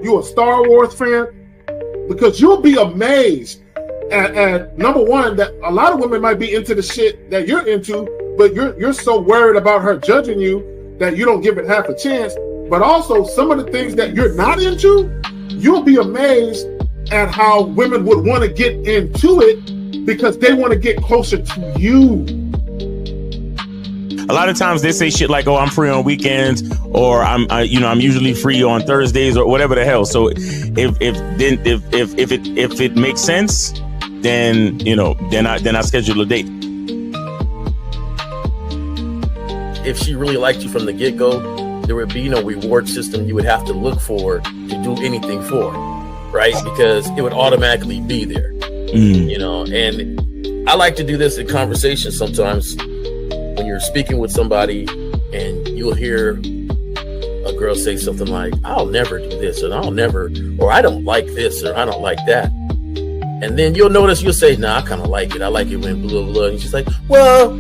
You a Star Wars fan? Because you'll be amazed at number one, that a lot of women might be into the shit that you're into, but you're so worried about her judging you that you don't give it half a chance. But also some of the things that you're not into, you'll be amazed at how women would want to get into it because they want to get closer to you. A lot of times they say shit like, "Oh, I'm free on weekends," or I'm usually free on Thursdays," or whatever the hell. So if it makes sense, then I schedule a date. If she really liked you from the get-go, there would be no reward system you would have to look for to do anything for, right? Because it would automatically be there, And I like to do this in conversation sometimes. When you're speaking with somebody and you'll hear a girl say something like, "I'll never do this," or "I don't like this," or "I don't like that." And then you'll notice, you'll say, "Nah, I kind of like it. I like it when blah, blah, blah." And she's like, well,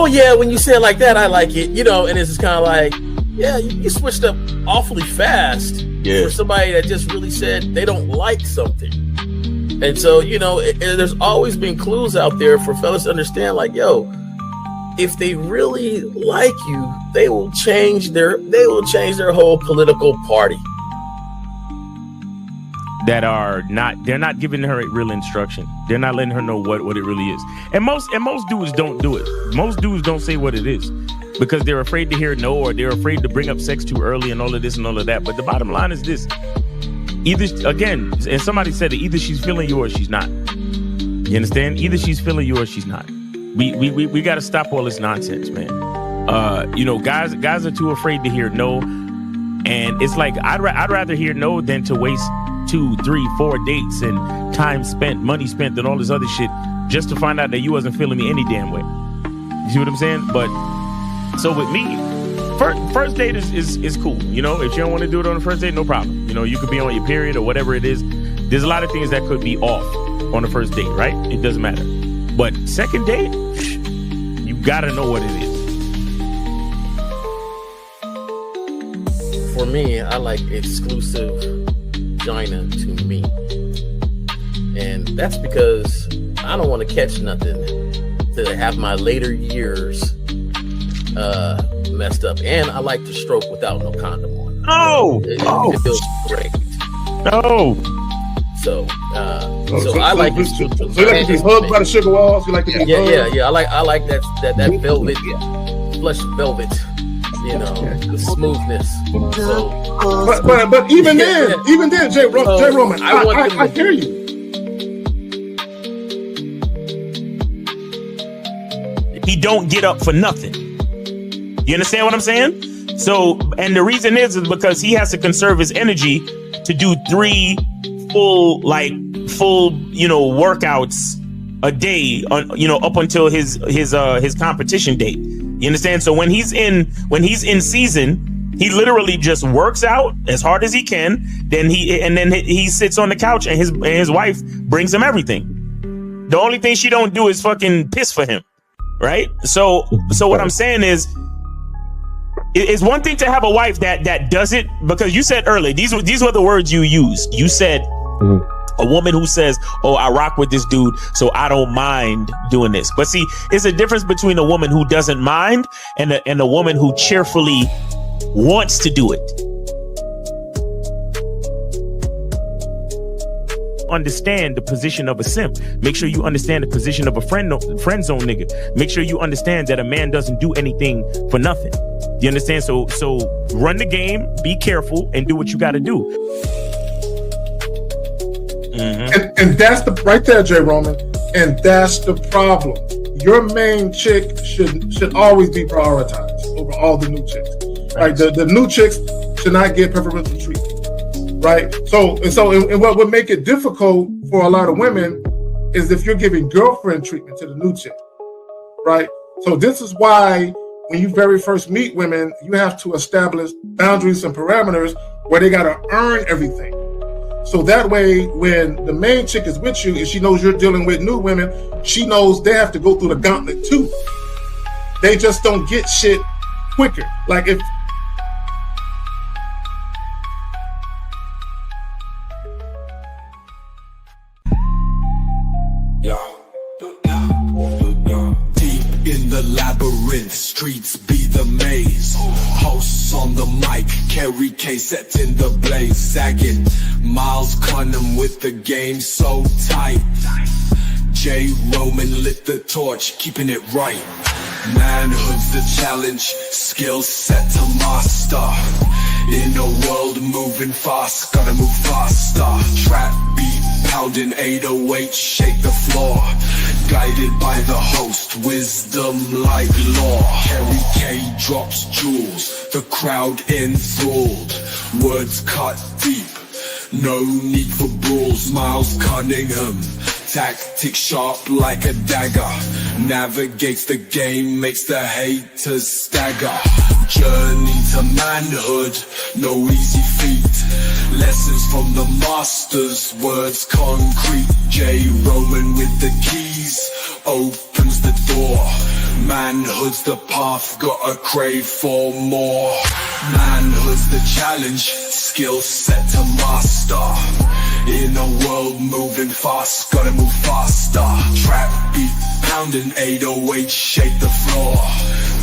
yeah, when you say it like that, I like it, And it's just kind of like, yeah, you switched up awfully fast for somebody that just really said they don't like something. And so, there's always been clues out there for fellas to understand, like, yo, if they really like you, they will change their whole political party. They're not giving her real instruction. They're not letting her know what it really is. And most dudes don't do it. Most dudes don't say what it is because they're afraid to hear no, or they're afraid to bring up sex too early and all of this and all of that. But the bottom line is this: either, again, and somebody said it, either she's feeling you or she's not. You understand? Either she's feeling you or she's not. We got to stop all this nonsense, man. Guys are too afraid to hear no, and it's like I'd rather hear no than to waste 2, 3, 4 dates and time spent, money spent, and all this other shit just to find out that you wasn't feeling me any damn way. You see what I'm saying? But so with me, first date is cool. If you don't want to do it on the first date, no problem. You could be on your period or whatever it is. There's a lot of things that could be off on the first date, right? It doesn't matter. But second date, you gotta know what it is. For me, I like exclusive vagina to me. And that's because I don't want to catch nothing to have my later years messed up. And I like to stroke without no condom on. It feels great. No. So I like it. So you like to be hugged by the sugar walls? You like to be hugged? Yeah. I like that velvet, plush velvet. The smoothness. So, but even then, J. Roman, I hear you. He don't get up for nothing. You understand what I'm saying? So, and the reason is because he has to conserve his energy to do 3 full workouts a day up until his competition date. You understand? So when he's in season, he literally just works out as hard as he can. Then he sits on the couch and his wife brings him everything. The only thing she don't do is fucking piss for him, right? So what I'm saying is, it's one thing to have a wife that does it, because you said earlier, these were the words you used. You said a woman who says, "Oh, I rock with this dude, so I don't mind doing this." But see, it's a difference between a woman who doesn't mind and a woman who cheerfully wants to do it. Understand the position of a simp. Make sure you understand the position of a friend zone nigga. Make sure you understand that a man doesn't do anything for nothing. You understand? So run the game, be careful, and do what you got to do. Mm-hmm. And that's right there, J. Roman. And that's the problem. Your main chick should always be prioritized over all the new chicks. Right? The new chicks should not get preferential treatment. Right. So what would make it difficult for a lot of women is if you're giving girlfriend treatment to the new chick. Right. So this is why when you very first meet women, you have to establish boundaries and parameters where they got to earn everything. So that way, when the main chick is with you and she knows you're dealing with new women, she knows they have to go through the gauntlet too. They just don't get shit quicker. Like if Kerry K set in the blaze, sagging. Miles Cunham with the game so tight. J. Roman lit the torch, keeping it right. Manhood's the challenge, skill set to master. In a world moving fast, gotta move faster. Trap beat pounding 808, shake the floor. Guided by the host, wisdom like law. Kerry K drops jewels, the crowd enthralled. Words cut deep, no need for brawls. Miles Cunningham, tactics sharp like a dagger. Navigates the game, makes the haters stagger. Journey to manhood, no easy feat. Lessons from the masters, words concrete. J. Roman with the keys, opens the door. Manhood's the path, gotta crave for more. Manhood's the challenge, skill set to master. In a world moving fast, gotta move faster. Trap beat pounding 808, shake the floor.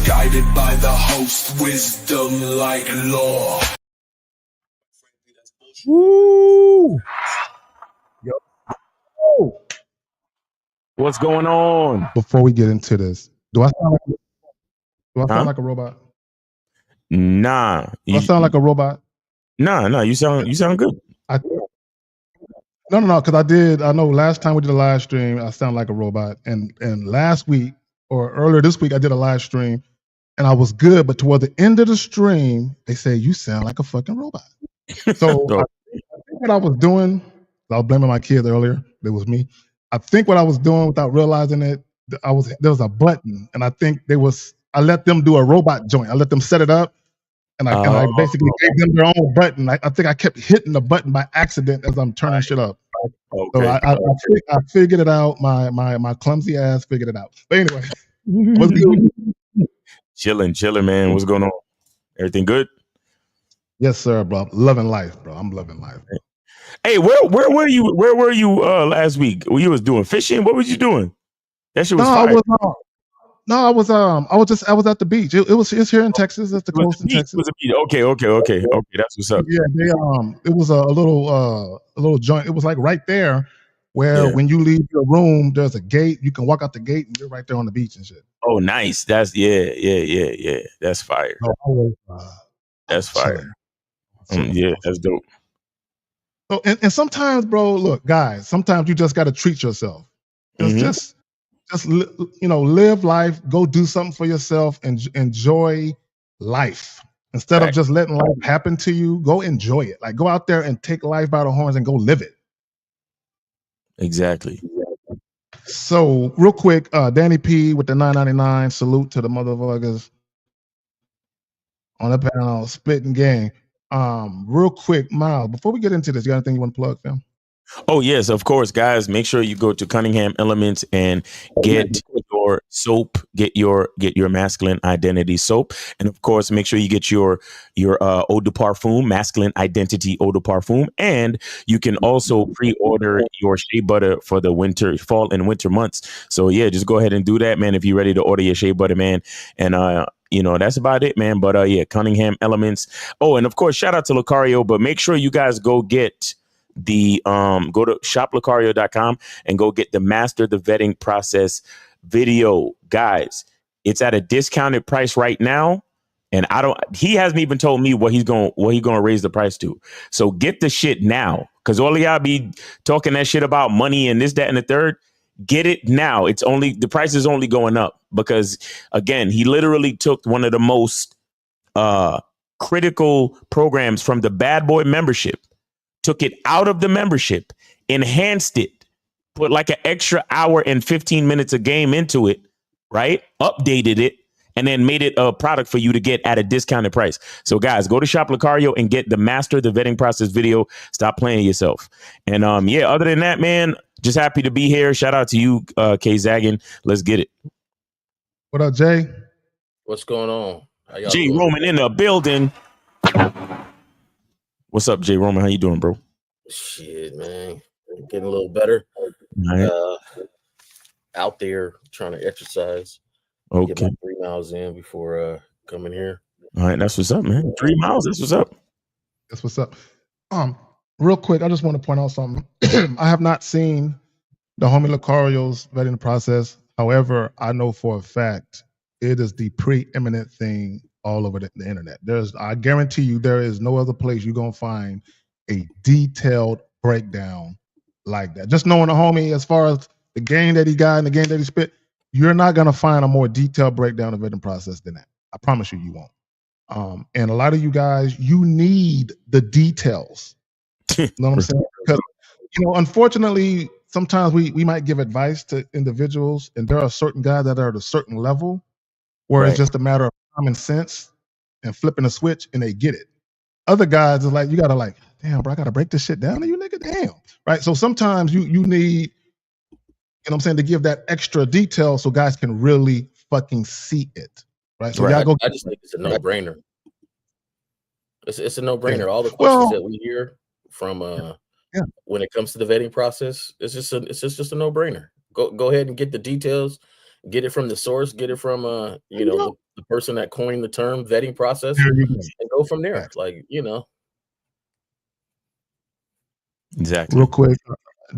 Guided by the host, wisdom like law. Woo! Yo. What's going on? Before we get into this, do I sound like a robot? Nah. Do I sound like a robot? Nah, you sound good. No, because I know last time we did a live stream, I sound like a robot. And last week, or earlier this week, I did a live stream, and I was good. But toward the end of the stream, they say, you sound like a fucking robot. So I think what I was doing, I was blaming my kids earlier. It was me. I think what I was doing without realizing it, there was a button, and I think I let them do a robot joint. I let them set it up. And I basically gave them their own button. I think I kept hitting the button by accident as I'm turning shit up. Okay. So I figured it out. My clumsy ass figured it out. But anyway, what's good? Chilling, man. What's going on? Everything good? Yes, sir, bro. Loving life, bro. I'm loving life. Hey, where were you last week? You was doing fishing? What was you doing? That shit was fire. I was at the beach. It's here in Texas. It's the coast in Texas. Okay. That's what's up. Yeah, it was a little joint. It was like right there where when you leave your room, there's a gate. You can walk out the gate and you're right there on the beach and shit. Oh, nice. That's yeah. That's fire. That's fire. Yeah, that's dope. So and sometimes, bro, look, guys, sometimes you just got to treat yourself. Just live life, go do something for yourself, and enjoy life. Instead of just letting life happen to you, go enjoy it. Like, go out there and take life by the horns and go live it. Exactly. So, real quick, Danny P with the $9.99. Salute to the motherfuckers on the panel, spitting game. Real quick, Miles, before we get into this, you got anything you want to plug, fam? Oh, yes, of course, guys. Make sure you go to Cunningham Elements and get your soap, get your masculine identity soap. And of course, make sure you get your eau de parfum, masculine identity eau de parfum. And you can also pre-order your shea butter for the fall and winter months. So yeah, just go ahead and do that, man, if you're ready to order your shea butter, man. And that's about it, man. But Cunningham Elements. Oh, and of course, shout out to Lucario, but make sure you guys go get go to shoplucario.com and go get the Master the Vetting Process video, guys. It's at a discounted price right now, and he hasn't even told me what he's going to raise the price to. So get the shit now, because all of y'all be talking that shit about money and this, that, and the third. Get it now. The price is only going up because, again, he literally took one of the most critical programs from the Bad Boy membership, took it out of the membership, enhanced it, put like an extra hour and 15 minutes of game into it, right? Updated it, and then made it a product for you to get at a discounted price. So guys, go to Shop Lucario and get the Master the Vetting Process video. Stop playing yourself. And other than that, man, just happy to be here. Shout out to you, K Zaggin. Let's get it. What up, Jay? What's going on? J Roman in the building. What's up, J Roman? How you doing, bro? Shit, man. Getting a little better. Right. Out there trying to exercise. Okay. Get my 3 miles in before coming here. All right, that's what's up, man. 3 miles, that's what's up. That's what's up. Real quick, I just want to point out something. I have not seen the homie Lucario's vetting process. However, I know for a fact it is the preeminent thing all over the internet. I guarantee you, there is no other place you're gonna find a detailed breakdown like that. Just knowing the homie as far as the game that he got and the game that he spit, you're not gonna find a more detailed breakdown of vetting process than that. I promise you, you won't. And a lot of you guys, you need the details. You know what I'm saying? Because unfortunately, sometimes we might give advice to individuals, and there are certain guys that are at a certain level where it's just a matter of common sense and flipping a switch, and they get it. Other guys is like, you gotta like, damn, bro, I gotta break this shit down to you, nigga. Damn, right? So sometimes you need, what I'm saying, to give that extra detail so guys can really fucking see it, right? So y'all go. I just think it's a no-brainer. It's a no-brainer. All the questions that we hear from when it comes to the vetting process, it's just a no-brainer. Go ahead and get the details, get it from the source, get it from the person that coined the term vetting process, and go from there. Like, Exactly. Real quick,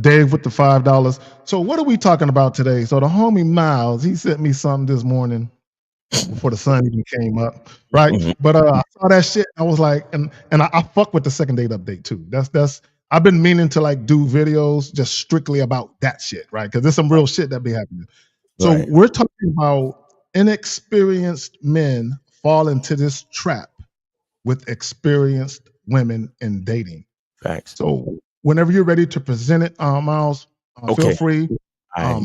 Dave with the $5. So what are we talking about today? So the homie Miles, he sent me something this morning before the sun even came up, right? Mm-hmm. But I saw that shit. I was like, and I fuck with the second date update too. That's I've been meaning to like do videos just strictly about that shit, right? Because there's some real shit that be happening. So we're talking about inexperienced men fall into this trap with experienced women in dating. Facts. So whenever you're ready to present it, Miles, feel free. While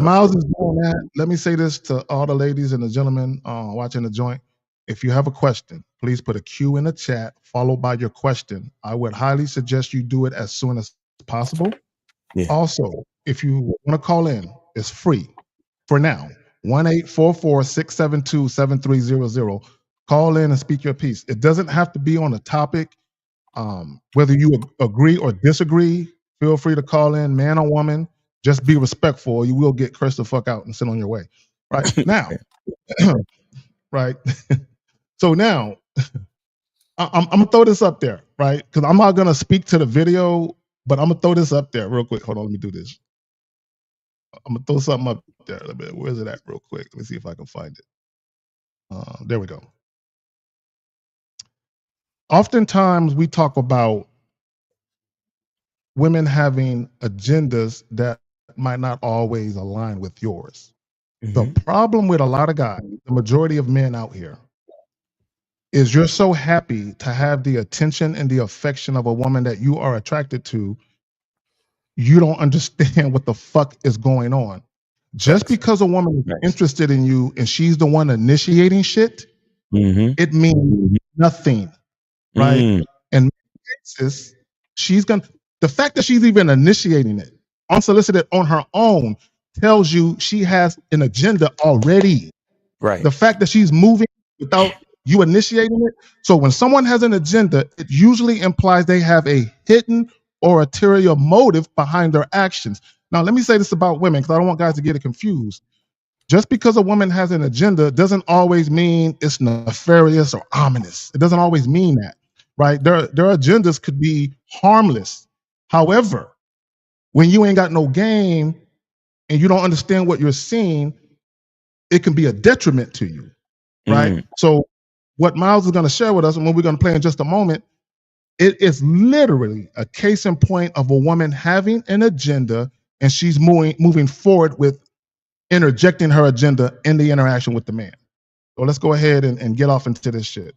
Miles is doing that, let me say this to all the ladies and the gentlemen watching the joint. If you have a question, please put a Q in the chat followed by your question. I would highly suggest you do it as soon as possible. Yeah. Also, if you want to call in, it's free for now. 1-844-672-7300. Call in and speak your piece. It doesn't have to be on a topic. Whether you agree or disagree, feel free to call in, man or woman. Just be respectful, or you will get cursed the fuck out and sent on your way. Right now, right. So now, I'm gonna throw this up there, right? Because I'm not gonna speak to the video, but I'm gonna throw this up there real quick. Hold on, let me do this. I'm gonna throw something up there. Where's it at, real quick? Let me see if I can find it. There we go. Oftentimes, we talk about women having agendas that might not always align with yours. Mm-hmm. The problem with a lot of guys, the majority of men out here, is you're so happy to have the attention and the affection of a woman that you are attracted to, you don't understand what the fuck is going on. Just because a woman is interested in you and she's the one initiating shit, it means nothing, right? And she's gonna, the fact that she's even initiating it unsolicited on her own tells you she has an agenda already. Right. The fact that she's moving without you initiating it. So when someone has an agenda, it usually implies they have a hidden or ulterior motive behind their actions. Now, let me say this about women, because I don't want guys to get it confused. Just because a woman has an agenda doesn't always mean it's nefarious or ominous. It doesn't always mean that, right? Their agendas could be harmless. However, when you ain't got no game and you don't understand what you're seeing, it can be a detriment to you, right? So what Miles is going to share with us and what we're going to play in just a moment, it is literally a case in point of a woman having an agenda and she's moving forward with interjecting her agenda in the interaction with the man. So let's go ahead and get off into this shit.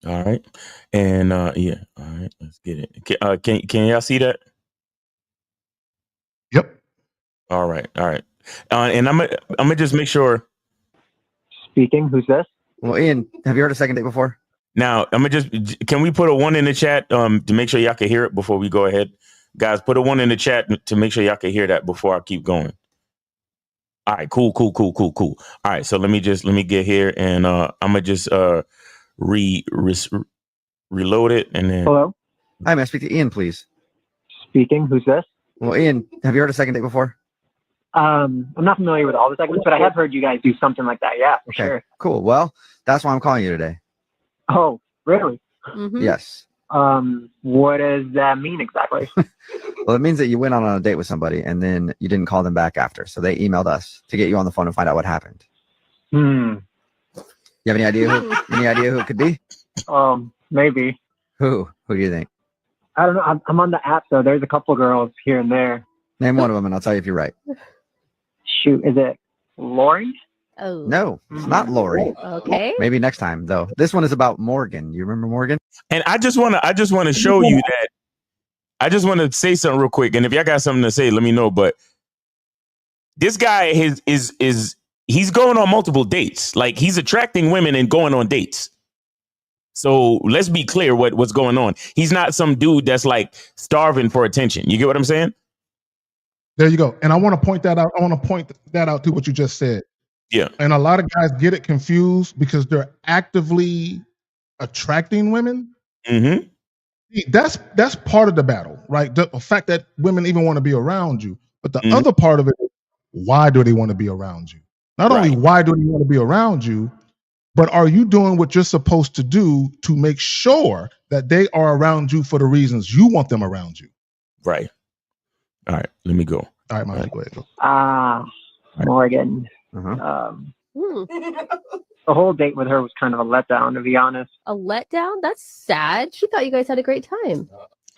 All right. And yeah, all right, let's get it. Can y'all see that? Yep. All right. And I'm gonna just make sure. Speaking. Who's this? Well, Ian, have you heard a second date before? Now, can we put a 1 in the chat to make sure y'all can hear it before we go ahead? Guys, put a 1 in the chat to make sure y'all can hear that before I keep going. All right, cool. All right, so let me get here and I'm gonna just reload it and then. Hello? Hi, may I speak to Ian, please? Speaking. Who's this? Well, Ian, have you heard a second date before? I'm not familiar with all the segments, but I have heard you guys do something like that. Yeah, for sure. Cool. Well, that's why I'm calling you today. Oh, really? Mhm. Yes. What does that mean exactly? Well, it means that you went on a date with somebody and then you didn't call them back after. So they emailed us to get you on the phone and find out what happened. Hmm. You have any idea who it could be? Maybe. Who do you think? I don't know. I'm on the app, so there's a couple girls here and there. Name one of them and I'll tell you if you're right. Shoot, is it Lori? Oh. No, it's not Lori. Okay. Maybe next time though. This one is about Morgan. You remember Morgan? And I just want to show you that. I just want to say something real quick. And if y'all got something to say, let me know. But this guy he's going on multiple dates. Like he's attracting women and going on dates. So let's be clear what's going on. He's not some dude that's like starving for attention. You get what I'm saying? There you go. And I want to point that out. I want to point that out to what you just said. Yeah. And a lot of guys get it confused because they're actively attracting women. Mm-hmm. That's part of the battle, right? The fact that women even want to be around you. But the other part of it is, why do they want to be around you? Not only why do they want to be around you, but are you doing what you're supposed to do to make sure that they are around you for the reasons you want them around you? Right. All right. Let me go. All right, Molly, go ahead. Morgan. The whole date with her was kind of a letdown, to be honest. A letdown? That's sad. She thought you guys had a great time.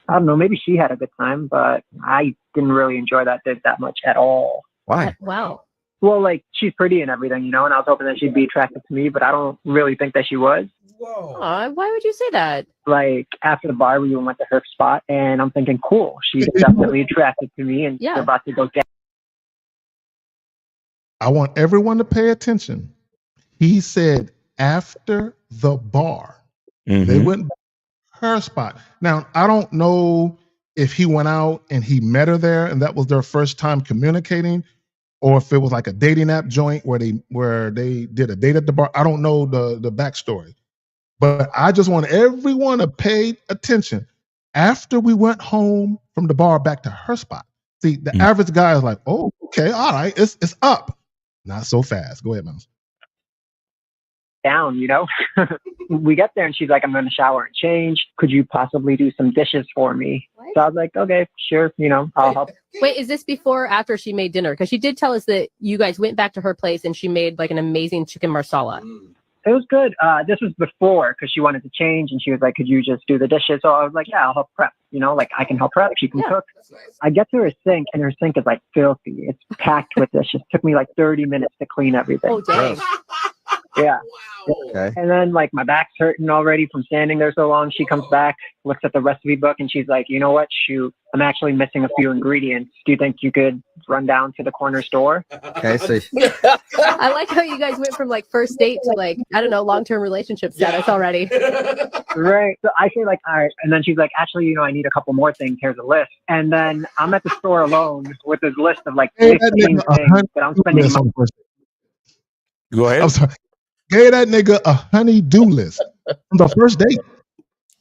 I don't know. Maybe she had a good time, but I didn't really enjoy that date that much at all. Why? Wow. Well, like, she's pretty and everything, you know, and I was hoping that she'd be attracted to me, but I don't really think that she was. Whoa. Why would you say that? Like, after the bar, we went to her spot, and I'm thinking, cool, she's definitely attracted to me, and we're about to go get. I want everyone to pay attention. He said after the bar. They went to her spot. Now, I don't know if he went out and he met her there and that was their first time communicating, or if it was like a dating app joint where they did a date at the bar. I don't know the backstory. But I just want everyone to pay attention. After we went home from the bar back to her spot. See, the average guy is like, oh, okay, all right, it's up. Not so fast. Go ahead, Mouse. Down, you know. We get there and she's like, I'm going to shower and change. Could you possibly do some dishes for me? What? So I was like, okay, sure, you know, I'll help. Wait, is this before or after she made dinner? Because she did tell us that you guys went back to her place and she made like an amazing chicken marsala. It was good. This was before because she wanted to change and she was like, could you just do the dishes? So I was like, yeah, I'll help prep. You know, like I can help prep. She can cook. Nice. I get to her sink and her sink is like filthy. It's packed with dishes. Took me like 30 minutes to clean everything. Oh, dang. Yeah. Okay. And then like my back's hurting already from standing there so long. She comes back, looks at the recipe book, and she's like, you know what? Shoot, I'm actually missing a few ingredients. Do you think you could run down to the corner store? Okay, so I like how you guys went from like first date to like, I don't know, long-term relationship status already. Right. So I say like, all right. And then she's like, actually, you know, I need a couple more things. Here's a list. And then I'm at the store alone with this list of like 15 things that I'm spending money. Go ahead. I'm sorry. Gave that nigga a honey-do list on the first date.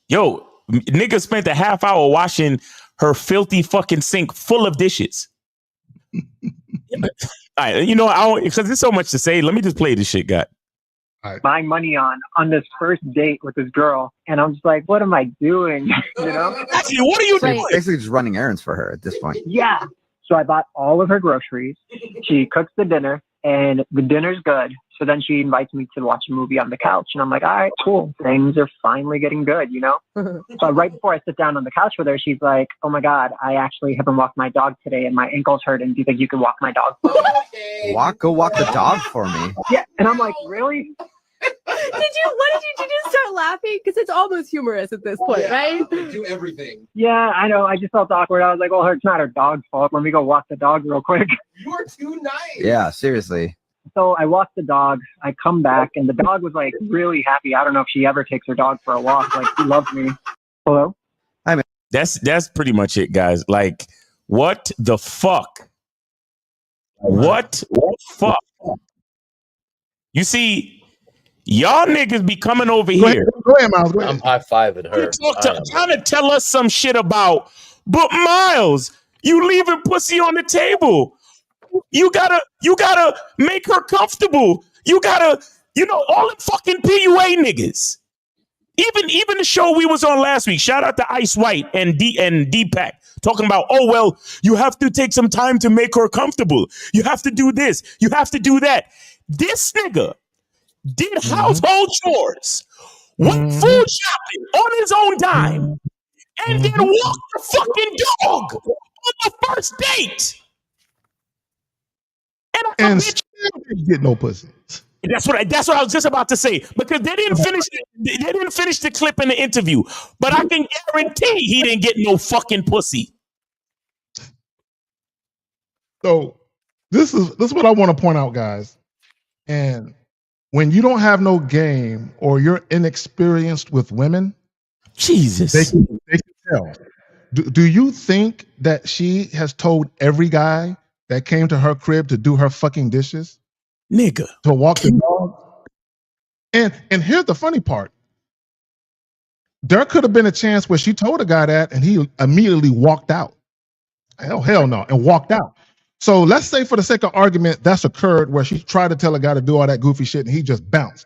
Yo, nigga spent a half hour washing her filthy fucking sink full of dishes. All right, you know, because there's so much to say. Let me just play this shit, God. Right. My money on this first date with this girl, and I'm just like, what am I doing? You know? Actually, what are you doing? Basically, just running errands for her at this point. Yeah. So I bought all of her groceries. She cooks the dinner, and the dinner's good. So then she invites me to watch a movie on the couch. And I'm like, all right, cool. Things are finally getting good, you know? So right before I sit down on the couch with her, she's like, oh my God, I actually haven't walked my dog today and my ankle's hurting. Do you think you can walk my dog for me? Go walk the dog for me. Yeah. And I'm like, really? What did you just start laughing? Because it's almost humorous at this point, right? Do everything. Yeah, I know. I just felt awkward. I was like, well, it's not her dog's fault. Let me go walk the dog real quick. You're too nice. Yeah, seriously. So I walked the dog. I come back, and the dog was like really happy. I don't know if she ever takes her dog for a walk. Like, she loves me. Hello? Hi, man. That's pretty much it, guys. Like, what the fuck? What the fuck? You see, y'all niggas be coming over here. Go ahead, Miles. Go ahead. I'm high-fiving her. Trying to tell us some shit about, but Miles, you leaving pussy on the table. You gotta make her comfortable. You gotta, you know, all the fucking PUA niggas. Even the show we was on last week. Shout out to Ice White and Deepak talking about, oh well, you have to take some time to make her comfortable. You have to do this. You have to do that. This nigga did household chores, went food shopping on his own dime, and then walked the fucking dog on the first date. And still didn't get no pussy. That's what I was just about to say, because they didn't finish the clip in the interview, but I can guarantee he didn't get no fucking pussy. So this is what I want to point out, guys. And when you don't have no game or you're inexperienced with women, Jesus, they can tell. Do you think that she has told every guy that came to her crib to do her fucking dishes? Nigga. To walk the dog? And here's the funny part. There could have been a chance where she told a guy that and he immediately walked out. Hell no, and walked out. So let's say for the sake of argument, that's occurred where she tried to tell a guy to do all that goofy shit and he just bounced.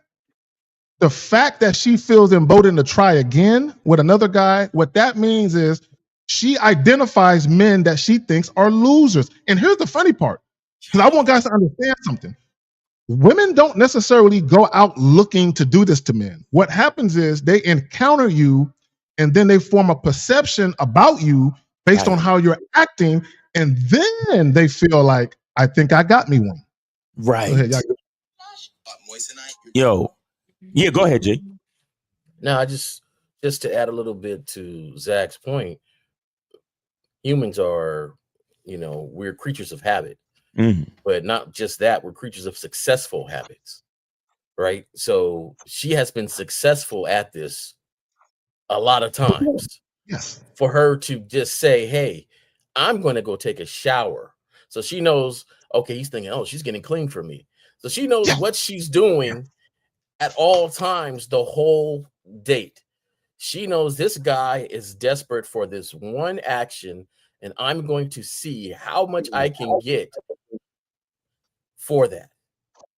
The fact that she feels emboldened to try again with another guy, what that means is she identifies men that she thinks are losers. And here's the funny part, because I want guys to understand something. Women don't necessarily go out looking to do this to men. What happens is they encounter you and then they form a perception about you based on how you're acting. And then they feel like, I think I got me one. Right. Go ahead, yo. Yeah, go ahead, Jay. Now, just to add a little bit to Zach's point, humans are, we're creatures of habit. But not just that, we're creatures of successful habits, right? So she has been successful at this a lot of times. Yes. For her to just say, hey, I'm going to go take a shower. So she knows, okay, he's thinking, oh, she's getting clean for me. So she knows what she's doing at all times, the whole date. She knows this guy is desperate for this one action, and I'm going to see how much I can get for that.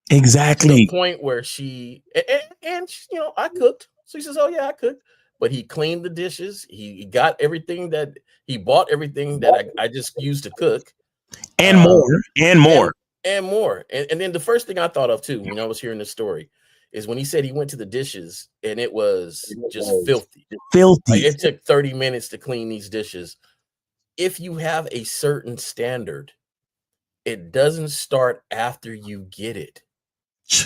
Exactly. To the point where she I cooked. So he says, oh yeah, I cooked. But he cleaned the dishes. He got everything that he bought, everything that I just used to cook. And more. And more. And then the first thing I thought of too, when I was hearing this story, is when he said he went to the dishes and it was just filthy. Like, it took 30 minutes to clean these dishes. If you have a certain standard, it doesn't start after you get it.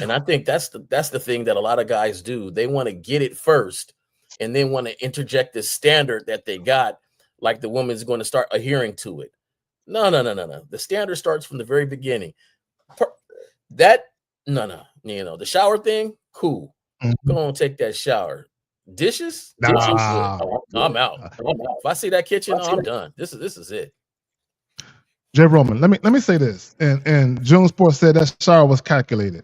And I think that's the thing that a lot of guys do. They want to get it first and then want to interject the standard that they got, like the woman's going to start adhering to it. No. The standard starts from the very beginning. The shower thing, cool. Go on, take that shower. Dishes? Nah. I'm out. If I see that kitchen, I'm done. This is it. Jay Roman, let me say this. And June Sports said that shower was calculated.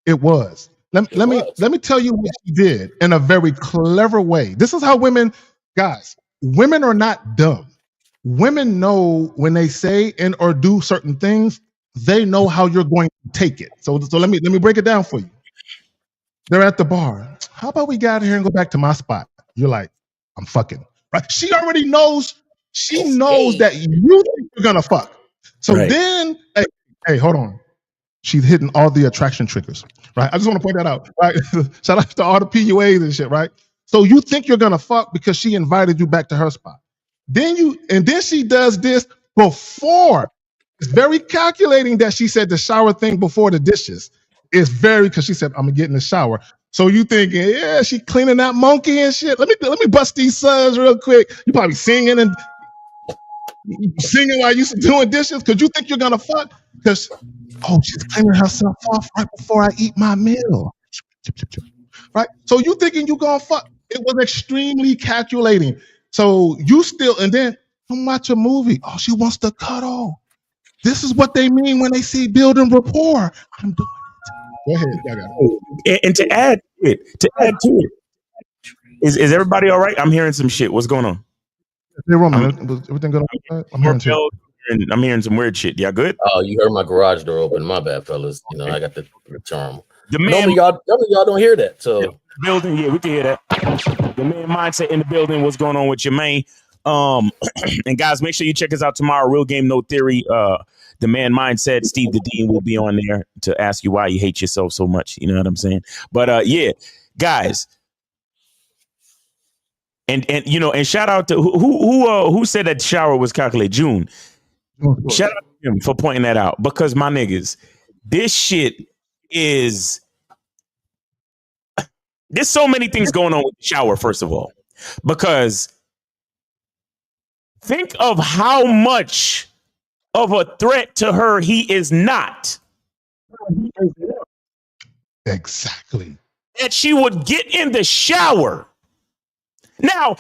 It was. Let me tell you what she did in a very clever way. This is how women are not dumb. Women know when they say and or do certain things, they know how you're going to take it. So let me break it down for you. They're at the bar. How about we get out of here and go back to my spot? You're like, I'm fucking. Right? She already knows. She knows that you think you're gonna fuck. So then, hey, hold on. She's hitting all the attraction triggers, right? I just want to point that out, right? Shout out to all the PUAs and shit, right? So you think you're gonna fuck because she invited you back to her spot. Then she does this before. It's very calculating that she said the shower thing before the dishes. It's very, because she said, I'm gonna get in the shower. So you thinking, yeah, she cleaning that monkey and shit. Let me bust these suds real quick. You probably singing while you doing dishes because you think you're gonna fuck. Because she's cleaning herself off right before I eat my meal. Right? So you thinking you gonna fuck. It was extremely calculating. So you still, and then come watch a movie. Oh, she wants to cuddle. This is what they mean when they see building rapport. I'm doing it. Go ahead. I got it. And to add to it, is everybody all right? I'm hearing some shit. What's going on? Hey, Roman, everything good? I'm hearing some weird shit. Y'all good? Oh, you heard my garage door open. My bad, fellas. I got the charm. The man, y'all don't hear that. So building, yeah, we can hear that. The man mindset in the building. What's going on with your man? And guys, make sure you check us out tomorrow. Real Game No Theory. The man mindset. Steve the Dean will be on there to ask you why you hate yourself so much. You know what I'm saying? But yeah, guys. And you know, and shout out to who said that shower was calculated. June. Shout out to him for pointing that out, because my niggas, this shit is. There's so many things going on with the shower. First of all, because think of how much of a threat to her he is not. Exactly. That she would get in the shower. Now,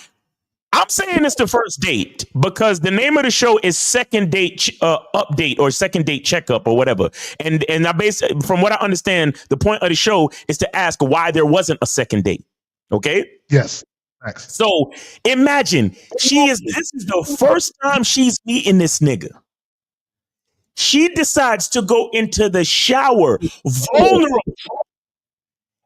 I'm saying it's the first date because the name of the show is Second Date Update or Second Date Checkup or whatever. And I basically, from what I understand, the point of the show is to ask why there wasn't a second date. Okay? Yes. Thanks. So imagine this is the first time she's meeting this nigga. She decides to go into the shower vulnerable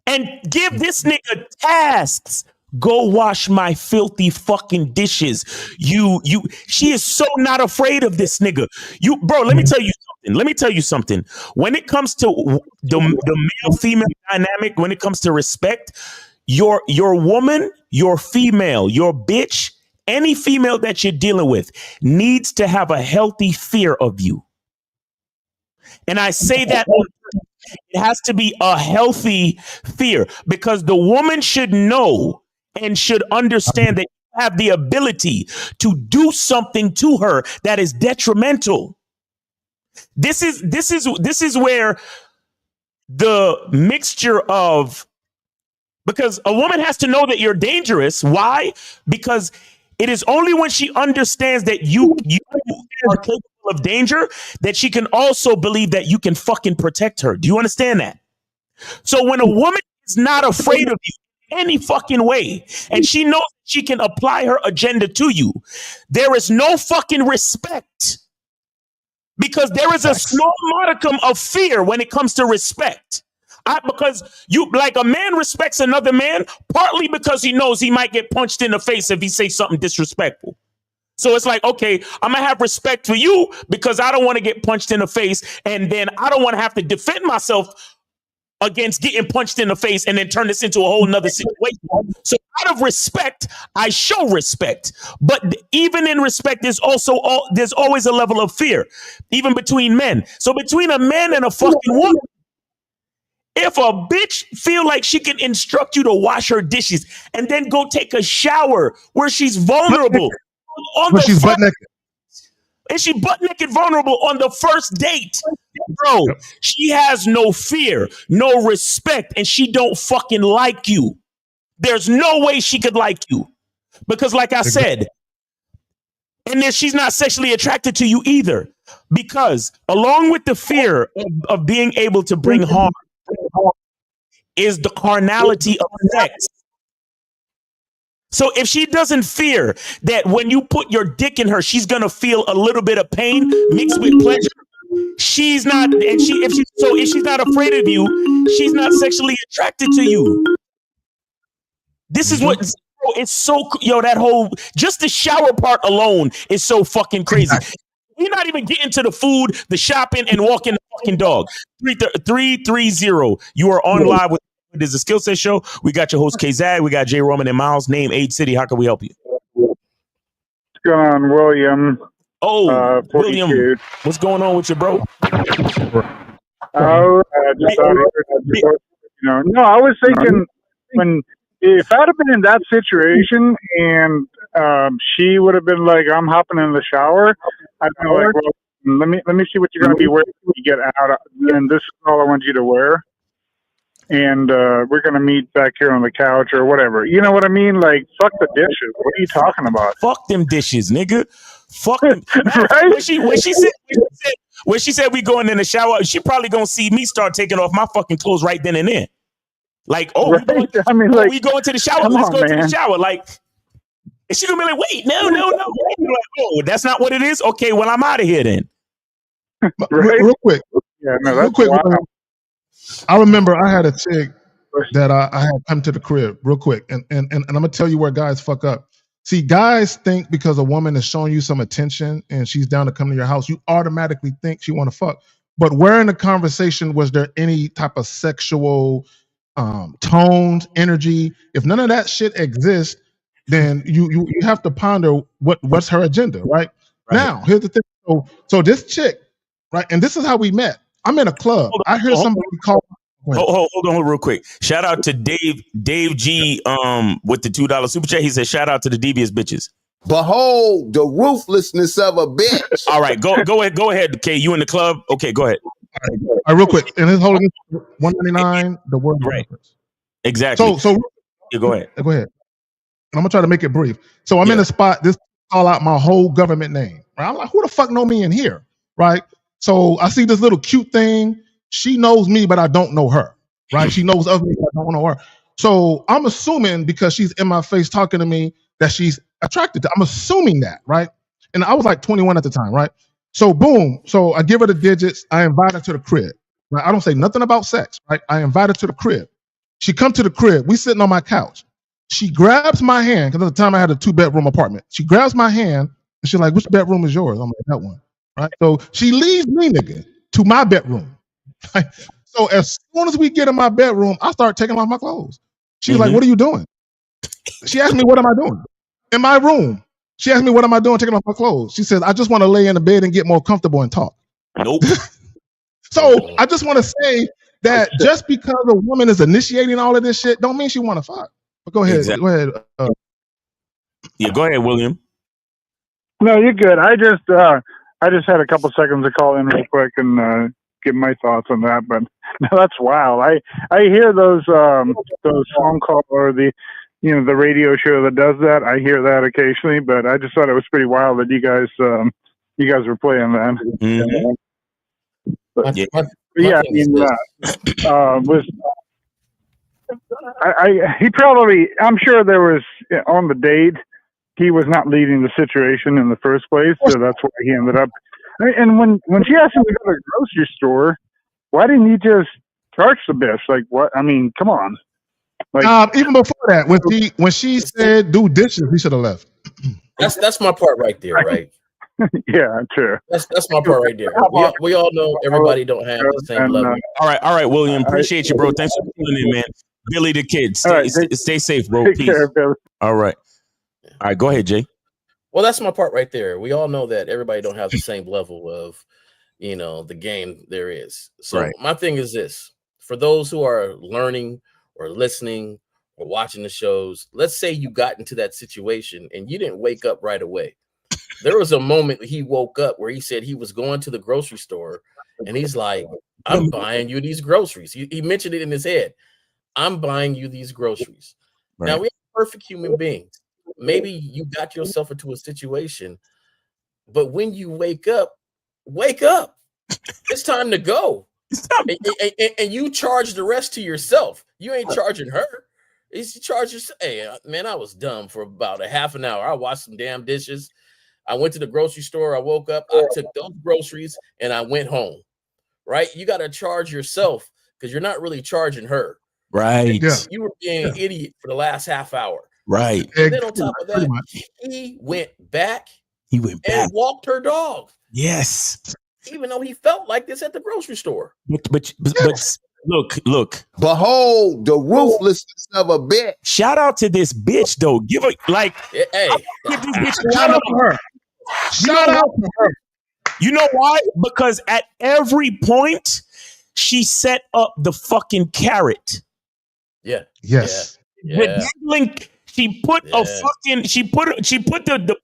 and give this nigga tasks. Go wash my filthy fucking dishes. She is so not afraid of this nigga. Bro, let me tell you something. When it comes to the male-female dynamic, when it comes to respect, your woman, your female, your bitch, any female that you're dealing with needs to have a healthy fear of you. And I say that it has to be a healthy fear, because the woman should know and should understand that you have the ability to do something to her that is detrimental. This is where the mixture of, because a woman has to know that you're dangerous. Why? Because it is only when she understands that you are capable of danger that she can also believe that you can fucking protect her. Do you understand that? So when a woman is not afraid of you any fucking way, and she knows she can apply her agenda to you, there is no fucking respect, because there is a small modicum of fear when it comes to respect. Because a man respects another man partly because he knows he might get punched in the face if he says something disrespectful. So it's like, okay, I'm gonna have respect for you because I don't want to get punched in the face, and then I don't want to have to defend myself against getting punched in the face and then turn this into a whole nother situation. So out of respect, I show respect. But even in respect, there's always a level of fear, even between men. So between a man and a fucking woman, if a bitch feel like she can instruct you to wash her dishes and then go take a shower where she's vulnerable, she's butt naked. And she butt naked vulnerable on the first date, bro, she has no fear, no respect, and she don't fucking like you. There's no way she could like you, because like I said, and then she's not sexually attracted to you either, because along with the fear of being able to bring harm is the carnality of sex. So if she doesn't fear that when you put your dick in her, she's going to feel a little bit of pain mixed with pleasure, she's not, and if she's not afraid of you, she's not sexually attracted to you. This is what, it's so, that whole, just the shower part alone is so fucking crazy. We're not even getting to the food, the shopping, and walking the fucking dog. 330, you are on live with This is a Skill Set Show. We got your host, K-Zag. We got J. Roman and Miles. Name, age, city. How can we help you? What's going on, William? Oh, William. What's going on with you, bro? Oh, no, I was thinking if I'd have been in that situation and she would have been like, I'm hopping in the shower, I'd be like, well, let me see what you're going to be wearing when you get out, and this is all I want you to wear. And we're going to meet back here on the couch or whatever. You know what I mean? Like, fuck the dishes. What are you talking about? Fuck them dishes, nigga. Fuck them. Right? When she said we going in the shower, she probably going to see me start taking off my fucking clothes right then and there. Like, oh, right? We going to the shower. Let's go to the shower. Like, and she going to be like, wait, no. Like, oh, that's not what it is? Okay, well, I'm out of here then. Right? Real quick. Yeah, no, that's real quick. I remember I had a chick that I had come to the crib real quick, and I'm gonna tell you where guys fuck up. See, guys think because a woman is showing you some attention and she's down to come to your house, you automatically think she want to fuck. But where in the conversation was there any type of sexual tones, energy? If none of that shit exists, then you have to ponder what's her agenda, right? Now, here's the thing. So this chick, right, and this is how we met. I'm in a club. I hear somebody call. Hold on real quick. Shout out to Dave G with the $2 super chat. He said, shout out to the devious bitches. Behold the ruthlessness of a bitch. All right, go ahead, K. You in the club? Okay, go ahead. All right, real quick. And it's holding $199, the word reference. Exactly. So yeah, go ahead. Go ahead. And I'm gonna try to make it brief. So I'm in a spot, this call out my whole government name. Right? I'm like, who the fuck know me in here? Right? So I see this little cute thing. She knows me, but I don't know her. Right? She knows of me, but I don't know her. So I'm assuming because she's in my face talking to me that she's attracted to. I'm assuming that, right? And I was like 21 at the time, right? So boom. So I give her the digits. I invite her to the crib. Right? I don't say nothing about sex, right? I invite her to the crib. She come to the crib. We sitting on my couch. She grabs my hand, because at the time I had a 2-bedroom apartment. She grabs my hand and she's like, which bedroom is yours? I'm like, that one. Right? So she leads me, nigga, to my bedroom. Right? So as soon as we get in my bedroom, I start taking off my clothes. She's like, what are you doing? She asked me, what am I doing? In my room. She asked me, what am I doing taking off my clothes? She says, I just want to lay in the bed and get more comfortable and talk. Nope. So I just want to say that just because a woman is initiating all of this shit, don't mean she want to fuck. But go ahead. Exactly. Go ahead. Yeah, go ahead, William. No, you're good. I just had a couple seconds to call in real quick and give my thoughts on that. But no, that's wild. I hear those phone call or the radio show that does that. I hear that occasionally, but I just thought it was pretty wild that you guys were playing that. Mm-hmm. But, yeah, he probably, I'm sure there was on the date, he was not leading the situation in the first place, so that's why he ended up. And when she asked him to go to the grocery store, why didn't he just charge the bitch? Like, what? I mean, come on. Like, even before that, when she said do dishes, he should have left. That's my part right there, right? Yeah, true. That's my part right there. We all know everybody don't have the same level. All right, William. Appreciate you, bro. Thanks for tuning in, man. Billy the Kid. Stay safe, bro. Take Peace. care, Billy. All right, go ahead, Jay. Well, that's my part right there. We all know that everybody don't have the same level of, the game there is. So my thing is this: for those who are learning or listening or watching the shows, let's say you got into that situation and you didn't wake up right away. There was a moment he woke up where he said he was going to the grocery store and he's like, I'm buying you these groceries. He mentioned it in his head. I'm buying you these groceries. Right. Now, we're perfect human beings. Maybe you got yourself into a situation, but when you wake up. It's time to go. And you charge the rest to yourself. You ain't charging her. You charge yourself. Hey, man, I was dumb for about a half an hour. I washed some damn dishes. I went to the grocery store. I woke up. I took those groceries and I went home. Right? You got to charge yourself because you're not really charging her. Right. Yeah. You were being an idiot for the last half hour. Right. And then on top of that, he went back and walked her dog. Yes. Even though he felt like this at the grocery store. But look. Behold the ruthlessness of a bitch. Shout out to this bitch though. Give her give this bitch shout out to her. Shout out to her. You know why? Because at every point she set up the fucking carrot. Yeah. Yes. Yeah. She put the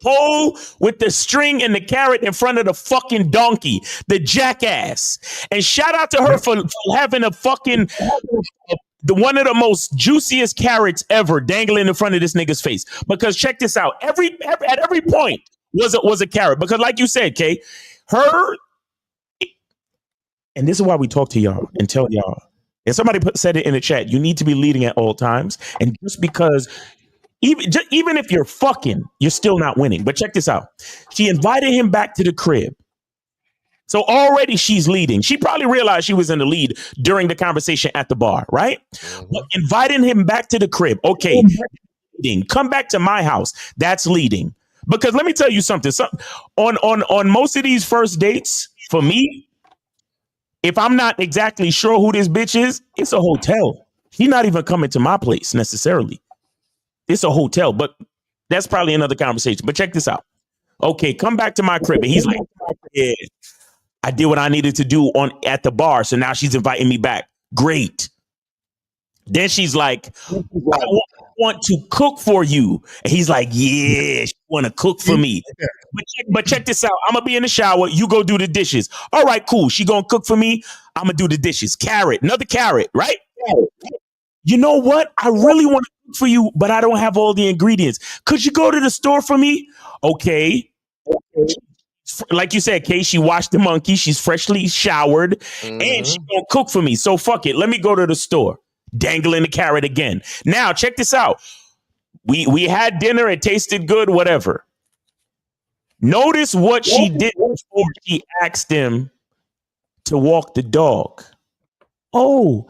pole with the string and the carrot in front of the fucking donkey, the jackass. And shout out to her for having a fucking one of the most juiciest carrots ever dangling in front of this nigga's face. Because check this out, at every point was a carrot. Because like you said, Kay, and this is why we talk to y'all and tell y'all. And somebody said it in the chat. You need to be leading at all times. And just because. Even if you're fucking, you're still not winning. But check this out. She invited him back to the crib. So already she's leading. She probably realized she was in the lead during the conversation at the bar, right? But inviting him back to the crib, okay, leading. Come back to my house. That's leading. Because let me tell you something. On most of these first dates, for me, if I'm not exactly sure who this bitch is, it's a hotel. She's not even coming to my place necessarily. It's a hotel, but that's probably another conversation. But check this out. Okay, come back to my crib. And he's like, yeah, I did what I needed to do at the bar. So now she's inviting me back. Great. Then she's like, I want to cook for you. And he's like, yeah, she want to cook for me. But check this out. I'm going to be in the shower. You go do the dishes. All right, cool. She going to cook for me. I'm going to do the dishes. Carrot, another carrot, right? You know what? I really want to cook for you, but I don't have all the ingredients. Could you go to the store for me? Okay. Like you said, Kay, she washed the monkey. She's freshly showered and she gonna cook for me. So fuck it. Let me go to the store. Dangling the carrot again. Now, check this out. We had dinner. It tasted good, whatever. Notice what she did before she asked him to walk the dog. Oh,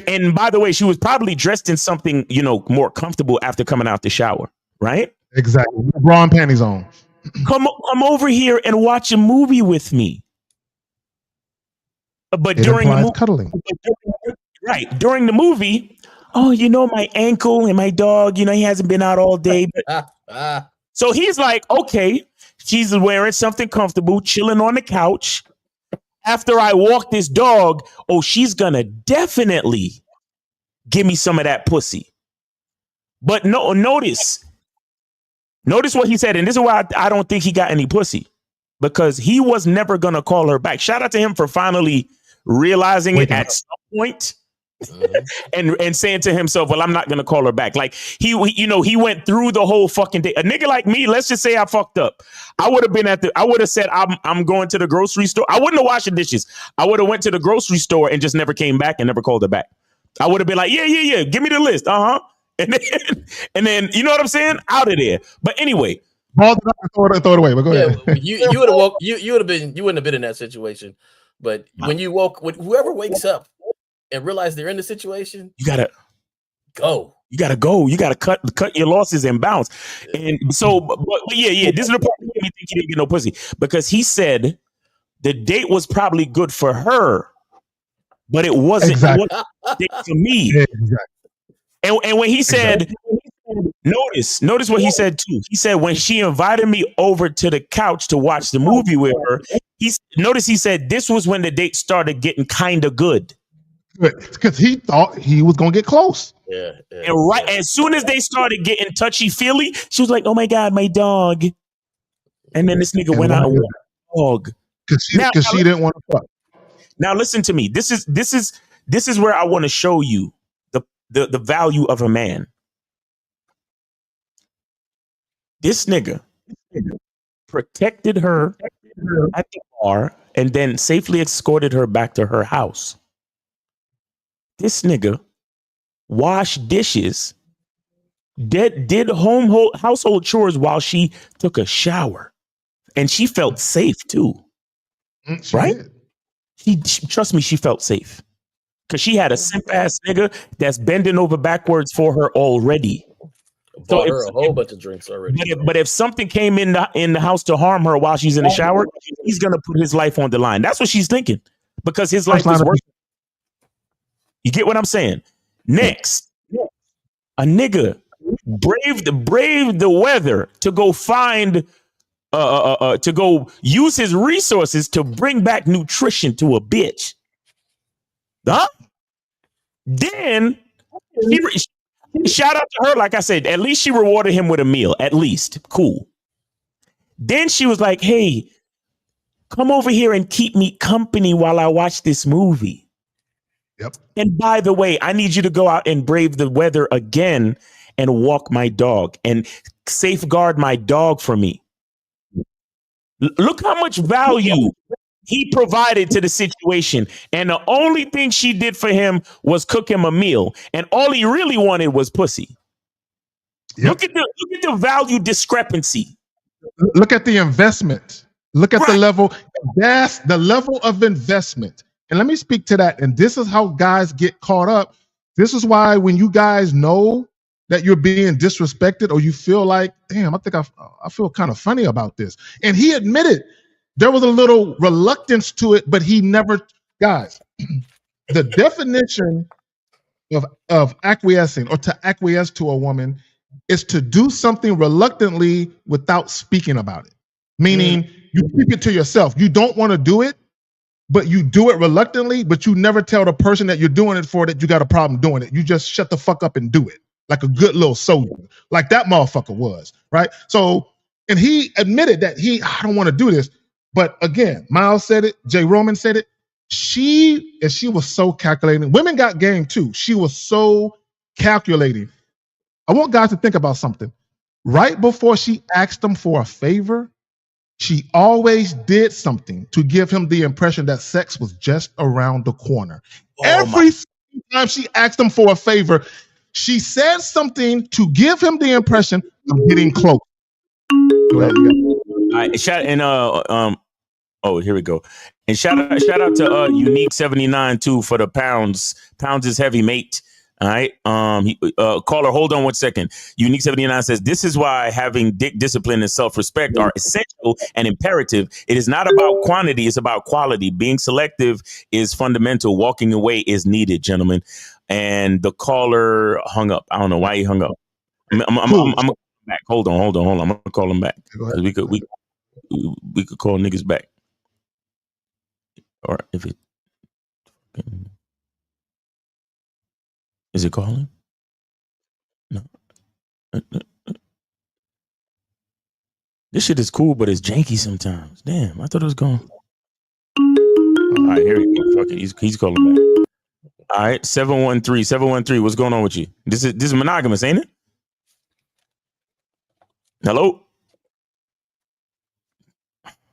and by the way, she was probably dressed in something, more comfortable after coming out the shower, right? Exactly. Bra and panties on. Come over here and watch a movie with me. But during the movie, cuddling. Right. During the movie, my ankle and my dog, he hasn't been out all day. But so he's like, okay, she's wearing something comfortable, chilling on the couch. After I walk this dog, she's gonna definitely give me some of that pussy. But notice what he said, and this is why I don't think he got any pussy, because he was never gonna call her back. Shout out to him for finally realizing it at some point. and saying to himself, well, I'm not gonna call her back. Like he went through the whole fucking day. A nigga like me, let's just say I fucked up. I would have said I'm going to the grocery store. I wouldn't have washed the dishes. I would have went to the grocery store and just never came back and never called her back. I would have been like, yeah, give me the list. And then you know what I'm saying? Out of there. But anyway, throw it away. But go ahead. You would have woke. You wouldn't have been in that situation. But when you woke, whoever wakes up and realize they're in the situation, you gotta go. You gotta cut your losses and bounce. And so, but yeah. This is the part that made me think he didn't get no pussy, because he said the date was probably good for her, but it wasn't a date for me. Exactly. And when he said, notice what he said too. He said when she invited me over to the couch to watch the movie with her, he said this was when the date started getting kind of good. Because he thought he was gonna get close. Yeah. And as soon as they started getting touchy feely, she was like, "Oh my god, my dog!" And then this nigga went out and walked the dog because she didn't want to fuck. Now listen to me. This is where I want to show you the value of a man. This nigga protected her at the bar and then safely escorted her back to her house. This nigga washed dishes, did household chores while she took a shower, and she felt safe too. Right? Trust me, she felt safe because she had a simp ass nigga that's bending over backwards for her already. Bought her a whole bunch of drinks already. But if something came in the house to harm her while she's in the shower, he's gonna put his life on the line. That's what she's thinking, because his life is working. You get what I'm saying? Next, a nigga braved the weather to go find, to go use his resources to bring back nutrition to a bitch. Huh? Then shout out to her. Like I said, at least she rewarded him with a meal. At least, cool. Then she was like, "Hey, come over here and keep me company while I watch this movie." Yep. And by the way, I need you to go out and brave the weather again and walk my dog and safeguard my dog for me. Look how much value he provided to the situation. And the only thing she did for him was cook him a meal. And all he really wanted was pussy. Yep. Look at the value discrepancy. Look at the investment Look at the level. That's the level of investment. And let me speak to that. And this is how guys get caught up. This is why when you guys know that you're being disrespected or you feel like, damn, I think I feel kind of funny about this. And he admitted there was a little reluctance to it, but he never, guys, the definition of acquiescing or to acquiesce to a woman is to do something reluctantly without speaking about it. Meaning you keep it to yourself. You don't want to do it, but you do it reluctantly, but you never tell the person that you're doing it for that you got a problem doing it. You just shut the fuck up and do it like a good little soldier, like that motherfucker was, right? So, and he admitted that I don't want to do this. But again, Miles said it, Jay Roman said it. She was so calculating. Women got game too. She was so calculating. I want guys to think about something. Right before she asked him for a favor, she always did something to give him the impression that sex was just around the corner. Every time she asked him for a favor, she said something to give him the impression of getting close. Go ahead, oh, here we go. And shout out to Unique 79 too for the pounds. Pounds is heavy, mate. All right. Caller, hold on 1 second. Unique 79 says, this is why having dick discipline and self-respect are essential and imperative. It is not about quantity, it's about quality. Being selective is fundamental. Walking away is needed, gentlemen. And the caller hung up. I don't know why he hung up. I'm gonna back. Hold on. I'm gonna call him back. We could call niggas back. Or if it is it calling? No. This shit is cool, but it's janky sometimes. Damn, I thought it was going. All right, here we go. Fuck it. He's calling back. All right, 713. What's going on with you? This is monogamous, ain't it? Hello?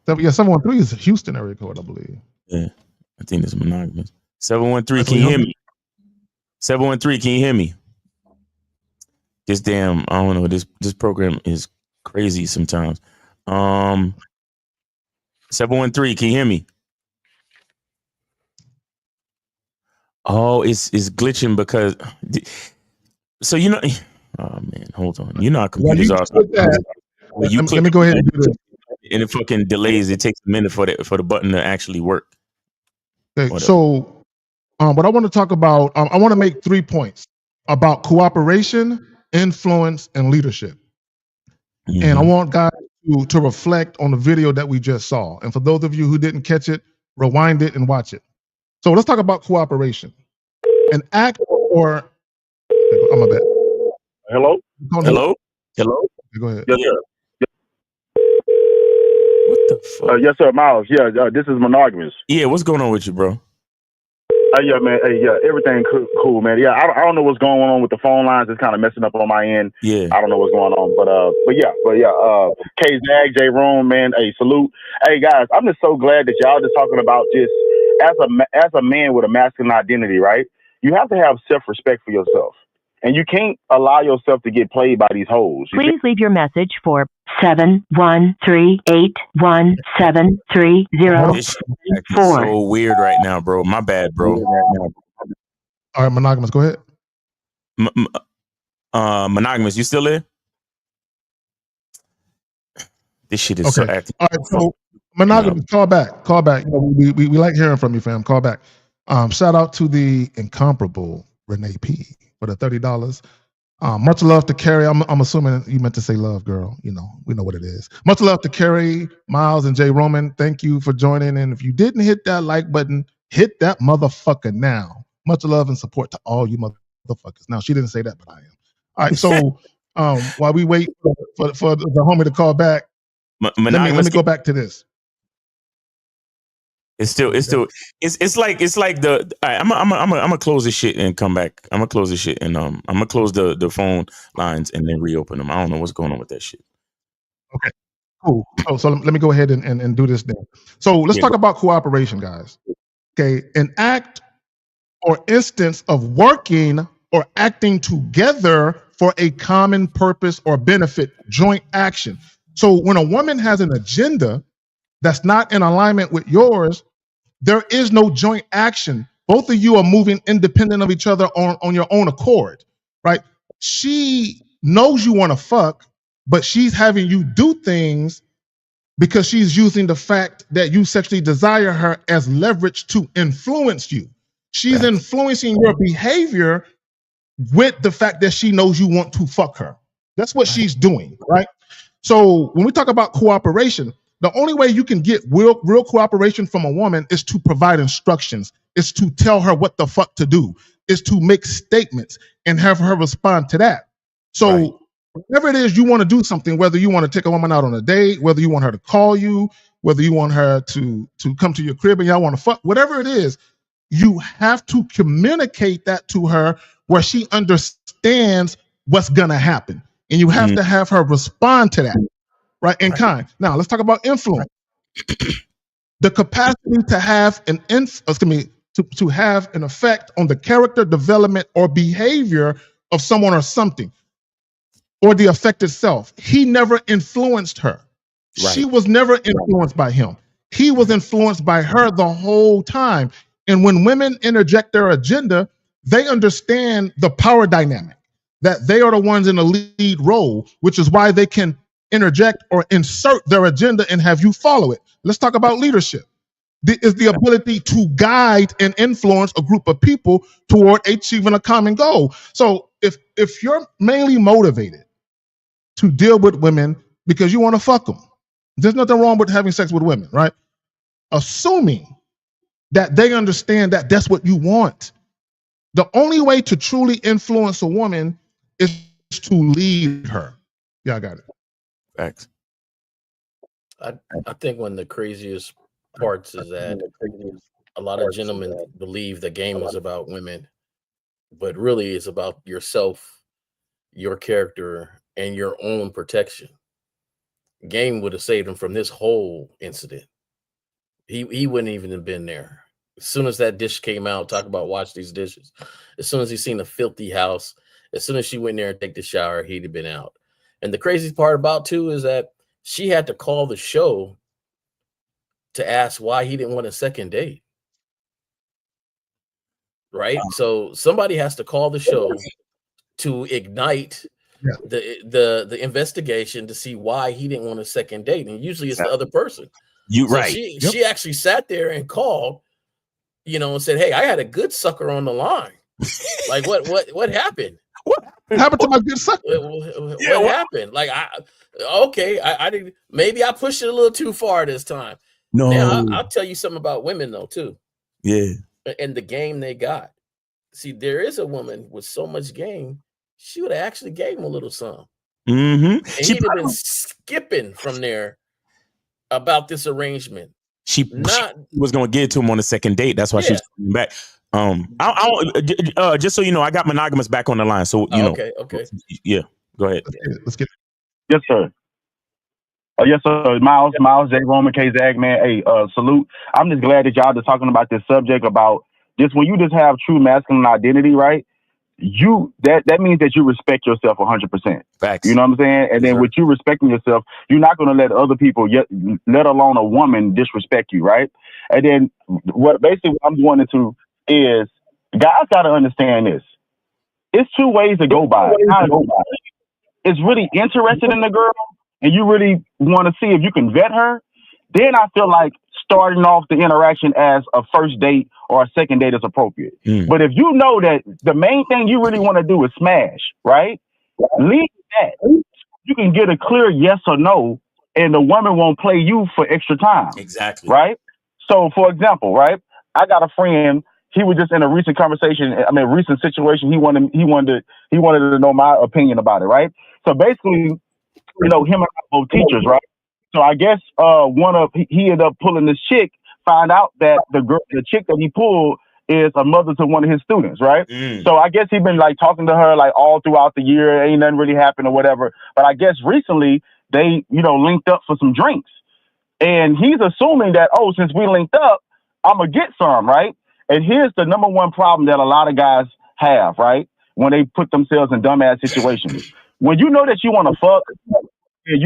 Yeah, 713 is a Houston area code, I believe. Yeah, I think it's monogamous. 713, can you hear me? 713, can you hear me? This damn, I don't know. This program is crazy sometimes. 713, can you hear me? Oh, it's glitching because so you know. Oh man, hold on. You know how computers are. Let me go ahead and do this. And it fucking delays. It takes a minute for the button to actually work. Okay, so what I want to talk about, I want to make 3 points about cooperation, influence, and leadership. Mm-hmm. And I want guys to reflect on the video that we just saw. And for those of you who didn't catch it, rewind it and watch it. So let's talk about cooperation. An act or I'm a bit. Hello? Hello? Go ahead. Yes, sir. What the fuck? Yes, sir, Miles. Yeah, this is monogamous. Yeah, what's going on with you, bro? Yeah, man. Hey, yeah, everything cool, man. Yeah, I don't know what's going on with the phone lines. It's kind of messing up on my end. Yeah, I don't know what's going on, but yeah. K Zag, J Room, man. Hey, salute. Hey, guys, I'm just so glad that y'all just talking about just as a man with a masculine identity, right? You have to have self-respect for yourself, and you can't allow yourself to get played by these hoes. Please leave your message for 713-817-30. This shit is so weird right now, bro. My bad, bro. All right, monogamous, go ahead. Monogamous, you still there? This shit is so active. All right, so monogamous, call back. You know, we like hearing from you, fam. Call back. Shout out to the incomparable Renee P for the $30. Much love to Carrie. I'm assuming you meant to say love, girl. You know, we know what it is. Much love to Carrie, Miles, and Jay Roman. Thank you for joining. And if you didn't hit that like button, hit that motherfucker now. Much love and support to all you motherfuckers. Now, she didn't say that, but I am. All right, so while we wait for the homie to call back, let me go back to this. It's like the. All right, I'm gonna close this shit and come back. I'm gonna close this shit and I'm gonna close the phone lines and then reopen them. I don't know what's going on with that shit. Okay, cool. So let me go ahead and do this then. So let's talk about cooperation, guys. Okay, an act or instance of working or acting together for a common purpose or benefit, joint action. So when a woman has an agenda, that's not in alignment with yours, there is no joint action. Both of you are moving independent of each other on your own accord, right? She knows you want to fuck, but she's having you do things because she's using the fact that you sexually desire her as leverage to influence you. She's influencing your behavior with the fact that she knows you want to fuck her. That's what she's doing, right? So when we talk about cooperation, the only way you can get real cooperation from a woman is to provide instructions, is to tell her what the fuck to do, is to make statements and have her respond to that. So whatever it is you want to do something, whether you want to take a woman out on a date, whether you want her to call you, whether you want her to come to your crib and y'all want to fuck, whatever it is, you have to communicate that to her where she understands what's gonna happen. And you have to have her respond to that, right? In kind. Now let's talk about influence. The capacity to have to have an effect on the character development or behavior of someone or something, or the effect itself. He never influenced her. She was never influenced by him. He was influenced by her the whole time. And when women interject their agenda, they understand the power dynamic, that they are the ones in the lead role, which is why they can interject or insert their agenda and have you follow it. Let's talk about leadership. Is the ability to guide and influence a group of people toward achieving a common goal. So if you're mainly motivated to deal with women because you want to fuck them, there's nothing wrong with having sex with women, right? Assuming that they understand that that's what you want. The only way to truly influence a woman is to lead her. Yeah, I got it. Thanks. I think one of the craziest parts is that a lot of gentlemen believe the game is about women, but really it's about yourself, your character, and your own protection. Game would have saved him from this whole incident. He wouldn't even have been there. As soon as that dish came out, talk about wash these dishes. As soon as he seen a filthy house, as soon as she went there and take the shower, he'd have been out. And the craziest part about too is that she had to call the show to ask why he didn't want a second date. Right? So somebody has to call the show to ignite the investigation to see why he didn't want a second date. And usually it's the other person. She actually sat there and called, and said, "Hey, I had a good sucker on the line." Like what happened? What happened to my good sucker? What happened? Like I didn't. Maybe I pushed it a little too far this time. No, now, I'll tell you something about women though too. Yeah, and the game they got. See, there is a woman with so much game. She would have actually gave him a little something. Mm-hmm. And he'd have been skipping from there about this arrangement. She was going to get to him on the second date. That's why she was coming back. Just so you know, I got monogamous back on the line. So you know. Okay. Yeah, go ahead. Let's get. Yes, sir. Yes, sir. Miles, J. Roman, K. Zag, man. Hey, salute. I'm just glad that y'all just talking about this subject about just when you just have true masculine identity, right? That means that you respect yourself 100%. Facts. You know what I'm saying? And then with you respecting yourself, you're not going to let other people, let alone a woman, disrespect you, right? And then what I'm wanting to is guys got to understand this. It's two ways to go by. It's really interested in the girl, and you really want to see if you can vet her. Then I feel like starting off the interaction as a first date or a second date is appropriate. But if you know that the main thing you really want to do is smash, right? Leave that. You can get a clear yes or no, and the woman won't play you for extra time. Exactly. Right? So, for example, right? I got a friend. He was just in a recent situation. He wanted to know my opinion about it, right? So basically, him and I both teachers, right? So I guess he ended up pulling this chick, found out that the chick that he pulled is a mother to one of his students, right? So I guess he'd been like talking to her like all throughout the year. Ain't nothing really happened or whatever. But I guess recently they, linked up for some drinks. And he's assuming that, since we linked up, I'm going to get some, right? And here's the number one problem that a lot of guys have, right? When they put themselves in dumbass situations. When you know that you want to fuck, and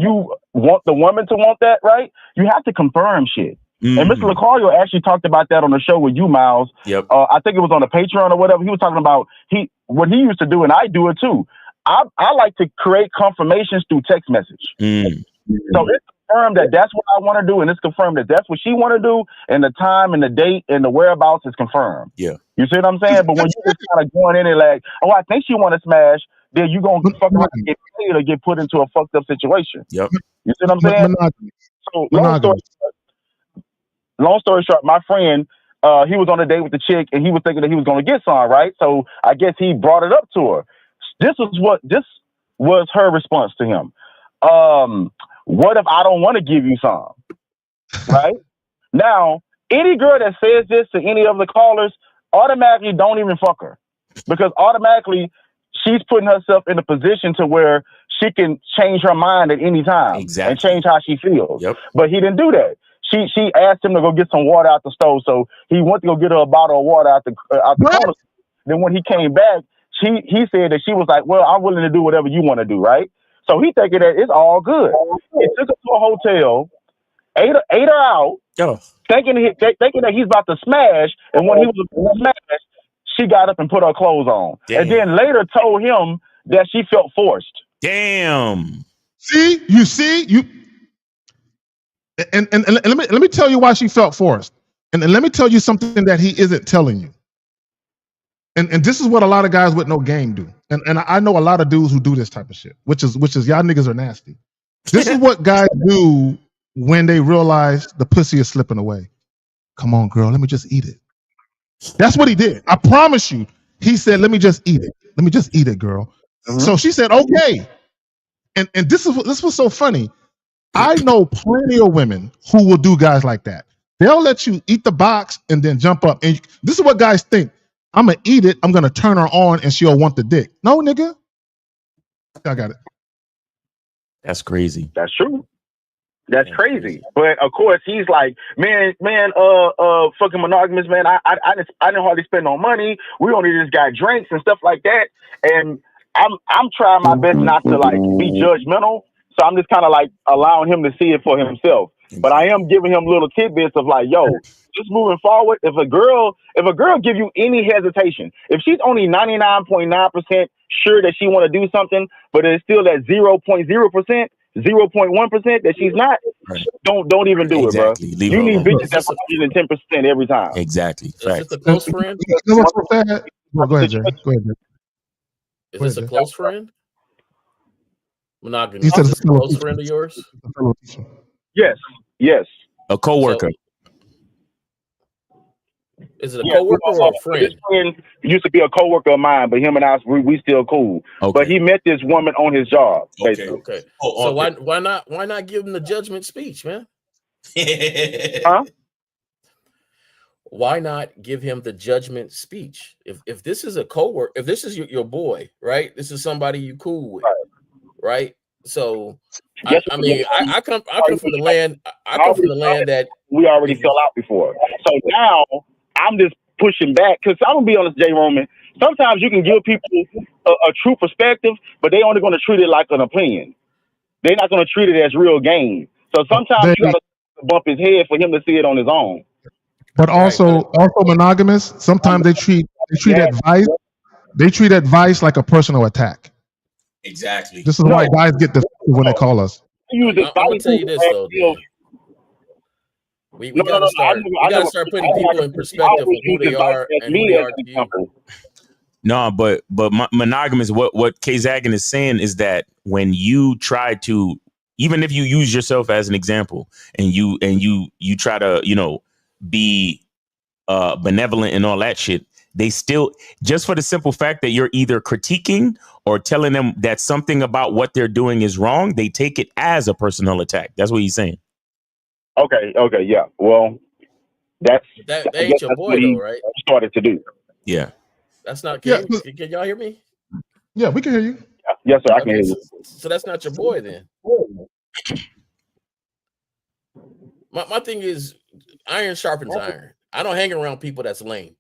you want the woman to want that, right? You have to confirm shit. And Mr. Lucario actually talked about that on the show with you, Miles. Yep. I think it was on the Patreon or whatever. He was talking about what he used to do, and I do it too. I like to create confirmations through text message. So it's confirmed that that's what I want to do, and it's confirmed that that's what she want to do, and the time and the date and the whereabouts is confirmed. Yeah. You see what I'm saying? But when you just kind of going in and like, oh, I think she want to smash, then you gonna fuck around and get paid or get put into a fucked up situation. Yep. You see what I'm saying? So long story short, my friend, he was on a date with the chick, and he was thinking that he was going to get some, right? So I guess he brought it up to her. This was her response to him. What if I don't want to give you some? Right? Now, any girl that says this to any of the callers automatically don't even fuck her, because automatically she's putting herself in a position to where she can change her mind at any time and change how she feels. Yep. But he didn't do that. She asked him to go get some water out the stove, so he went to go get her a bottle of water out the corner. Then when he came back, he said that she was like, "Well, I'm willing to do whatever you want to do," right? So he thinking that it's all good. He took her to a hotel, ate her out, thinking that he's about to smash. And when he was about to smash, she got up and put her clothes on, and then later told him that she felt forced. Damn. See. And let me tell you why she felt forced. And let me tell you something that he isn't telling you. And this is what a lot of guys with no game do. And I know a lot of dudes who do this type of shit, which is y'all niggas are nasty. This is what guys do when they realize the pussy is slipping away. Come on, girl, let me just eat it. That's what he did. I promise you. He said, let me just eat it. Let me just eat it, girl. So she said, okay. And this was so funny. I know plenty of women who will do guys like that. They'll let you eat the box and then jump up. And this is what guys think. I'm going to eat it. I'm going to turn her on and she'll want the dick. No, nigga. I got it. That's crazy. That's true. That's crazy. But of course he's like, man, fucking monogamous, man. I didn't hardly spend no money. We only just got drinks and stuff like that. And I'm trying my best not to like be judgmental. So I'm just kind of like allowing him to see it for himself. But I am giving him little tidbits of like, yo, just moving forward. If a girl give you any hesitation, if she's only 99.9% sure that she want to do something, but it's still that 0.0%, 0.1% that she's not, don't even do it, bro. You need bitches that's 110% every time. Exactly. Is this a close friend? Go ahead, Jay. Go ahead, Jay. Is this a close friend? Monogamy. He said Is this a close friend of yours? Yes. A coworker. Is it a coworker or a friend? This friend used to be a coworker of mine, but him and I, we still cool. Okay. But he met this woman on his job. Basically. Okay. So why not give him the judgment speech, man? Huh? Why not give him the judgment speech? If this is a coworker, if this is your boy, right? This is somebody you cool with, right? So I come from the land. I come from the land that we already fell out before. So now I'm just pushing back because I'm gonna be honest, Jay Roman. Sometimes you can give people a true perspective, but they only going to treat it like an opinion. They're not going to treat it as real game. So sometimes you got to bump his head for him to see it on his own. But also monogamous. Sometimes they treat advice like a personal attack. Exactly. This is why guys get defensive when they call us. I'm gonna tell you this though. We gotta start putting people in perspective of who they are and who they are to you. No, but monogamous. What K Zagan is saying is that when you try to, even if you use yourself as an example, and you try to be benevolent and all that shit, they still, just for the simple fact that you're either critiquing or telling them that something about what they're doing is wrong, they take it as a personal attack. That's what he's saying. Okay, yeah. Well, that ain't your boy though, right? Started to do. Yeah. That's not. Can y'all hear me? Yeah, we can hear you. Yes, sir. I can hear you. So that's not your boy then. My thing is, iron sharpens iron. I don't hang around people that's lame.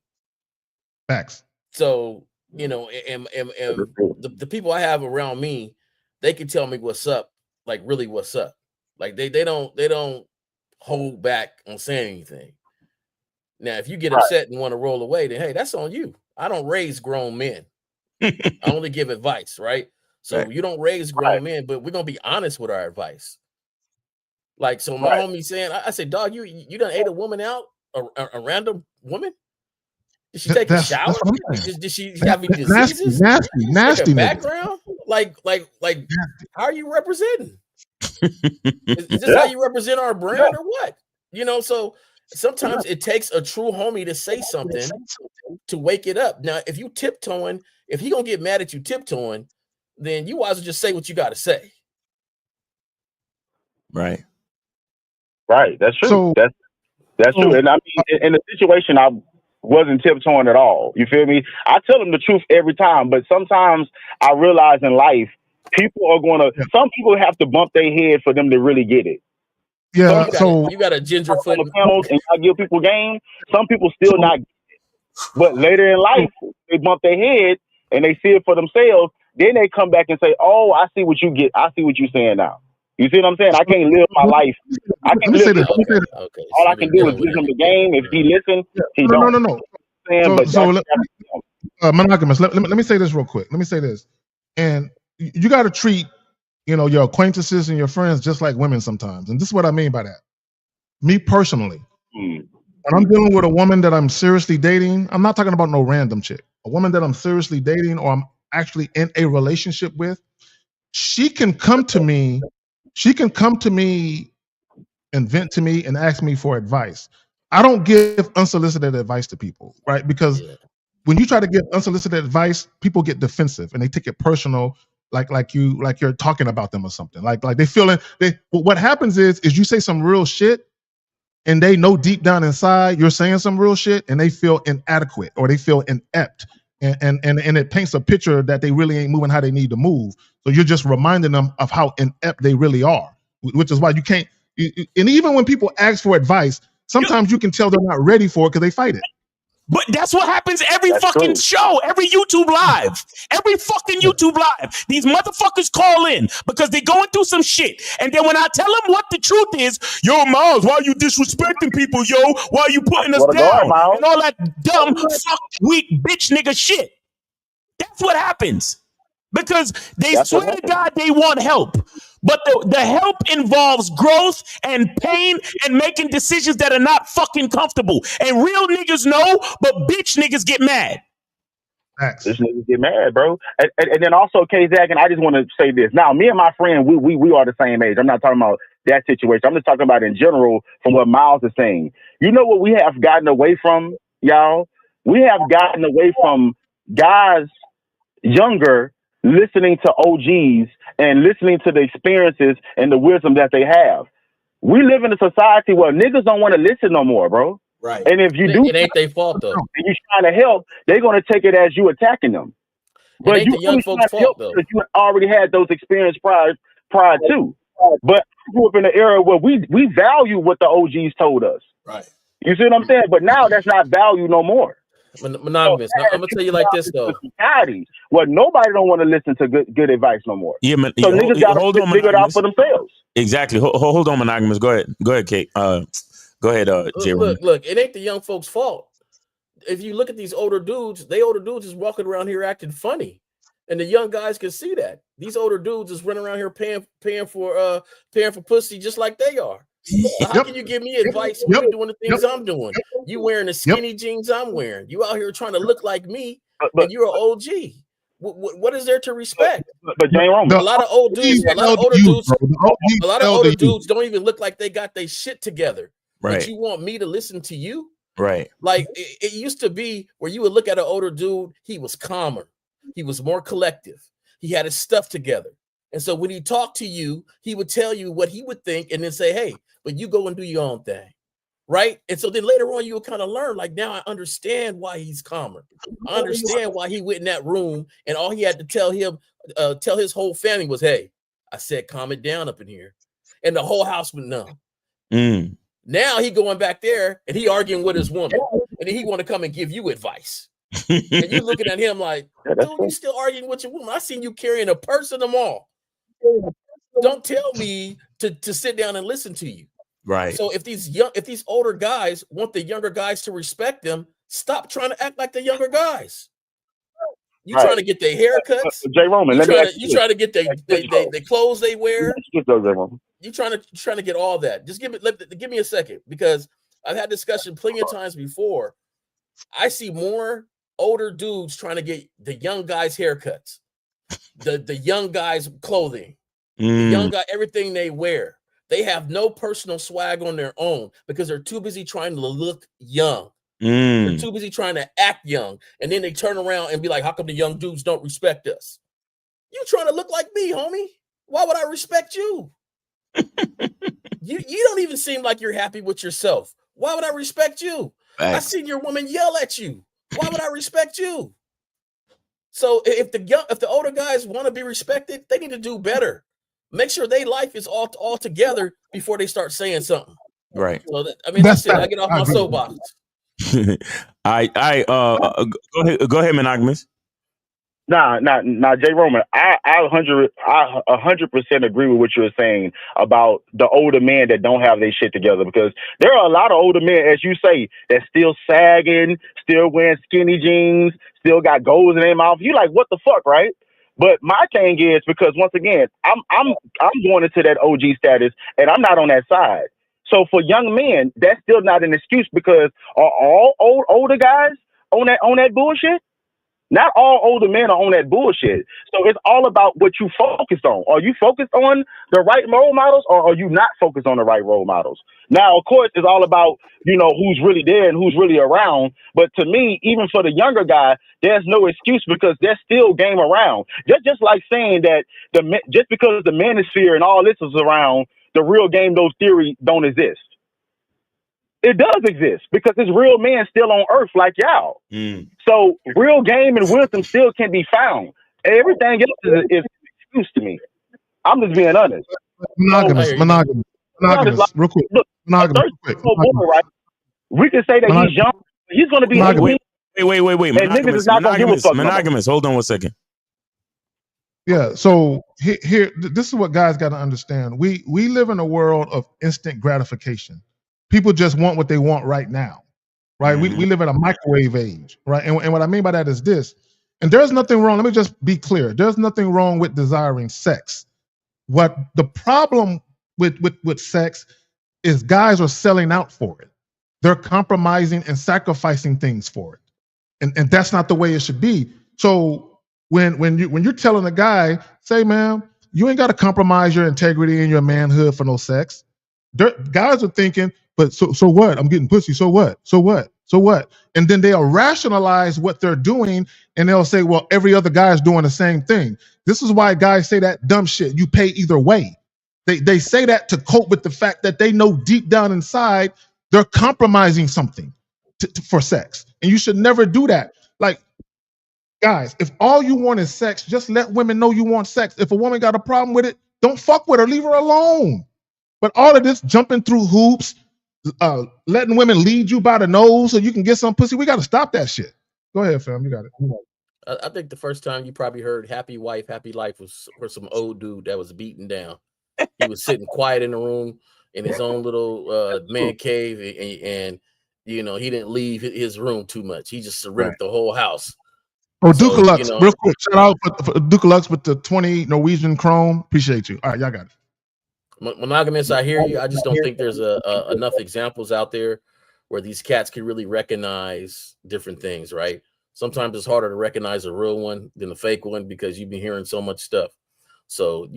Facts. So and the people I have around me, they can tell me what's up, like really what's up. Like they don't hold back on saying anything. Now, if you get upset and want to roll away, then hey, that's on you. I don't raise grown men. I only give advice, right? So you don't raise grown men, but we're gonna be honest with our advice. Like, so my homie saying, I said, dog, you done ate a woman out, a random woman? Did she take a shower? Did she have any diseases? Nasty background? Like, how are you representing? Is this how you represent our brand or what? You know, so sometimes it takes a true homie to say something to wake it up. Now, if you tiptoeing, if he gonna get mad at you tiptoeing, then you might as well just say what you got to say. Right. Right. That's true. So- that's true. And I mean, in the situation, I wasn't tiptoeing at all. You feel me? I tell them the truth every time, but sometimes I realize in life, some people have to bump their head for them to really get it. Yeah. You got a ginger foot panels and I give people game. Some people still not get it. But later in life, they bump their head and they see it for themselves. Then they come back and say, "Oh, I see what you get. I see what you're saying now." You see what I'm saying? I can't live my life. I can live it. Okay. All I can do is give him the game. If he listens, he don't. No. Monogamous. Let me say this real quick. Let me say this. And you got to treat, your acquaintances and your friends just like women sometimes. And this is what I mean by that. Me personally, when I'm dealing with a woman that I'm seriously dating, I'm not talking about no random chick. A woman that I'm seriously dating or I'm actually in a relationship with, she can come to me and vent to me and ask me for advice. I don't give unsolicited advice to people, right? Because when you try to give unsolicited advice, people get defensive and they take it personal, like you're talking about them or something. Like they feel it. What happens is you say some real shit, and they know deep down inside you're saying some real shit, and they feel inadequate or they feel inept, and it paints a picture that they really ain't moving how they need to move. So you're just reminding them of how inept they really are, which is why you can't. And even when people ask for advice, sometimes you can tell they're not ready for it because they fight it. But that's what happens every fucking show, every YouTube live, These motherfuckers call in because they're going through some shit. And then when I tell them what the truth is, yo, Miles, why are you disrespecting people, yo? Why are you putting us down? And all that dumb, fuck, weak, bitch, nigga shit. That's what happens. Because they swear to God they want help. But the help involves growth and pain and making decisions that are not fucking comfortable. And real niggas know, but bitch niggas get mad. This niggas get mad, bro. And then also, K-Zach, and I just want to say this. Now, me and my friend, we are the same age. I'm not talking about that situation. I'm just talking about in general from what Miles is saying. You know what we have gotten away from, y'all? We have gotten away from guys younger listening to OGs and listening to the experiences and the wisdom that they have. We live in a society where niggas don't want to listen no more, bro. Right. And if you do, it ain't their fault though. And you trying to help, they're gonna take it as you attacking them. But you the young folks' fault though. Because you already had those experiences prior to. But I grew up in an era where we value what the OGs told us. Right. You see what I'm saying? But now that's not valued no more. Monogamous. Now, I'm gonna tell you like this though. Society where nobody don't want to listen to good advice no more. Yeah, so niggas gotta figure it out for themselves. Exactly. Hold on, Monogamous. Go ahead, Kate. Go ahead, Jay. Look, it ain't the young folks' fault. If you look at these older dudes is walking around here acting funny, and the young guys can see that. These older dudes is running around here paying for pussy just like they are. So how can you give me advice when you're doing the things I'm doing? You wearing the skinny jeans I'm wearing. You out here trying to look like me, and you're an OG. What is there to respect? But Jay Roman, a lot of older dudes don't even look like they got their shit together. Right. But you want me to listen to you? Right. Like it used to be where you would look at an older dude, he was calmer, he was more collective, he had his stuff together. And so when he talked to you, he would tell you what he would think and then say, hey, but you go and do your own thing. Right. And so then later on, you will kind of learn, like, now I understand why he's calmer. I understand why he went in that room and all he had to tell his whole family was, hey, I said, calm it down up in here. And the whole house went numb. Now he going back there and he arguing with his woman. And then he want to come and give you advice. And you looking at him like, dude, you still arguing with your woman? I seen you carrying a purse in the mall. don't tell me to sit down and listen to you. Right. So if these older guys want the younger guys to respect them, stop trying to act like the younger guys. You Right. trying to get their haircuts. Jay Roman, You let me trying ask to you you trying to get this. the clothes they wear. Jay Roman. You trying to get all that. Just give me a second, because I've had discussion plenty of times before. I see more older dudes trying to get the young guys haircuts, the young guys clothing, the young guy everything they wear. They have no personal swag on their own because they're too busy trying to look young. They're too busy trying to act young, and then they turn around and be like, "How come the young dudes don't respect us?" You trying to look like me, homie? Why would I respect you? You don't even seem like you're happy with yourself. Why would I respect you? I seen your woman yell at you. Why would I respect you? So if the older guys want to be respected, they need to do better. Make sure their life is all together before they start saying something. Right. So that's it. I get off my soapbox. Go ahead, monogamous. Nah, Jay Roman. I 100% agree with what you were saying about the older men that don't have their shit together, because there are a lot of older men, as you say, that still sagging, still wearing skinny jeans, still got goals in their mouth. You like, what the fuck, right? But my thing is, because once again, I'm going into that OG status, and I'm not on that side. So for young men, that's still not an excuse, because are all older guys on that bullshit? Not all older men are on that bullshit. So it's all about what you focus on. Are you focused on the right role models, or are you not focused on the right role models? Now, of course, it's all about, who's really there and who's really around. But to me, even for the younger guy, there's no excuse, because there's still game around. Just like saying that just because the manosphere and all this is around, the real game, those theories don't exist. It does exist, because there's real men still on earth like y'all. So real game and wisdom still can be found. Everything else is an excuse to me. I'm just being honest. Monogamous, real quick. Look, Monogamous, real quick. Right? We can say that he's young. He's going to be 18. Wait. Monogamous. Hold on 1 second. Yeah. So here, this is what guys got to understand. We live in a world of instant gratification. People just want what they want right now, right? We live in a microwave age, right? And what I mean by that is this, and there's nothing wrong. Let me just be clear. There's nothing wrong with desiring sex. What the problem with sex is, guys are selling out for it. They're compromising and sacrificing things for it. And that's not the way it should be. So when you're telling a guy, say, man, you ain't got to compromise your integrity and your manhood for no sex. Guys are thinking, but so what? I'm getting pussy. So what? So what? So what? And then they'll rationalize what they're doing, and they'll say, well, every other guy is doing the same thing. This is why guys say that dumb shit. You pay either way. They say that to cope with the fact that they know deep down inside they're compromising something for sex. And you should never do that. Like, guys, if all you want is sex, just let women know you want sex. If a woman got a problem with it, don't fuck with her. Leave her alone. But all of this jumping through hoops, letting women lead you by the nose so you can get some pussy, we got to stop that shit. Go ahead, fam. You got it. I think the first time you probably heard "Happy Wife, Happy Life" was for some old dude that was beaten down. He was sitting quiet in the room in his own little man cave, and he didn't leave his room too much. He just surrendered the whole house. Oh, Dukalux, real quick, shout out for Dukalux with the 20 Norwegian Chrome. Appreciate you. All right, y'all got it. Monogamous, I hear you. I just don't think there's enough examples out there where these cats can really recognize different things, right? Sometimes it's harder to recognize a real one than a fake one because you've been hearing so much stuff. So,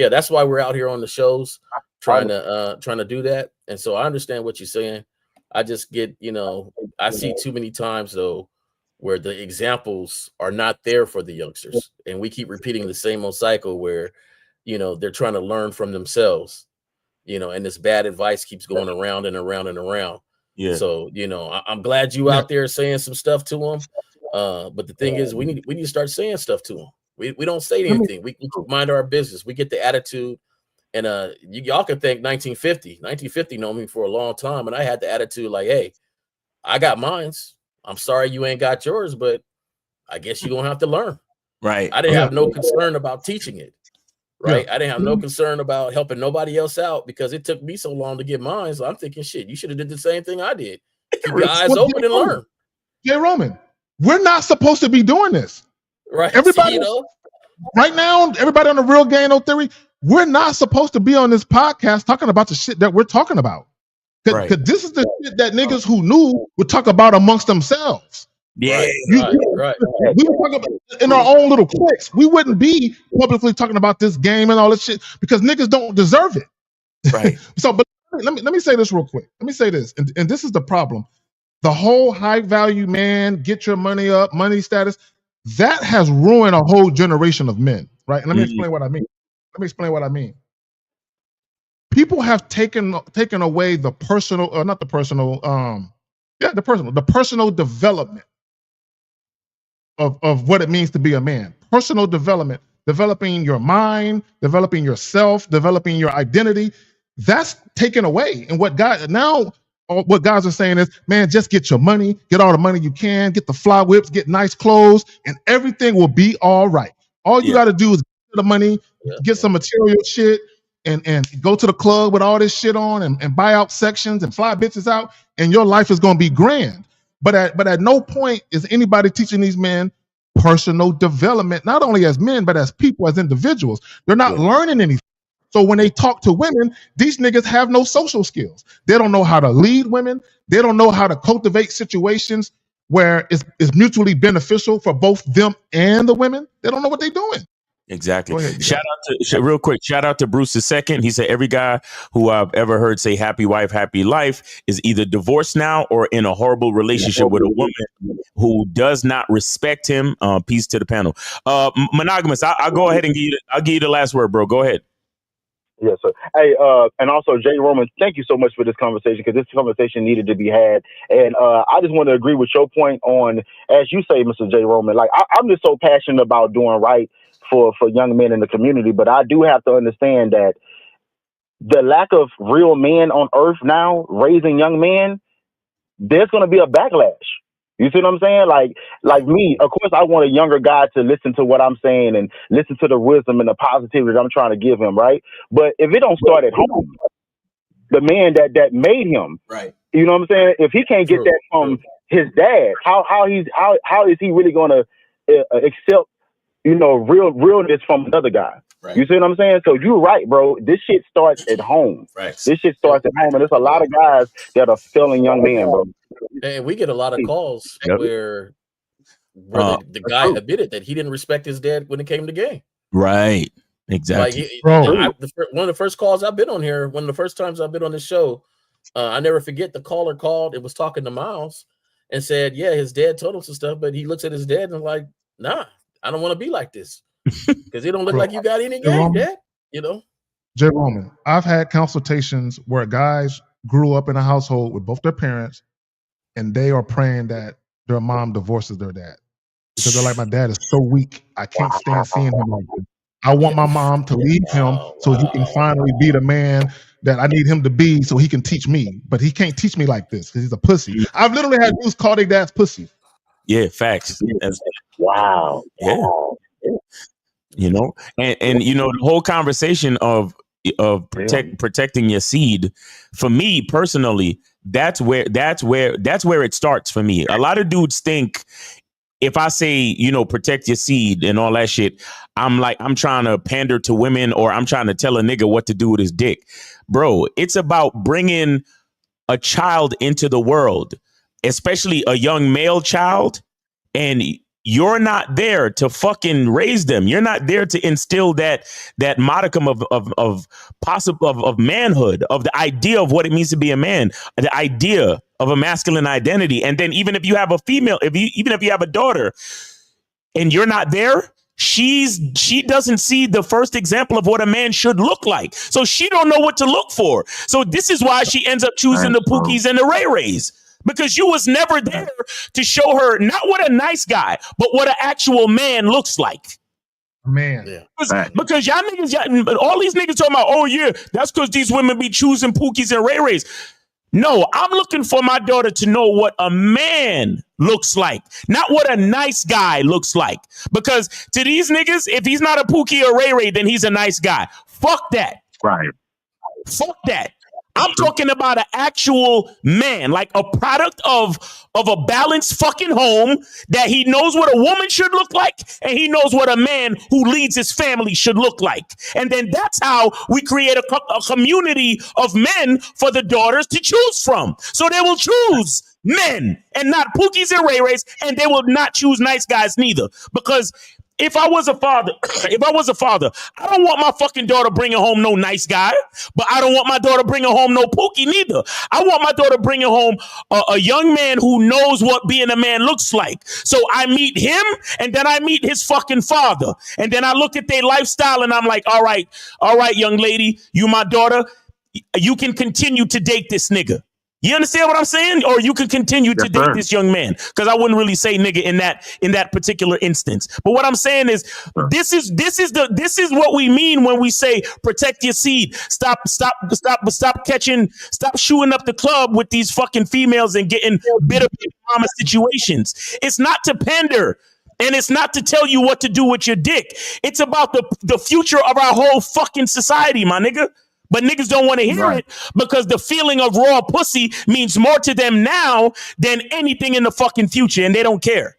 that's why we're out here on the shows trying to do that. And so I understand what you're saying. I just get, I see too many times though where the examples are not there for the youngsters, and we keep repeating the same old cycle where they're trying to learn from themselves, and this bad advice keeps going around and around and around. Yeah. So, I'm glad you out there saying some stuff to them. But the thing is, we need to start saying stuff to them. We don't say anything. We mind our business. We get the attitude. And y'all can thank 1950. 1950 known me for a long time. And I had the attitude like, hey, I got mines. I'm sorry you ain't got yours, but I guess you're going to have to learn. Right. I didn't have no concern about teaching it. right? I didn't have no concern about helping nobody else out because it took me so long to get mine. So I'm thinking, shit, you should have did the same thing I did. Keep your eyes open and learn. Jay Roman, we're not supposed to be doing this. Right. Everybody, right now, everybody on the Real Game No Theory, we're not supposed to be on this podcast talking about the shit that we're talking about. Because this is the shit that niggas who knew would talk about amongst themselves. Yeah, right. We would talk about in our own little cliques. We wouldn't be publicly talking about this game and all this shit because niggas don't deserve it. Right. So, but let me say this real quick. Let me say this, and this is the problem. The whole high value man, get your money up, money status, that has ruined a whole generation of men. Right. And let me explain what I mean. People have taken away the personal development of what it means to be a man. Personal development, developing your mind, developing yourself, developing your identity. That's taken away. And what guys are saying is, man, just get your money, get all the money you can, get the fly whips, get nice clothes, and everything will be all right. All you got to do is get the money, get some material shit, and go to the club with all this shit on and buy out sections and fly bitches out, and your life is going to be grand. But at no point is anybody teaching these men personal development, not only as men, but as people, as individuals. They're not learning anything. So when they talk to women, these niggas have no social skills. They don't know how to lead women. They don't know how to cultivate situations where it's mutually beneficial for both them and the women. They don't know what they're doing. Exactly. Ahead, shout out to Bruce II. He said every guy who I've ever heard say happy wife, happy life is either divorced now or in a horrible relationship with a woman who does not respect him. Peace to the panel. Monogamous, I'll go ahead and give you the last word, bro. Go ahead. Yes, sir. Hey, and also Jay Roman, thank you so much for this conversation because this conversation needed to be had. And I just want to agree with your point on, as you say, Mr. Jay Roman, like I'm just so passionate about doing right for young men in the community. But I do have to understand that the lack of real men on earth now raising young men, there's going to be a backlash. You see what I'm saying? Like me, of course, I want a younger guy to listen to what I'm saying and listen to the wisdom and the positivity that I'm trying to give him, right? But if it don't start at home, the man that made him, right? You know what I'm saying? If he can't get that from his dad, how is he really going to accept, realness from another guy? Right. You see what I'm saying? So you're right, bro. This shit starts at home. Right. This shit starts at home, and there's a lot of guys that are failing young men, bro. And we get a lot of calls where the guy admitted that he didn't respect his dad when it came to game. Right. Exactly. One of the first calls I've been on here, one of the first times I've been on this show, I never forget the caller called and was talking to Miles and said, yeah, his dad told him some stuff, but he looks at his dad and like, nah, I don't want to be like this because it don't look like you got any game, Dad. Jay Roman, I've had consultations where guys grew up in a household with both their parents and they are praying that their mom divorces their dad because they're like, my dad is so weak. I can't stand seeing him like this. I want my mom to leave him so he can finally be the man that I need him to be so he can teach me. But he can't teach me like this because he's a pussy. I've literally had dudes call their dads pussy. Yeah, facts. Wow. Yeah. And the whole conversation of protecting your seed, for me personally, that's where it starts for me. A lot of dudes think if I say, protect your seed and all that shit, I'm trying to pander to women or I'm trying to tell a nigga what to do with his dick. Bro, it's about bringing a child into the world, especially a young male child, and you're not there to fucking raise them. You're not there to instill that modicum of manhood, of the idea of what it means to be a man, the idea of a masculine identity. And then even if you have a female, even if you have a daughter and you're not there, she doesn't see the first example of what a man should look like. So she don't know what to look for. So this is why she ends up choosing the Pookies and the Ray Rays. Because you was never there to show her not what a nice guy, but what an actual man looks like. Man. Yeah. Because y'all niggas, all these niggas talking about, oh yeah, that's because these women be choosing Pookies and Ray Rays. No, I'm looking for my daughter to know what a man looks like, not what a nice guy looks like. Because to these niggas, if he's not a Pookie or Ray Ray, then he's a nice guy. Fuck that. Right. Fuck that. I'm talking about an actual man, like a product of a balanced fucking home that he knows what a woman should look like and he knows what a man who leads his family should look like. And then that's how we create a community of men for the daughters to choose from. So they will choose men and not Pookies and Ray Rays, and they will not choose nice guys neither. Because if I was a father, I don't want my fucking daughter bringing home no nice guy, but I don't want my daughter bringing home no Pookie neither. I want my daughter bringing home a young man who knows what being a man looks like. So I meet him, and then I meet his fucking father, and then I look at their lifestyle, and I'm like, all right, young lady, you my daughter, you can continue to date this nigga. You understand what I'm saying? Or you can continue to date this young man, because I wouldn't really say nigga in that particular instance. But what I'm saying is, this is what we mean when we say protect your seed. Stop shooing up the club with these fucking females and getting bitter mama situations. It's not to pander. And it's not to tell you what to do with your dick. It's about the future of our whole fucking society, my nigga. But niggas don't want to hear it because the feeling of raw pussy means more to them now than anything in the fucking future, and they don't care.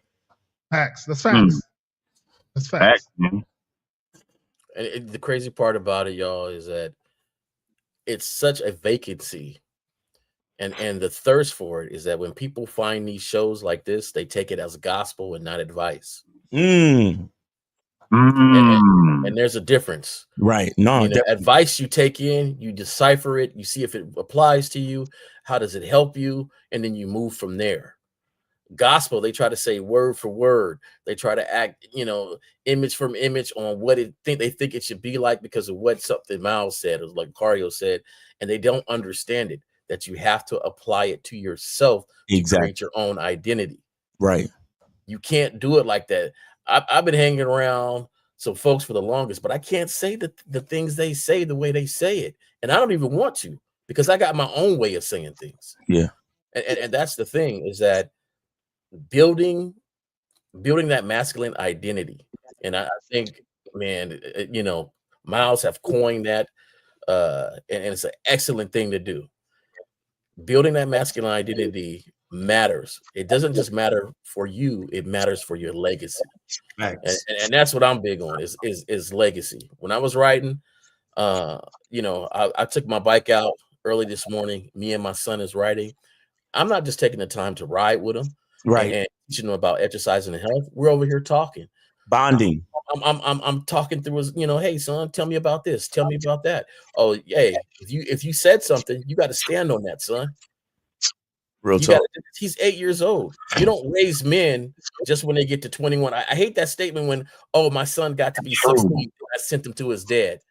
Facts. That's facts. That's facts. And the crazy part about it, y'all, is that it's such a vacancy. And the thirst for it is that when people find these shows like this, they take it as gospel and not advice. And there's a difference, right? No, advice you take in, you decipher it, you see if it applies to you, how does it help you, and then you move from there. Gospel, they try to say word for word, they try to act, image from image on what they think it should be like because of what something Miles said, or like Cario said, and they don't understand it, that you have to apply it to yourself to create your own identity. Right. You can't do it like that. I've been hanging around some folks for the longest, but I can't say the things they say the way they say it. And I don't even want to, because I got my own way of saying things. Yeah. And that's the thing, is that building that masculine identity. And I think, man, Miles have coined that, and it's an excellent thing to do. Building that masculine identity matters. It doesn't just matter for you, it matters for your legacy. And that's what I'm big on, is legacy. When I was writing, I took my bike out early this morning. Me and my son is riding. I'm not just taking the time to ride with him, and teaching him about exercise and health. We're over here talking, bonding. I'm talking through his, hey son, tell me about this, tell me about that. Oh, hey, if you said something, you got to stand on that, son. Real talk. He's 8 years old. You don't raise men just when they get to 21. I hate that statement when, my son got to be 16, I sent him to his dad.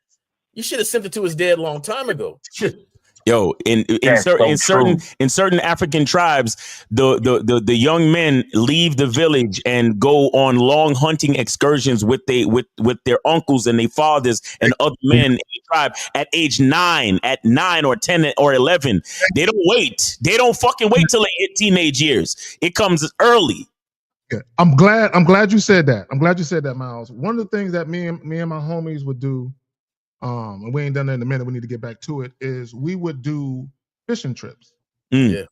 You should have sent it to his dad a long time ago. Yo, in certain African tribes, the young men leave the village and go on long hunting excursions with their uncles and their fathers and other men in the tribe at age 9 or 10 or 11. They don't wait. They don't fucking wait till they hit teenage years. It comes early. Yeah. I'm glad you said that. I'm glad you said that, Miles. One of the things that me and my homies would do, and we ain't done that in a minute, we need to get back to it, is we would do fishing trips. Yeah.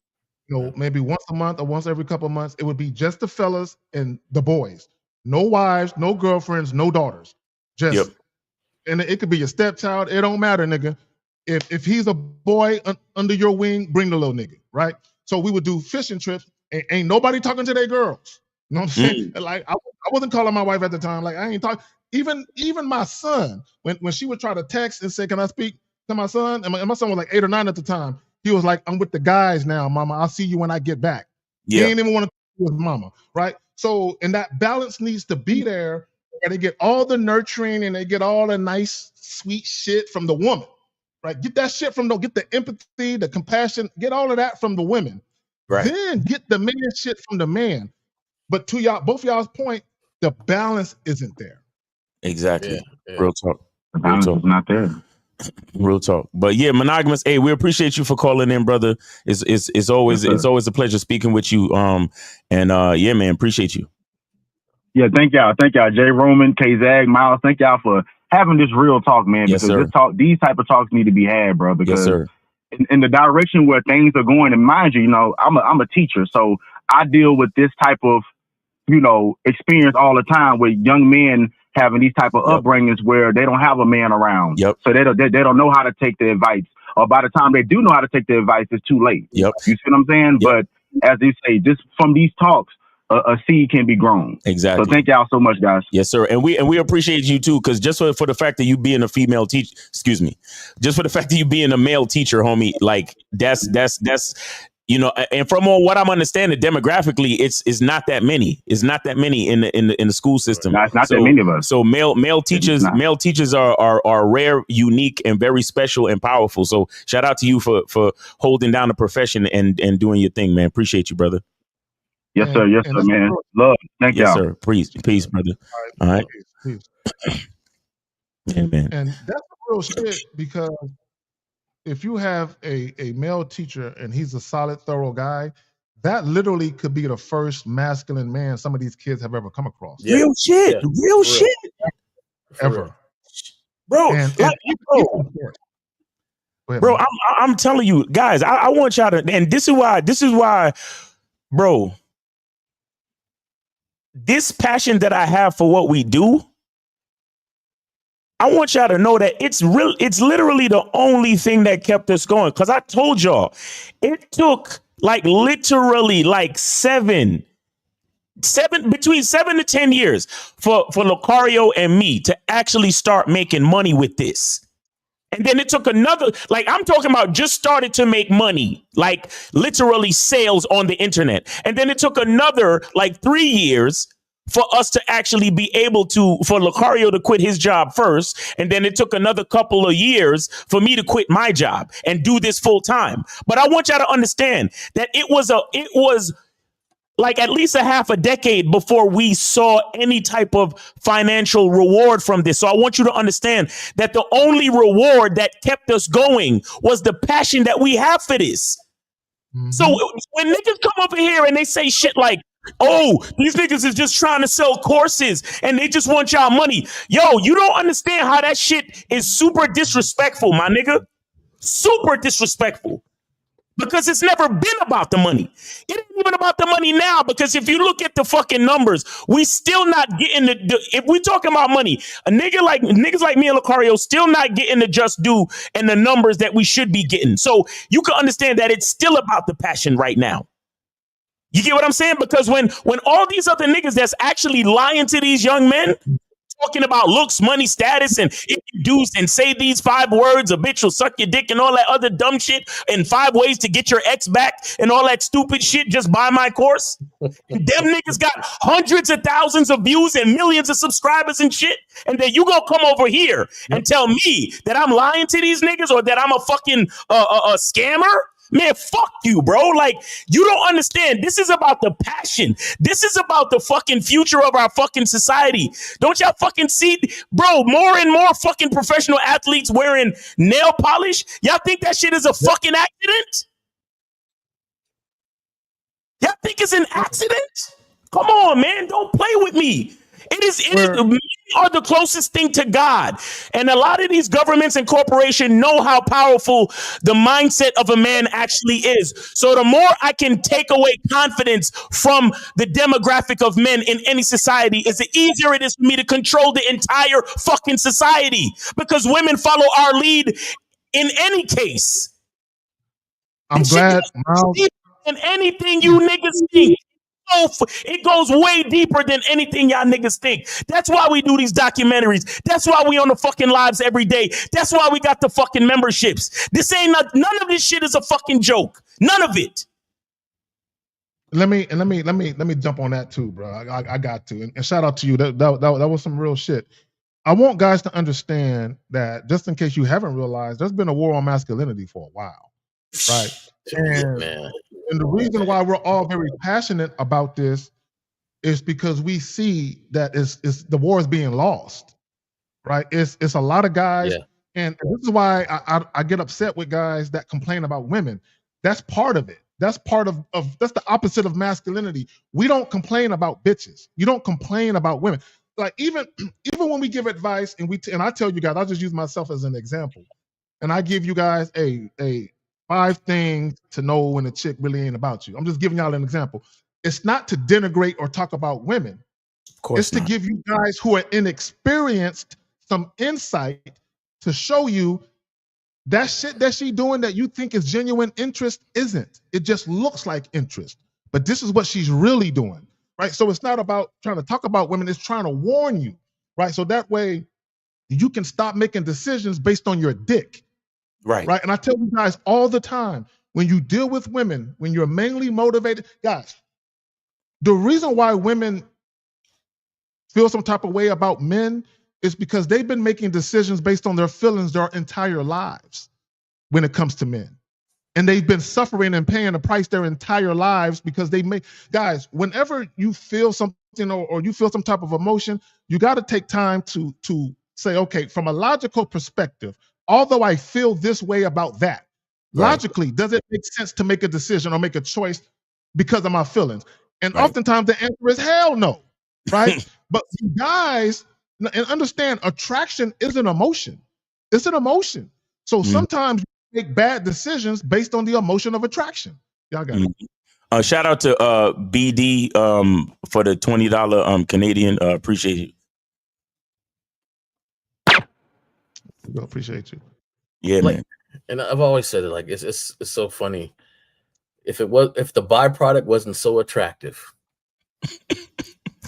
Maybe once a month or once every couple of months. It would be just the fellas and the boys. No wives, no girlfriends, no daughters. Just and it could be your stepchild. It don't matter, nigga. If he's a boy under your wing, bring the little nigga, right? So we would do fishing trips, and ain't nobody talking to their girls. You know what I'm saying? Like I wasn't calling my wife at the time. Like I ain't talking. Even my son, when she would try to text and say, "Can I speak to my son?" And my son was like 8 or 9 at the time. He was like, "I'm with the guys now, mama. I'll see you when I get back." Yeah. He ain't even want to talk with mama, right? So, and that balance needs to be there, where they get all the nurturing and they get all the nice, sweet shit from the woman, right? Get that shit get the empathy, the compassion, get all of that from the women. Right. Then get the man shit from the man. But to both y'all's point, the balance isn't there. Exactly. The balance is not there. Real talk. But yeah, monogamous. Hey, we appreciate you for calling in, brother. It's always a pleasure speaking with you. Yeah, man, appreciate you. Yeah, thank y'all. Jay Roman, K Zag, Miles, thank y'all for having this real talk, man. Yes, because these type of talks need to be had, bro. Because yes, sir. In the direction where things are going, and mind you, I'm a teacher, so I deal with this type of, experience all the time with young men having these type of upbringings where they don't have a man around. Yep. So they don't know how to take the advice, or by the time they do know how to take the advice, it's too late. Yep. You see what I'm saying? Yep. But as they say, just from these talks, a seed can be grown. Exactly. So thank y'all so much, guys. Yes, sir. And we appreciate you too, because just for the fact that you being a female teacher, just for the fact that you being a male teacher, homie, like that's and from what I'm understanding, demographically, it's not that many. It's not that many in the school system. It's not that many of us. So male teachers are rare, unique, and very special and powerful. So shout out to you for holding down the profession and doing your thing, man. Appreciate you, brother. Yes, sir. Yes, sir, man. Love. Thank y'all. Yes, sir. Peace, brother. All right. Peace. Yeah, man. And that's real shit, because if you have a male teacher and he's a solid, thorough guy, that literally could be the first masculine man some of these kids have ever come across. Yeah. Real shit. Yeah. Real shit. Ever. Bro, bro, I'm telling you, guys, I want y'all to, and this is why, bro, this passion that I have for what we do, I want y'all to know that it's literally the only thing that kept us going. Because I told y'all, it took literally between 7 to 10 years for Lucario and me to actually start making money with this. And then it took another, I'm talking about just started to make money, literally sales on the internet. And then it took another 3 years for us to actually be able for Lucario to quit his job first. And then it took another couple of years for me to quit my job and do this full time. But I want y'all to understand that it was at least a half a decade before we saw any type of financial reward from this. So I want you to understand that the only reward that kept us going was the passion that we have for this. Mm-hmm. So when niggas come over here and they say shit like, oh, these niggas is just trying to sell courses and they just want y'all money. Yo, you don't understand how that shit is super disrespectful, my nigga. Super disrespectful. Because it's never been about the money. It ain't even about the money now, because if you look at the fucking numbers, we still not getting if we talking about money, niggas like me and Lucario still not getting the just due and the numbers that we should be getting. So you can understand that it's still about the passion right now. You get what I'm saying? Because when all these other niggas that's actually lying to these young men, talking about looks, money, status, and if you do and say these 5 words, a bitch will suck your dick and all that other dumb shit, and 5 ways to get your ex back and all that stupid shit, just buy my course. Them niggas got hundreds of thousands of views and millions of subscribers and shit. And then you gonna come over here and tell me that I'm lying to these niggas or that I'm a fucking a scammer? Man, fuck you, bro. You don't understand. This is about the passion. This is about the fucking future of our fucking society. Don't y'all fucking see, bro, more and more fucking professional athletes wearing nail polish? Y'all think that shit is a fucking accident? Y'all think it's an accident? Come on, man. Don't play with me. Men are the closest thing to God. And a lot of these governments and corporations know how powerful the mindset of a man actually is. So the more I can take away confidence from the demographic of men in any society, is the easier it is for me to control the entire fucking society. Because women follow our lead in any case. I'm glad, Miles. In anything you niggas think. It goes way deeper than anything y'all niggas think. That's why we do these documentaries. That's why we on the fucking lives every day. That's why we got the fucking memberships. This ain't none of this shit is a fucking joke. None of it. Let me jump on that too, bro. I got to. And shout out to you. That was some real shit. I want guys to understand that, just in case you haven't realized, there's been a war on masculinity for a while. Right. And the reason why we're all very passionate about this is because we see that the war is being lost, right? It's a lot of guys And this is why I get upset with guys that complain about women. That's part of it. That's part of that's the opposite of masculinity. We don't complain about bitches. You don't complain about women. Like even when we give advice and I tell you guys, I'll just use myself as an example. And I give you guys a 5 things to know when a chick really ain't about you. I'm just giving y'all an example. It's not to denigrate or talk about women. Of course it's to give you guys who are inexperienced some insight to show you that shit that she doing that you think is genuine interest isn't. It just looks like interest. But this is what she's really doing, right? So it's not about trying to talk about women. It's trying to warn you, right? So that way you can stop making decisions based on your dick. Right. Right. And I tell you guys all the time, when you deal with women, when you're mainly motivated, guys, the reason why women feel some type of way about men is because they've been making decisions based on their feelings their entire lives when it comes to men. And they've been suffering and paying the price their entire lives because they make, guys, whenever you feel something or you feel some type of emotion, you got to take time to say, okay, from a logical perspective, although I feel this way about that, logically, does it make sense to make a decision or make a choice because of my feelings? And oftentimes the answer is hell no, right? But you guys, and understand, attraction is an emotion. It's an emotion. So sometimes you make bad decisions based on the emotion of attraction. Y'all got it. Shout out to BD for the $20 Canadian. Appreciate it. We appreciate you. Yeah, man. And I've always said it, like it's so funny. If the byproduct wasn't so attractive,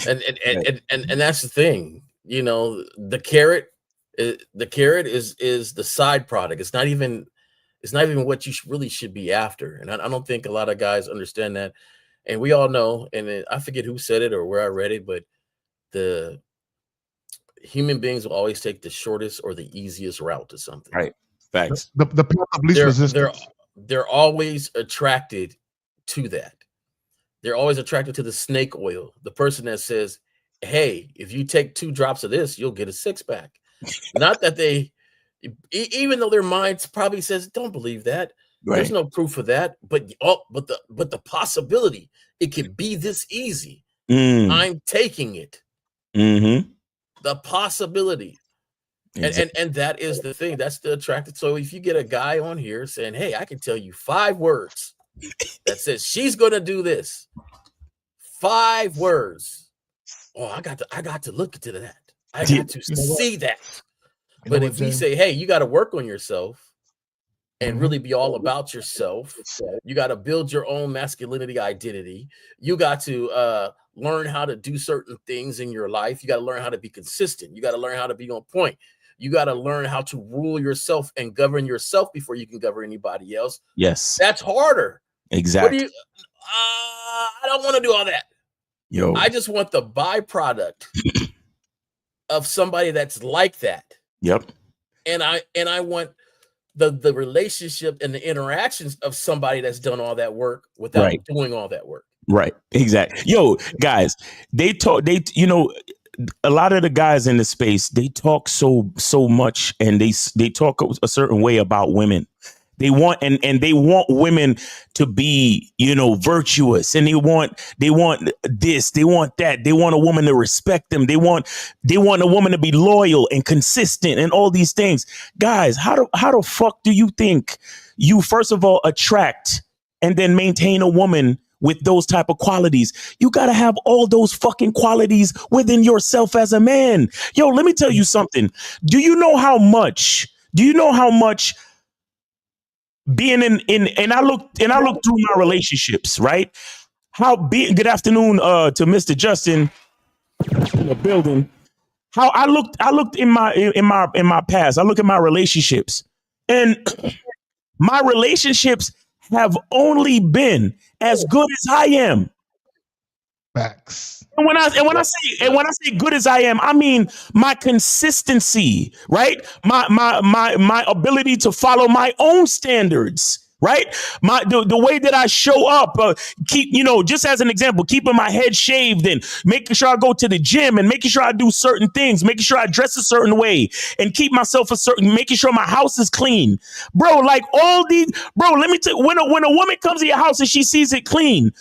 and that's the thing, you know, the carrot is the side product. It's not even what you really should be after. And I don't think a lot of guys understand that. And we all know, and I forget who said it or where I read it, but the human beings will always take the shortest or the easiest route to something. Right. Facts. The path of least resistance. They're always attracted to that. They're always attracted to the snake oil. The person that says, hey, if you take 2 drops of this, you'll get a 6-pack. Not that they, even though their minds probably says, don't believe that. Right. There's no proof of that. But the possibility, it could be this easy. I'm taking it. Mm-hmm. The possibility. Exactly. And that is the thing. That's the attractive. So if you get a guy on here saying, hey, I can tell you 5 words that says she's gonna do this. 5 words. Oh, I got to look into that. I got to see that. But if you say, hey, you got to work on yourself and really be all about yourself, you got to build your own masculinity identity. You got to learn how to do certain things in your life. You got to learn how to be consistent. You got to learn how to be on point. You got to learn how to rule yourself and govern yourself before you can govern anybody else. Yes. That's harder. Exactly. I don't want to do all that. Yo. I just want the byproduct of somebody that's like that. Yep. And I want the relationship and the interactions of somebody that's done all that work without doing all that work. Right. Exactly. Yo, guys, you know, a lot of the guys in the space, they talk so much and they talk a certain way about women. They want and they want women to be, you know, virtuous, and they want this, they want that, they want a woman to respect them, they want a woman to be loyal and consistent and all these things. Guys, how the fuck do you think you first of all attract and then maintain a woman with those type of qualities? You got to have all those fucking qualities within yourself as a man. Yo, let me tell you something. Do you know how much being in and I looked through my relationships, right? Good afternoon to Mr. Justin in the building. How I looked in my past. I look at my relationships, and my relationships have only been as good as I am. Facts. And when I say good as I am, I mean my consistency, right? My ability to follow my own standards, right? The way that I show up, just as an example, keeping my head shaved and making sure I go to the gym and making sure I do certain things, making sure I dress a certain way and keep myself making sure my house is clean, bro. Like all these, bro. Let me tell you, when a woman comes to your house and she sees it clean,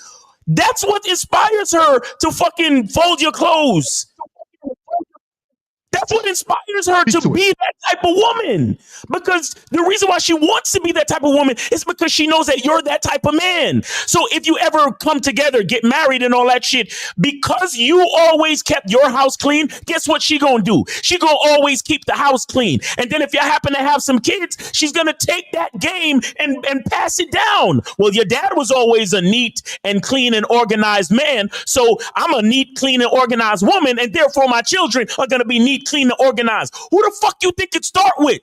that's what inspires her to fucking fold your clothes. That's what inspires her to be that type of woman. Because the reason why she wants to be that type of woman is because she knows that you're that type of man. So if you ever come together, get married and all that shit, because you always kept your house clean, guess what she gonna do? She gonna always keep the house clean. And then if you happen to have some kids, she's gonna take that game and pass it down. Well, your dad was always a neat and clean and organized man. So I'm a neat, clean, and organized woman. And therefore my children are gonna be neat, clean, and organized. Who the fuck you think it start with?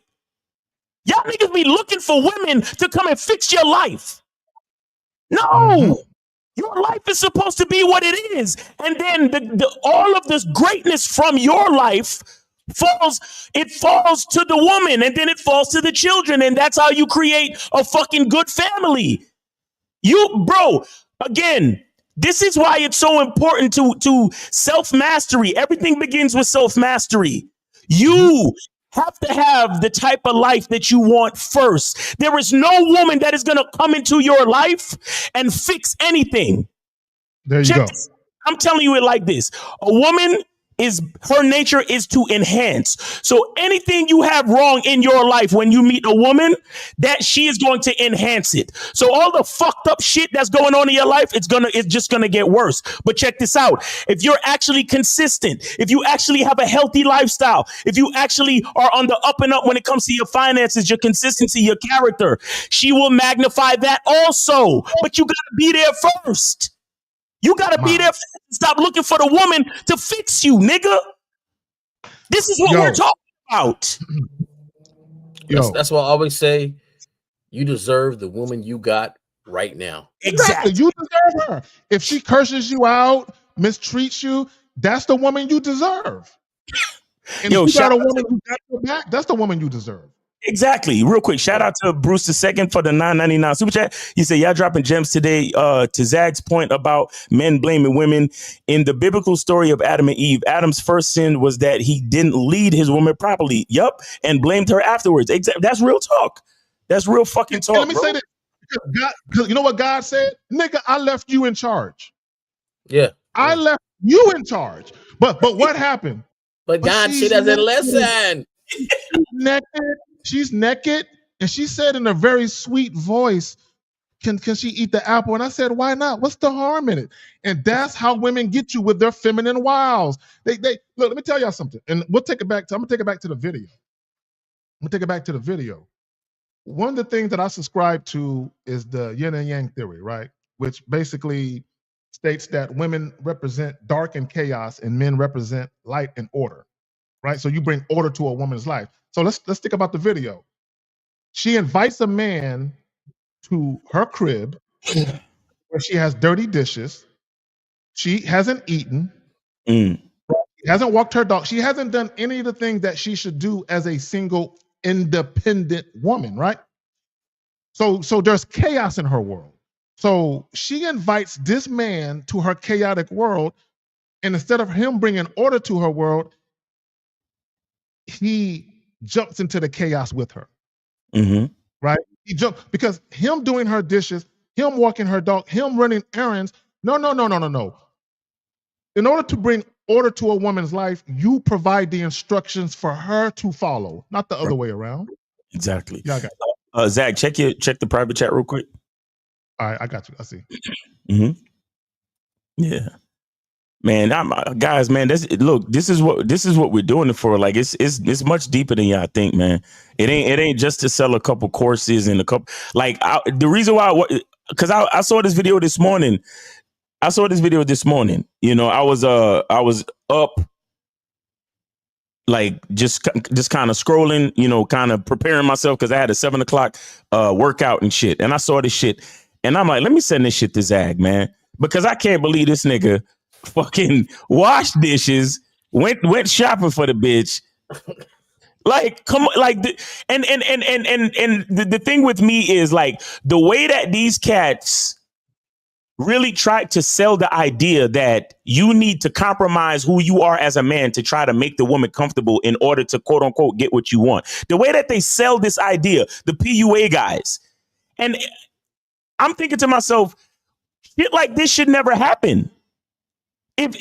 Y'all niggas be looking for women to come and fix your life. No, your life is supposed to be what it is. And then all of this greatness from your life falls to the woman, and then it falls to the children. And that's how you create a fucking good family. Bro, again, this is why it's so important to self-mastery. Everything begins with self-mastery. You have to have the type of life that you want first. There is no woman that is going to come into your life and fix anything. There you go. I'm telling you it like this. A woman her nature is to enhance. So anything you have wrong in your life, when you meet a woman, that she is going to enhance it. So all the fucked up shit that's going on in your life, it's just gonna get worse. But check this out. If you're actually consistent, if you actually have a healthy lifestyle, if you actually are on the up and up when it comes to your finances, your consistency, your character, she will magnify that also. But you gotta be there first. You gotta be there. Stop looking for the woman to fix you, nigga. This is what we're talking about. That's why I always say you deserve the woman you got right now. Exactly. You deserve her. If she curses you out, mistreats you, that's the woman you deserve. And if you got a woman who got your back, that's the woman you deserve. Exactly. Real quick, shout out to Bruce II for the $9.99 super chat. He said, y'all dropping gems today. To Zag's point about men blaming women. In the biblical story of Adam and Eve, Adam's first sin was that he didn't lead his woman properly. Yup. And blamed her afterwards. Exactly. That's real talk. That's real fucking talk. And let me say that. Because you know what God said? Nigga, I left you in charge. Yeah. I left you in charge. But what happened? But God, she doesn't listen. She's naked, and she said in a very sweet voice, can she eat the apple? And I said, why not? What's the harm in it? And that's how women get you with their feminine wiles. They look, let me tell y'all something. And we'll take it back to, I'm gonna take it back to the video. One of the things that I subscribe to is the yin and yang theory, right? Which basically states that women represent dark and chaos and men represent light and order, right? So you bring order to a woman's life. So let's think about the video. She invites a man to her crib where she has dirty dishes. She hasn't eaten. She hasn't walked her dog. She hasn't done any of the things that she should do as a single independent woman, right? So there's chaos in her world. So she invites this man to her chaotic world, and instead of him bringing order to her world, he jumps into the chaos with her. Right? He jumps because him doing her dishes, him walking her dog, him running errands. No. In order to bring order to a woman's life, you provide the instructions for her to follow, not the other way around. Exactly. Yeah, I got it. Zach, check the private chat real quick. All right, I got you. I see. Yeah. Man, guys, man, this is what we're doing it for. Like it's much deeper than y'all think, man. It ain't just to sell a couple courses and a couple the reason why, because I saw this video this morning. You know, I was up like just kind of scrolling, you know, kind of preparing myself because I had a 7 o'clock workout and shit. And I saw this shit and I'm like, let me send this shit to Zag, man, because I can't believe this nigga fucking washed dishes, went shopping for the bitch. Like, come on, like, and the thing with me is like the way that these cats really tried to sell the idea that you need to compromise who you are as a man to try to make the woman comfortable in order to quote unquote get what you want. The way that they sell this idea, the PUA guys, and I'm thinking to myself, shit like this should never happen. If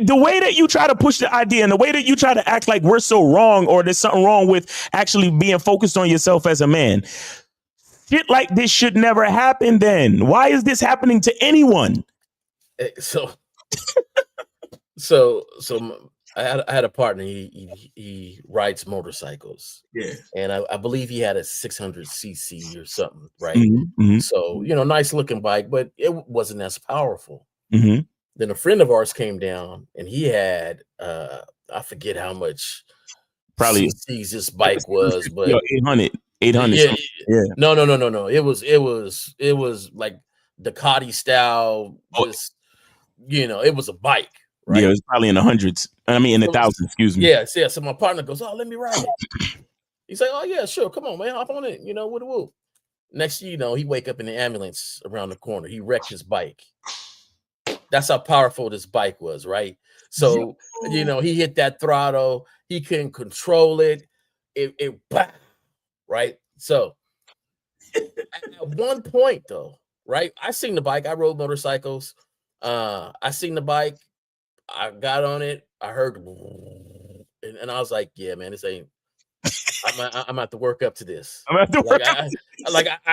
the way that you try to push the idea and the way that you try to act like we're so wrong or there's something wrong with actually being focused on yourself as a man, shit like this should never happen then. Why is this happening to anyone? So I had a partner. He rides motorcycles. Yeah. And I believe he had a 600cc or something, right? Mm-hmm. So, nice looking bike, but it wasn't as powerful. Mm-hmm. Then a friend of ours came down and he had, I forget how much probably cc's this bike was, but 800. Yeah. No. It was like Ducati style. Just, it was a bike. Right? Yeah, it was probably in the hundreds. I mean, in the thousands, excuse me. Yeah. So my partner goes, "Oh, let me ride it." He's like, "Oh yeah, sure. Come on, man. Hop on it. Woo." Next thing you know, he wake up in the ambulance around the corner. He wrecked his bike. That's how powerful this bike was, right? So, he hit that throttle. He couldn't control it. It right? So, at one point, though, right? I seen the bike. I rode motorcycles. I seen the bike. I got on it. I heard, and I was like, "Yeah, man, this ain't." I'm at to work up to this. I'm at to work up.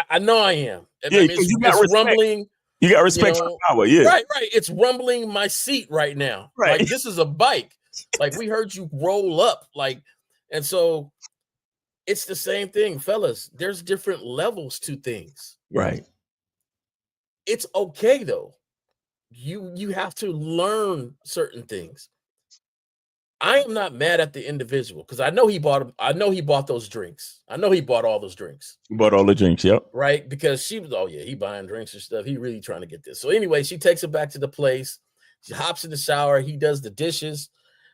I know I am. Yeah, it's rumbling. You got respect for power, yeah. Right. It's rumbling my seat right now. Right. Like, this is a bike. Like, we heard you roll up. Like, and so it's the same thing, fellas. There's different levels to things. Right. It's okay though. You have to learn certain things. I am not mad at the individual because I know he bought those drinks. I know he bought all those drinks. He bought all the drinks, yep. Right? Because she was, he buying drinks and stuff. He really trying to get this. So anyway, she takes it back to the place. She hops in the shower. He does the dishes,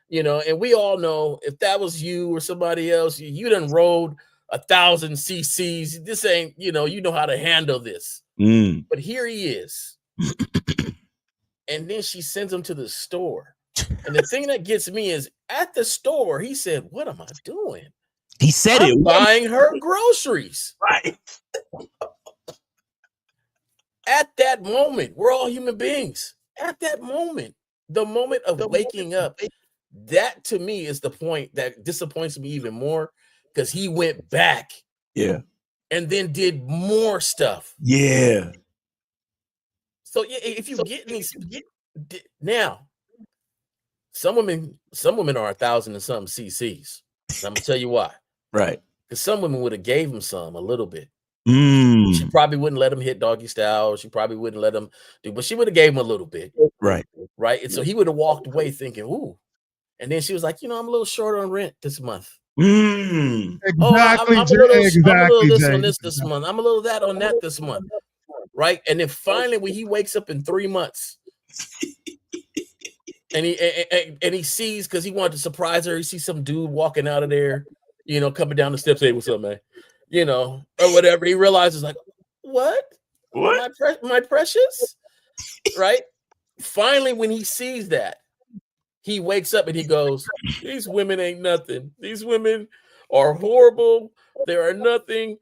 and we all know if that was you or somebody else, you done rode 1,000 cc's. This ain't, you know how to handle this. But here he is. And then she sends him to the store. And the thing that gets me is at the store, he said, "What am I doing?" He said I'm buying her groceries. Right. At that moment, we're all human beings. At that moment, the moment of waking up, that to me is the point that disappoints me even more because he went back. Yeah. And then did more stuff. Yeah. So if you get these now, some women are 1,000 and something cc's. I'm gonna tell you why. Right. Because some women would have gave him a little bit. She probably wouldn't let him hit doggy style. She probably wouldn't let him do, but she would have gave him a little bit. Right. Right. And so he would have walked away thinking, "Ooh." And then she was like, "I'm a little short on rent this month." Exactly. I'm a little this Jay. on this month. I'm a little that on that this month. Right. And then finally, when he wakes up in 3 months, and he sees, because he wanted to surprise her, he sees some dude walking out of there, coming down the steps. "Hey, what's up, man?" Or whatever. He realizes, like, what? My precious? Right? Finally, when he sees that, he wakes up and he goes, "These women ain't nothing. These women are horrible. They are nothing."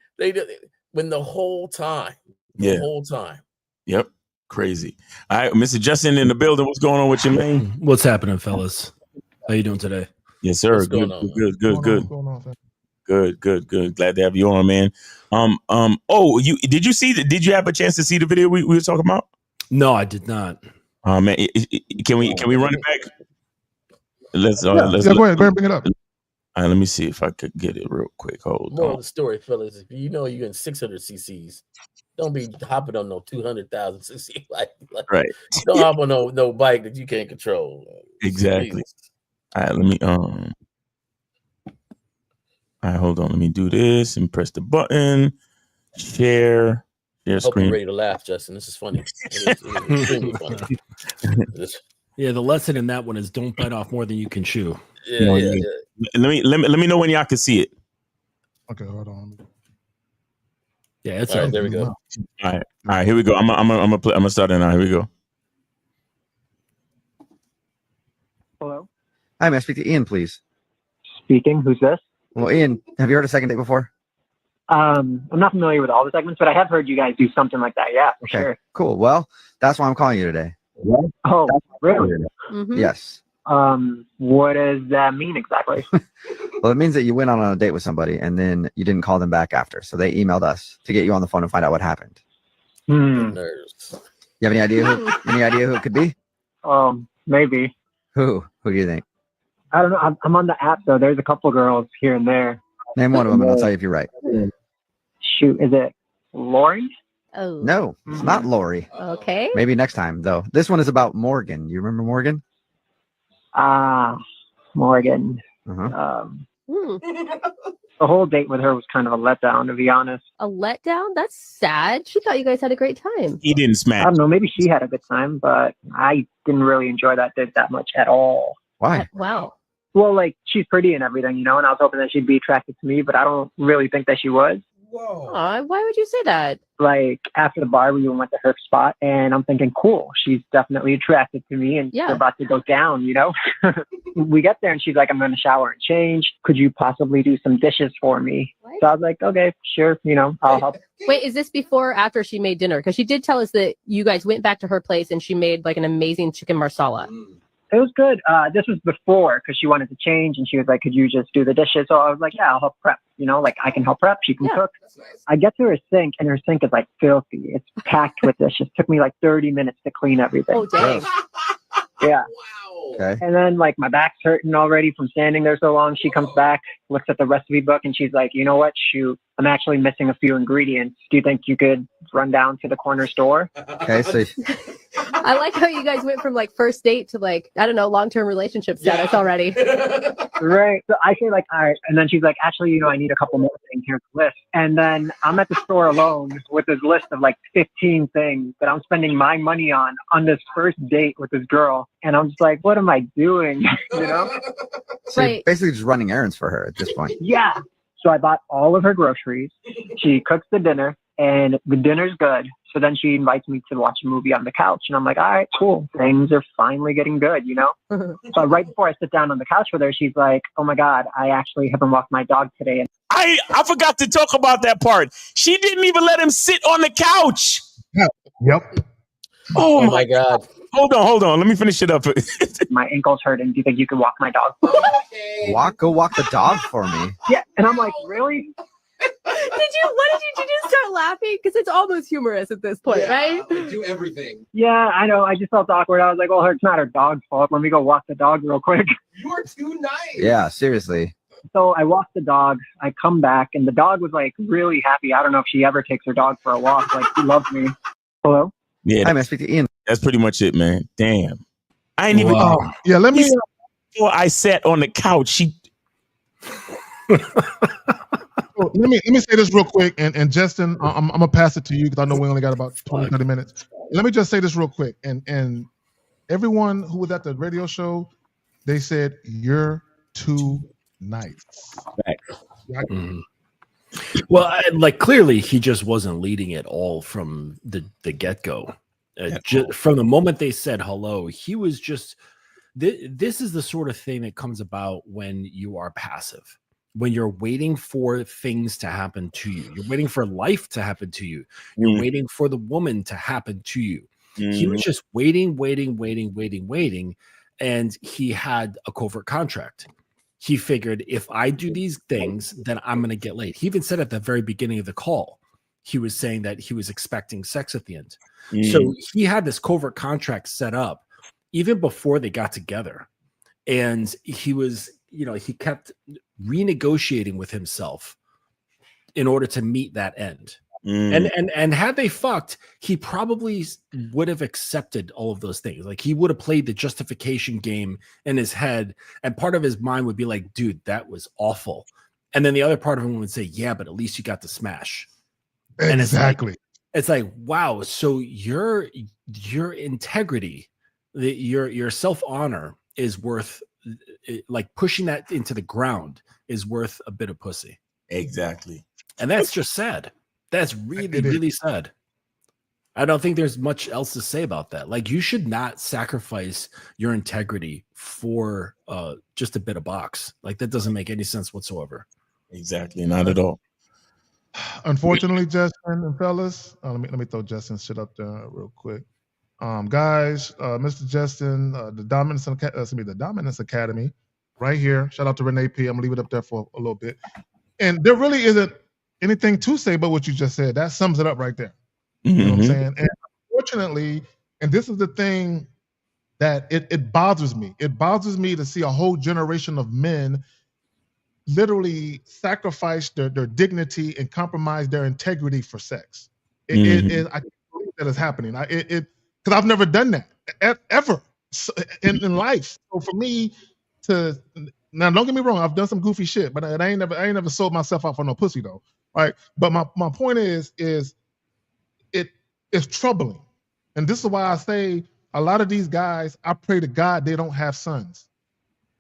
When the whole time. Yep. Crazy. All right, Mr. Justin in the building. What's going on with you, man? What's happening, fellas? How you doing today? Yes, sir. What's Good. going on, Good. Glad to have you on, man. Oh, did you have a chance to see the video we were talking about? No, I did not. Oh man, can we run it back? Let's go ahead, bring it up. All right, let me see if I could get it real quick. Hold More on. of the story, fellas. If you're in 600 cc's, don't be hopping on no 200,000 cc. Like, right. Don't hop on no bike that you can't control. Exactly. All right, let me All right, hold on. Let me do this and press the button. Share Hope screen. you're ready to laugh, Justin. This is funny. It's extremely funny. Yeah, the lesson in that one is don't bite off more than you can chew. Yeah. Let me know when y'all can see it. Okay, hold on. Yeah, it's all right. There we go. All right. Here we go. I'm gonna start it now. Here we go. Hello? Hi, may I speak to Ian, please? Speaking. Who's this? Well, Ian, have you heard of Second Date before? I'm not familiar with all the segments, but I have heard you guys do something like that. Yeah, for sure. Cool. Well, that's why I'm calling you today. Oh, really? Mhm. Yes. What does that mean exactly? Well, it means that you went on a date with somebody and then you didn't call them back after. So they emailed us to get you on the phone and find out what happened. Nerves. You have any idea who it could be? Maybe. Who do you think? I don't know. I'm on the app, though. There's a couple girls here and there. Name one of them and I'll tell you if you're right. Shoot, is it Lauren? Oh. No, it's not Lori. Okay. Maybe next time, though. This one is about Morgan. You remember Morgan? Morgan. Uh-huh. The whole date with her was kind of a letdown, to be honest. A letdown? That's sad. She thought you guys had a great time. He didn't I smash. don't know. Maybe she had a good time, but I didn't really enjoy that date that much at all. Why? Wow. Well, like, she's pretty and everything, and I was hoping that she'd be attracted to me, but I don't really think that she was. Aw, why would you say that? Like, after the bar, we went to her spot, and I'm thinking, cool, she's definitely attracted to me, and we're about to go down, We get there, and she's like, I'm going to shower and change. Could you possibly do some dishes for me? What? So I was like, okay, sure, I'll help. Wait, is this before or after she made dinner? Because she did tell us that you guys went back to her place and she made like an amazing chicken marsala. It was good. This was before because she wanted to change and she was like, could you just do the dishes? So I was like, yeah, I'll help prep. Like I can help prep. She can cook. I get to her sink and her sink is like filthy. It's packed with dishes. Took me like 30 minutes to clean everything. Oh, dang. Yeah. Okay. And then like my back's hurting already from standing there so long. She comes back, looks at the recipe book and she's like, you know what? Shoot, I'm actually missing a few ingredients. Do you think you could run down to the corner store? Okay, so I like how you guys went from like first date to like, I don't know, long-term relationship status already. Right. So I say like, all right. And then she's like, actually, I need a couple more things. Here's the list. And then I'm at the store alone with this list of like 15 things that I'm spending my money on this first date with this girl. And I'm just like, what am I doing? So you're basically just running errands for her at this point. Yeah. So I bought all of her groceries. She cooks the dinner and the dinner's good. So then she invites me to watch a movie on the couch. And I'm like, all right, cool. Things are finally getting good, So right before I sit down on the couch with her, she's like, oh my God, I actually haven't walked my dog today. And I forgot to talk about that part. She didn't even let him sit on the couch. Yep. Oh my God. Hold on. Let me finish it up. My ankle's hurting. Do you think you could walk my dog? Go walk the dog for me. Yeah. And I'm like, really? What did you just start laughing? Because it's almost humorous at this point, right? Do everything. Yeah, I know. I just felt awkward. I was like, well, it's not her dog's fault. Let me go walk the dog real quick. You're too nice. Yeah, seriously. So I walked the dog. I come back, and the dog was like really happy. I don't know if she ever takes her dog for a walk. Like, she loves me. Hello? Yeah. Hi, may I speak to Ian? That's pretty much it, man. Damn. I ain't even. Wow. Yeah, let me. Before I sat on the couch, she. Let me say this real quick, and Justin, I'm gonna pass it to you because I know we only got about 20-30 minutes. Let me just say this real quick, and everyone who was at the radio show, they said you're too nice. Well, clearly he just wasn't leading it all from the get-go. From the moment they said hello, he was just. This is the sort of thing that comes about when you are passive. When you're waiting for things to happen to you, you're waiting for life to happen to you. You're waiting for the woman to happen to you. He was just waiting. And he had a covert contract. He figured if I do these things, then I'm going to get laid. He even said at the very beginning of the call, he was saying that he was expecting sex at the end. So he had this covert contract set up even before they got together. And he was, he kept renegotiating with himself in order to meet that end. And had they fucked, he probably would have accepted all of those things. Like he would have played the justification game in his head, and part of his mind would be like, dude, that was awful. And then the other part of him would say, yeah, but at least you got the smash. Exactly. And it's like, wow. So your integrity, your self-honor is worth, like pushing that into the ground is worth a bit of pussy. Exactly. And that's just sad. That's really, really sad. I don't think there's much else to say about that. Like, you should not sacrifice your integrity for just a bit of box. Like, that doesn't make any sense whatsoever. Exactly. Not at all. Unfortunately, Justin and fellas, let me throw Justin's shit up there real quick. Guys, Mr. Justin, the Dominance Academy, right here. Shout out to Renee P. I'm gonna leave it up there for a little bit. And there really isn't anything to say but what you just said. That sums it up right there. You know what I'm saying? And unfortunately, and this is the thing that it bothers me. It bothers me to see a whole generation of men literally sacrifice their dignity and compromise their integrity for sex. I can't believe that is happening. Because I've never done that ever in life. So for me to now, don't get me wrong, I've done some goofy shit, but I ain't never sold myself out for no pussy though. Right? But my point is it's troubling, and this is why I say a lot of these guys, I pray to God they don't have sons.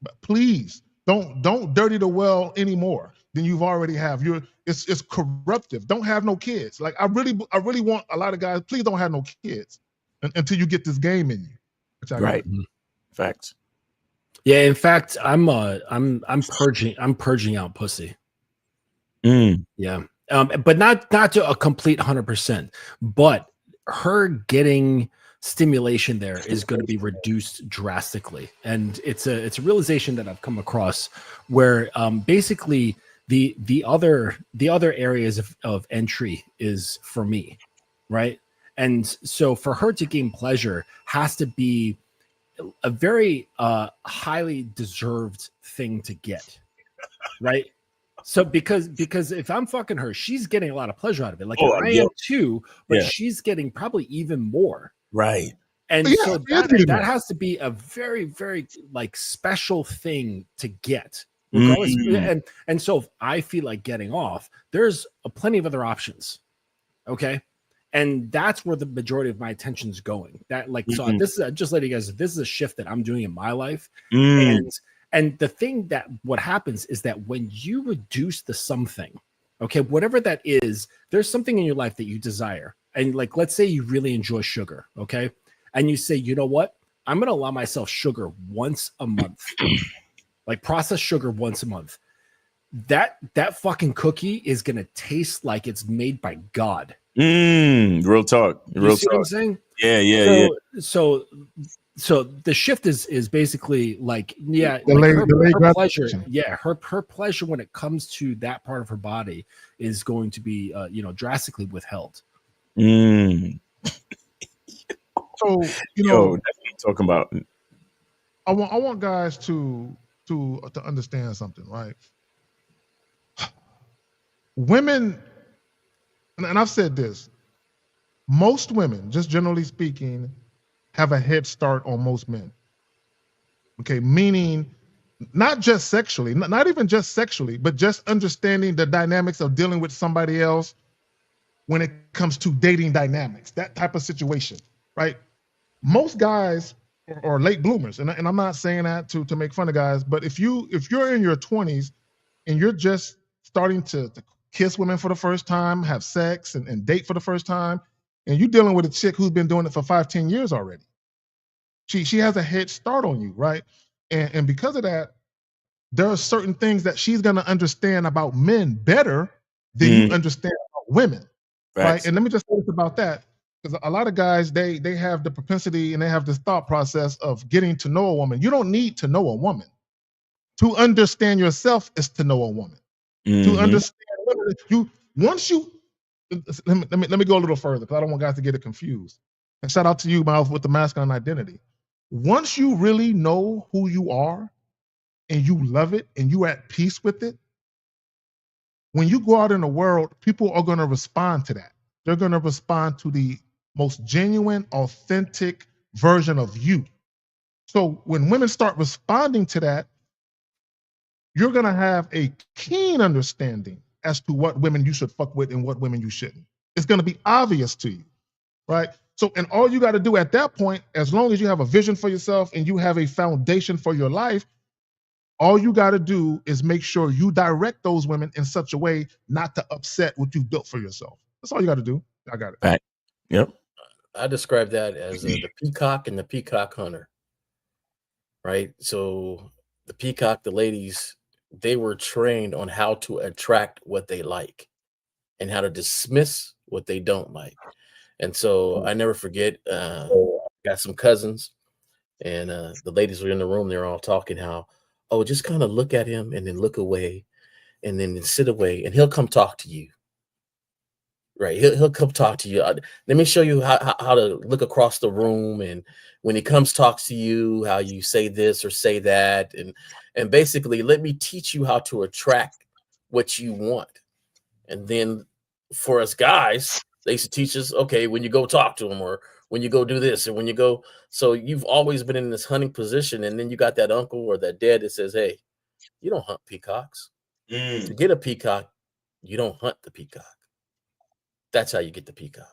But please don't dirty the well anymore than you've already have. It's corruptive. Don't have no kids. Like I really want a lot of guys. Please don't have no kids until you get this game in you. Right. Facts. Yeah. In fact, I'm purging out pussy. Yeah. But not to a complete 100%. But her getting stimulation there is going to be reduced drastically, and it's a realization that I've come across where basically the other areas of entry is for me, right? And so for her to gain pleasure has to be a very highly deserved thing to get, right? So because if I'm fucking her, she's getting a lot of pleasure out of it. Like I am too, but she's getting probably even more. Right. And so that has to be a very, very like special thing to get. Regardless. And so if I feel like getting off, there's plenty of other options. Okay. And that's where the majority of my attention is going. That like, so this is just letting you guys, this is a shift that I'm doing in my life. And the thing that what happens is that when you reduce the something, okay, whatever that is, there's something in your life that you desire. And like, let's say you really enjoy sugar. Okay. And you say, you know what? I'm going to allow myself sugar once a month, like processed sugar once a month. That fucking cookie is going to taste like it's made by God. Real talk. You see what I'm saying? Yeah. So the shift is basically like, her pleasure. Yeah, her pleasure when it comes to that part of her body is going to be drastically withheld. So that's what I'm talking about. I want guys to understand something, right? Women, and I've said this, most women, just generally speaking, have a head start on most men. Okay, meaning not just sexually, not even just sexually, but just understanding the dynamics of dealing with somebody else when it comes to dating dynamics, that type of situation, right? Most guys are late bloomers, and I'm not saying that to make fun of guys, but if you're in your 20s and you're just starting to kiss women for the first time, have sex and date for the first time, and you're dealing with a chick who's been doing it for 5-10 years already. She has a head start on you, right? And because of that, there are certain things that she's going to understand about men better than you understand about women, right? And let me just say this about that, because a lot of guys, they have the propensity and they have this thought process of getting to know a woman. You don't need to know a woman. To understand yourself is to know a woman. To understand women, let me go a little further because I don't want guys to get it confused. And shout out to you, Miles, with the masculine identity. Once you really know who you are and you love it and you're at peace with it, when you go out in the world, people are going to respond to that. They're going to respond to the most genuine, authentic version of you. So when women start responding to that, you're going to have a keen understanding as to what women you should fuck with and what women you shouldn't. It's going to be obvious to you, right? So, and all you got to do at that point, as long as you have a vision for yourself and you have a foundation for your life, All you got to do is make sure you direct those women in such a way not to upset what you built for yourself. That's all you got to do. I got it. Right. Yep. I describe that as the peacock and the peacock hunter. Right. So the peacock, the ladies, they were trained on how to attract what they like and how to dismiss what they don't like. And so I never forget, got some cousins, and the ladies were in the room. They're all talking how, oh, just kind of look at him and then look away and then sit away and he'll come talk to you. Right. He'll come talk to you. Let me show you how to look across the room. And when he comes, talks to you, how you say this or say that. And basically, let me teach you how to attract what you want. And then for us guys, they used to teach us, okay, when you go talk to him or when you go do this and when you go. So you've always been in this hunting position. And then you got that uncle or that dad that says, hey, you don't hunt peacocks. To get a peacock, you don't hunt the peacock. That's how you get the peacock.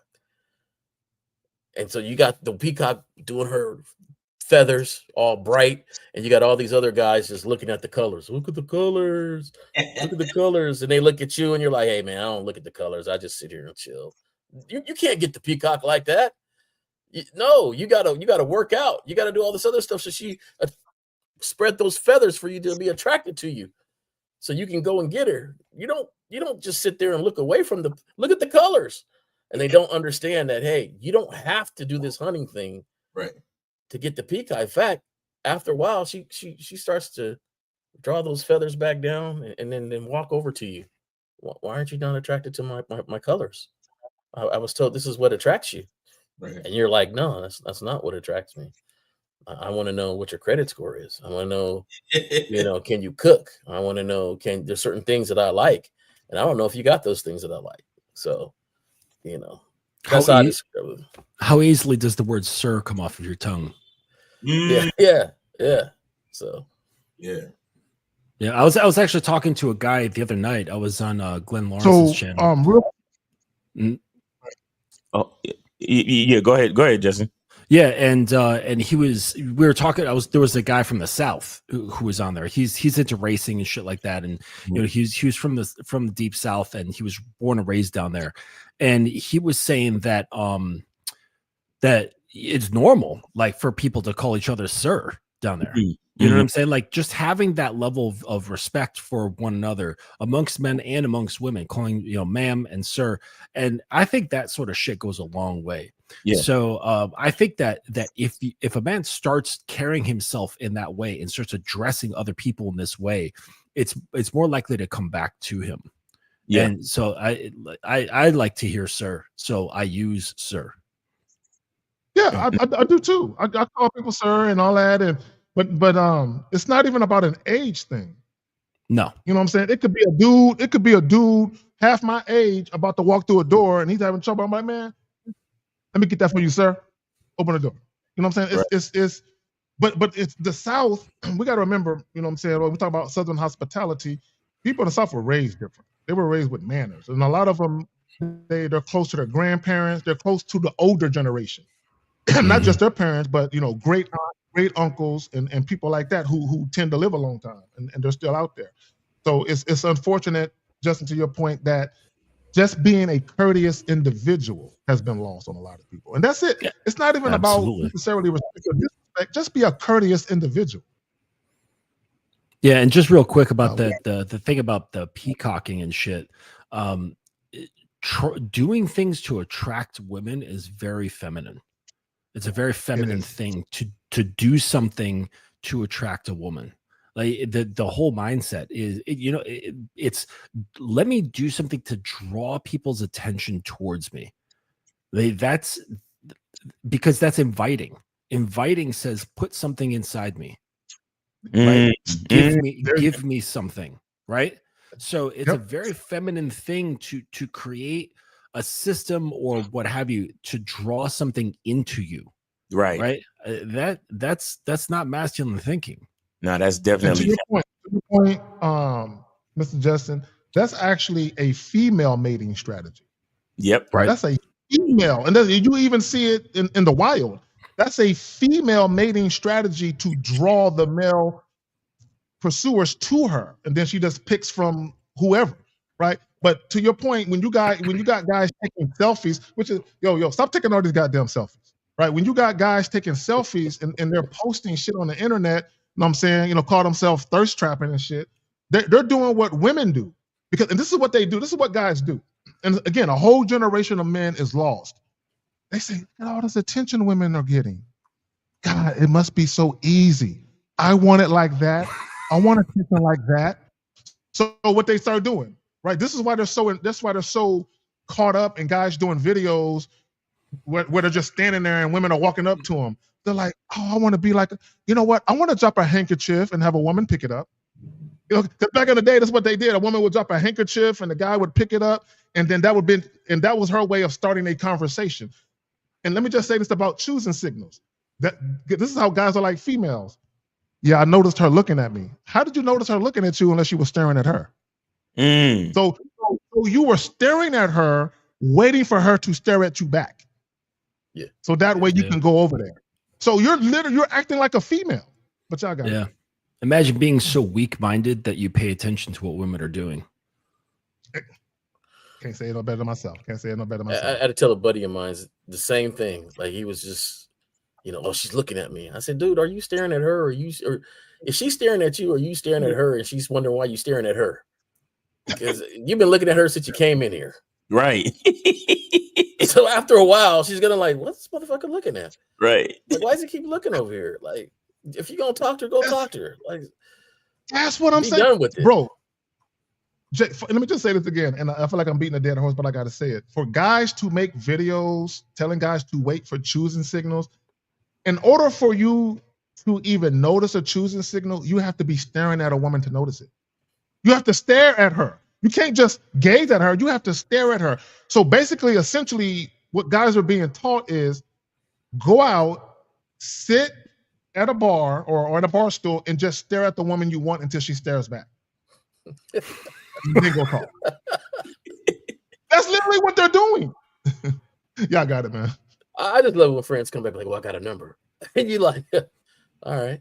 And so you got the peacock doing her feathers all bright, and you got all these other guys just looking at the colors. Look at the colors. Look at the colors. And they look at you and you're like, hey, man, I don't look at the colors. I just sit here and chill. You can't get the peacock like that. No, you gotta work out. You got to do all this other stuff so she spread those feathers for you to be attracted to you so you can go and get her. You don't just sit there and look away from look at the colors. And they don't understand that, hey, you don't have to do this hunting thing right to get the peacock. In fact, after a while, she starts to draw those feathers back down and then walk over to you. Why aren't you not attracted to my colors? I was told this is what attracts you. Right. And you're like, no, that's not what attracts me. I want to know what your credit score is. I want to know, can you cook? I want to know, there's certain things that I like. And I don't know if you got those things that I like. So, that's how easily does the word sir come off of your tongue? Yeah. So, yeah. I was actually talking to a guy the other night. I was on Glenn Lawrence's channel. Oh, yeah. Go ahead, Justin. Yeah, and we were talking. There was a guy from the South who was on there. He's into racing and shit like that, and he was from the deep South, and he was born and raised down there. And he was saying that that it's normal, like, for people to call each other sir down there. You know what I'm saying? Like, just having that level of respect for one another amongst men and amongst women, calling, ma'am and sir. And I think that sort of shit goes a long way. Yeah. So I think that if a man starts carrying himself in that way and starts addressing other people in this way, it's more likely to come back to him. Yeah. And so I like to hear sir. So I use sir. Yeah, I do too. I call people sir and all that, but it's not even about an age thing. No. You know what I'm saying? It could be a dude half my age about to walk through a door and he's having trouble. I'm like, man, let me get that for you, sir. Open the door. You know what I'm saying? It's but it's the South. We got to remember, you know what I'm saying? When we talk about Southern hospitality, people in the South were raised different. They were raised with manners. And a lot of them, they're close to their grandparents. They're close to the older generation. Not just their parents, but, great aunts, great uncles and people like that who tend to live a long time and they're still out there. So it's unfortunate, Justin, to your point, that just being a courteous individual has been lost on a lot of people. And that's it. Yeah, it's not even about necessarily respect or disrespect. Just be a courteous individual. Yeah, and just real quick about the thing about the peacocking and shit. Doing things to attract women is very feminine. It's a very feminine thing to do something to attract a woman. Like the whole mindset is, it's let me do something to draw people's attention towards me. That's because that's inviting. Inviting says put something inside me. Right? Give me something. Right. So it's a very feminine thing to create a system or what have you to draw something into you. Right. That's not masculine thinking. No, that's definitely. To your point, Mr. Justin, that's actually a female mating strategy. Yep. Right. That's a female, and you even see it in the wild. That's a female mating strategy to draw the male pursuers to her, and then she just picks from whoever, right? But to your point, when you got guys taking selfies, which is yo, stop taking all these goddamn selfies, right? When you got guys taking selfies and they're posting shit on the internet, you know what I'm saying, call themselves thirst trapping and shit, they're doing what women do, and this is what they do. This is what guys do. And again, a whole generation of men is lost. They say, look at all this attention women are getting. God, it must be so easy. I want it like that. I want attention like that. So what they start doing, right? This is why they're so caught up in guys doing videos where they're just standing there and women are walking up to them. They're like, oh, I want to be like, you know what? I want to drop a handkerchief and have a woman pick it up. Because back in the day, that's what they did. A woman would drop a handkerchief and the guy would pick it up, and then that was her way of starting a conversation. And let me just say this about choosing signals. This is how guys are like females. Yeah, I noticed her looking at me. How did you notice her looking at you unless you were staring at her? So you were staring at her, waiting for her to stare at you back. Yeah. So that way you can go over there. So you're acting like a female. But y'all got it. Imagine being so weak-minded that you pay attention to what women are doing. Can't say it no better than myself. I had to tell a buddy of mine the same thing. Like, he was just, oh, she's looking at me. I said, dude, are you staring at her? Or is she staring at you? Or are you staring at her? And she's wondering why you're staring at her. Because you've been looking at her since you came in here. Right. So after a while, she's gonna like, what's this motherfucker looking at? Right. Like, why does he keep looking over here? Like, if you're gonna talk to her, go talk to her. Like, that's what I'm saying. Done with it. Bro. Let me just say this again, and I feel like I'm beating a dead horse, but I got to say it. For guys to make videos telling guys to wait for choosing signals, in order for you to even notice a choosing signal, you have to be staring at a woman to notice it. You have to stare at her. You can't just gaze at her. You have to stare at her. So basically, essentially, what guys are being taught is go out, sit at a bar or at a bar stool, and just stare at the woman you want until she stares back. Then go talk. That's literally what they're doing. Y'all got it, man. I just love when friends come back like, well, I got a number. And you like, all right.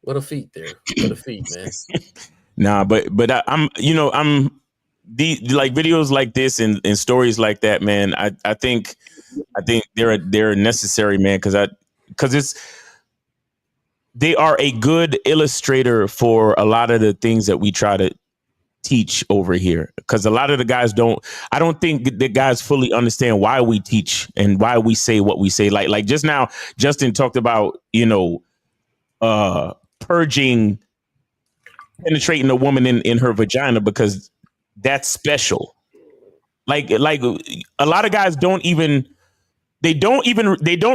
What a feat there. What a feat, man. Nah, but I'm like videos like this and stories like that, man. I think they're necessary, man, because they are a good illustrator for a lot of the things that we try to teach over here. Because a lot of the guys I don't think the guys fully understand why we teach and why we say what we say. Like just now, Justin talked about, penetrating a woman in her vagina because that's special. Like a lot of guys don't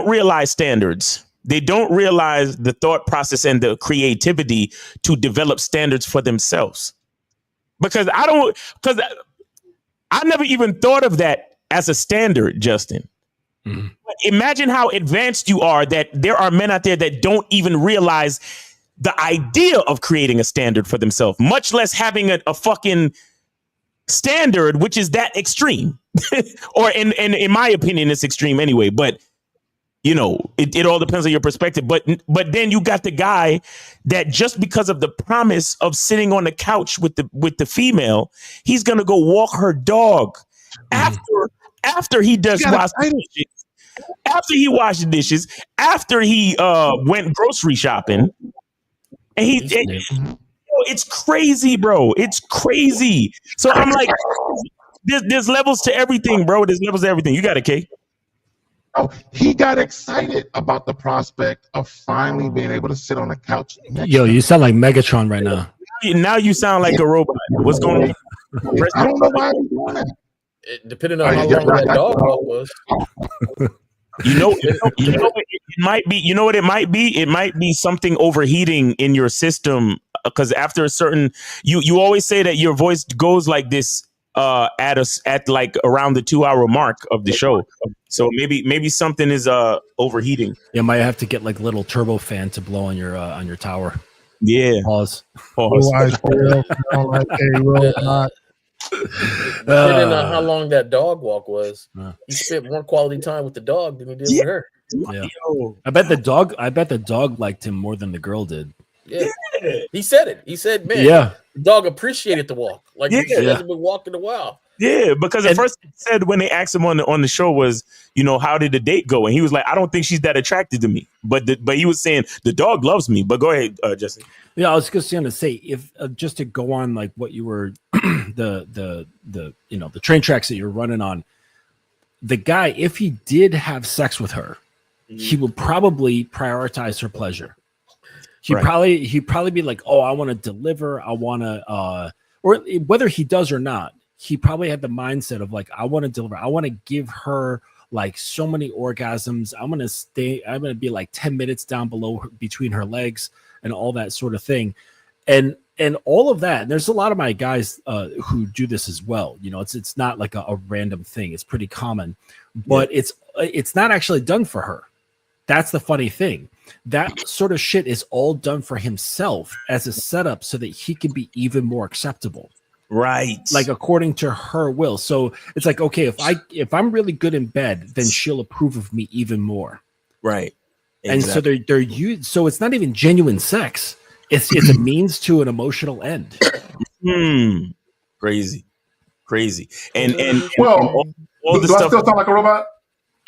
realize standards. They don't realize the thought process and the creativity to develop standards for themselves. Because I never even thought of that as a standard, Justin. Mm-hmm. Imagine how advanced you are that there are men out there that don't even realize the idea of creating a standard for themselves, much less having a fucking standard, which is that extreme. Or in my opinion, it's extreme anyway. But it all depends on your perspective. But then you got the guy that just because of the promise of sitting on the couch with the female, he's gonna go walk her dog after he does wash the dishes, after he washed the dishes, after he went grocery shopping. And it's crazy, bro. It's crazy. So I'm like, there's levels to everything, bro. There's levels to everything. You got it, Kay. Oh, he got excited about the prospect of finally being able to sit on the couch. Yo, you sound like Megatron right now. Now you sound like a robot. What's going on? I don't know why he's doing that. Depending on how long that dog walk was. It might be. You know what it might be? It might be something overheating in your system. Because after a certain, you always say that your voice goes like this at like around the 2-hour mark of the show. So maybe something is overheating. You might have to get like a little turbo fan to blow on your tower. Yeah. Pause. Depending on how long that dog walk was, he spent more quality time with the dog than he did with her. Yeah. I bet the dog liked him more than the girl did. Yeah. He said it. He said, man, Yeah. the dog appreciated the walk. Like Yeah. he hasn't been walking a while. Yeah, because the first thing he said when they asked him on the show was, you know, how did the date go? And he was like, I don't think she's that attracted to me. But he was saying the dog loves me. But go ahead, Jesse. Yeah, I was just going to say, if just to go on like what you were, the train tracks that you're running on, the guy, if he did have sex with her, he would probably prioritize her pleasure. He'd probably be like, oh, I want to deliver, I want to, or whether he does or not, he probably had the mindset of like, I want to deliver, I want to give her like so many orgasms. I'm going to be like 10 minutes down below between her legs and all that sort of thing. And all of that. And there's a lot of my guys who do this as well. You know, it's not like a random thing. It's pretty common, but it's not actually done for her. That's the funny thing. That sort of shit is all done for himself as a setup so that he can be even more acceptable. Right. Like according to her will. So it's like, okay, if I'm really good in bed, then she'll approve of me even more. Right. And so they're used. So it's not even genuine sex. It's a means to an emotional end. Crazy. And well, all the do stuff. I still sound like a robot?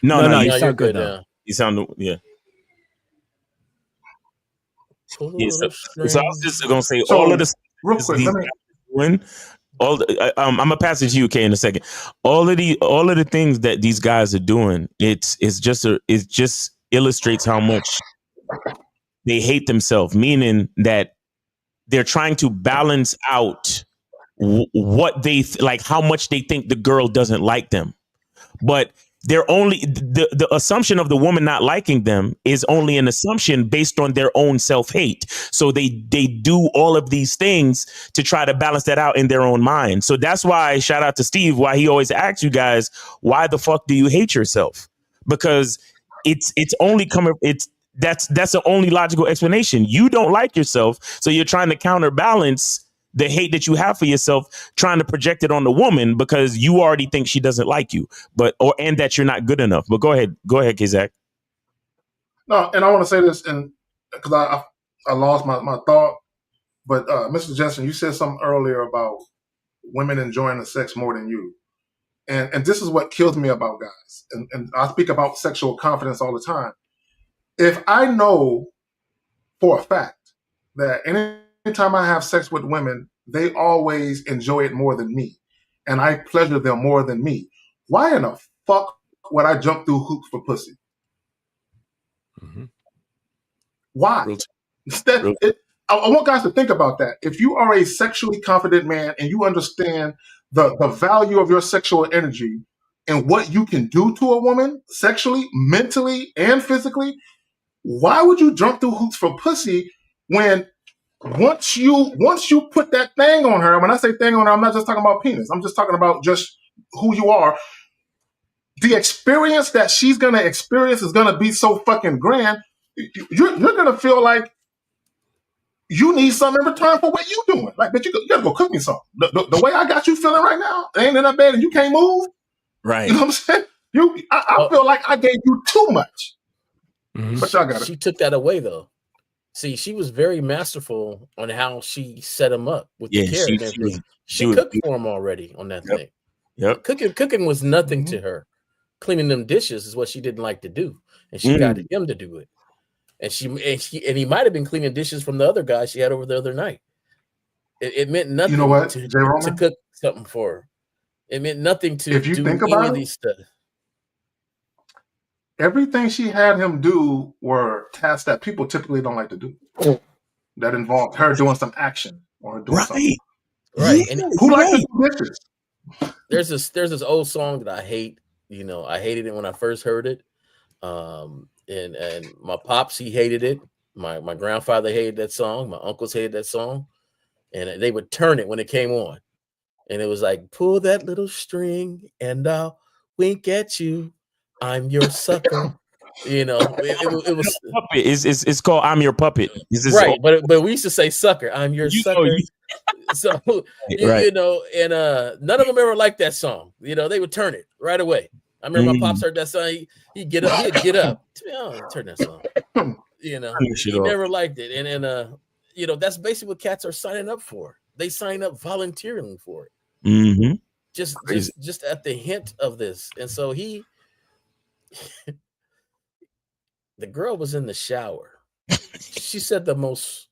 No, you sound good now. You sound so I was just gonna say all of this. Real quick, I'm gonna pass it to you, Kay, in a second. All of the things that these guys are doing, it just illustrates how much they hate themselves. Meaning that they're trying to balance out what they like, how much they think the girl doesn't like them, but they're only the assumption of the woman not liking them is only an assumption based on their own self-hate. So they do all of these things to try to balance that out in their own mind. So that's why, shout out to Steve, why he always asks you guys, why the fuck do you hate yourself? Because that's the only logical explanation. You don't like yourself, so you're trying to counterbalance the hate that you have for yourself, trying to project it on the woman because you already think she doesn't like you, and that you're not good enough. But go ahead, Kazak. No, and I want to say this, and because I lost my thought, but Mr. Jensen, you said something earlier about women enjoying the sex more than you, and this is what kills me about guys, and I speak about sexual confidence all the time. If I know for a fact that anytime I have sex with women, they always enjoy it more than me, and I pleasure them more than me, why in the fuck would I jump through hoops for pussy? Mm-hmm. Why? I want guys to think about that. If you are a sexually confident man and you understand the value of your sexual energy and what you can do to a woman sexually, mentally, and physically, why would you jump through hoops for pussy when once you put that thing on her? When I say thing on her, I'm not just talking about penis. I'm just talking about just who you are. The experience that she's gonna experience is gonna be so fucking grand. You're gonna feel like you need something in return for what you doing. Like, but you gotta go cook me something. The way I got you feeling right now, ain't in that bed and you can't move. Right. You know what I'm saying? I feel like I gave you too much. Mm-hmm. But y'all got it. She took that away though. See, she was very masterful on how she set him up with the care. She cooked for him already on that thing. Yep. Cooking was nothing to her. Cleaning them dishes is what she didn't like to do, and she got him to do it. And he might have been cleaning dishes from the other guy she had over the other night. It meant nothing. You know what, to cook something for her. It meant nothing to if you do think any about of it, these stuff. Everything she had him do were tasks that people typically don't like to do. That involved her doing some action or doing something. Right. And who likes to do dishes? There's this old song that I hate. You know, I hated it when I first heard it. And my pops, he hated it. My grandfather hated that song. My uncles hated that song. And they would turn it when it came on. And it was like, pull that little string and I'll wink at you. I'm your sucker. You know, it was puppet. It's called I'm Your Puppet. Right, but we used to say sucker. I'm your sucker. So you know, and none of them ever liked that song. You know, they would turn it right away. I remember my pops heard that song. He'd get up. Turn that song. You know, he never liked it. And that's basically what cats are signing up for. They sign up volunteering for it. Mm-hmm. Just at the hint of this. And so the girl was in the shower. She said the most,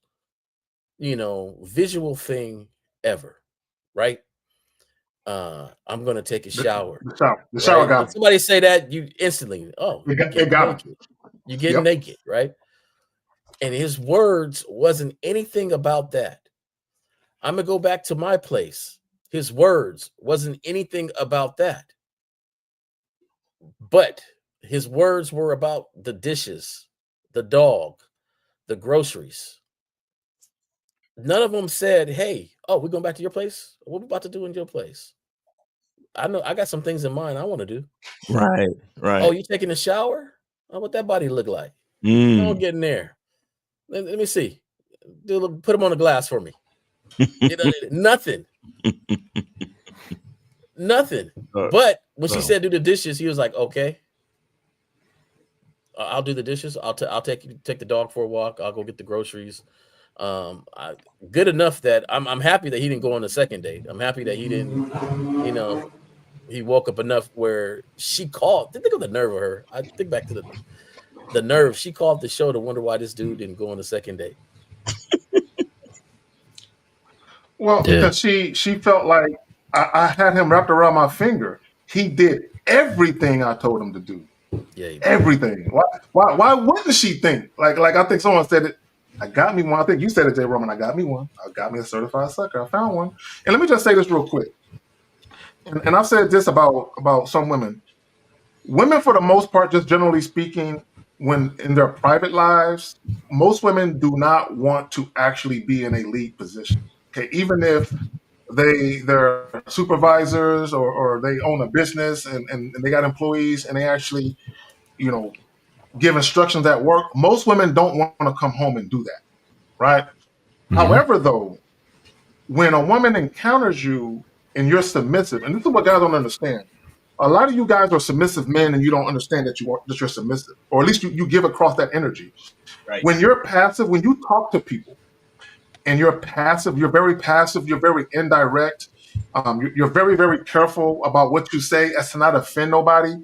visual thing ever, right? I'm gonna take a shower. The shower got when somebody say that, you instantly, it got him. You get naked, right? And his words wasn't anything about that. I'm gonna go back to my place. His words wasn't anything about that. But his words were about the dishes, the dog, the groceries. None of them said, hey, we're going back to your place? What are we about to do in your place? I know I got some things in mind I want to do. Right. Oh, you taking a shower? What that body look like? Don't get in there. Let me see. Put them on the glass for me. Nothing. Nothing. But when she said do the dishes, he was like, okay. I'll do the dishes. I'll take the dog for a walk. I'll go get the groceries. Good enough that I'm happy that he didn't go on the second date. I'm happy that he didn't, he woke up enough where she called. Think of the nerve of her. I think back to the nerve. She called the show to wonder why this dude didn't go on the second date. Well, because she felt like I had him wrapped around my finger. He did everything I told him to do. Yeah, everything. Why wouldn't she think? Like I think someone said it. I got me one. I think you said it, J. Roman. I got me one. I got me a certified sucker. I found one. And let me just say this real quick. And I've said this about some women. Women, for the most part, just generally speaking, when in their private lives, most women do not want to actually be in a lead position. Okay, even if they're supervisors or they own a business and they got employees and they actually, give instructions at work, most women don't want to come home and do that, right? Mm-hmm. However, though, when a woman encounters you and you're submissive, and this is what guys don't understand. A lot of you guys are submissive men and you don't understand that you're submissive, or at least you give across that energy. Right. When you're passive, when you talk to people and you're passive, you're very passive, you're very indirect, you're very, very careful about what you say as to not offend nobody.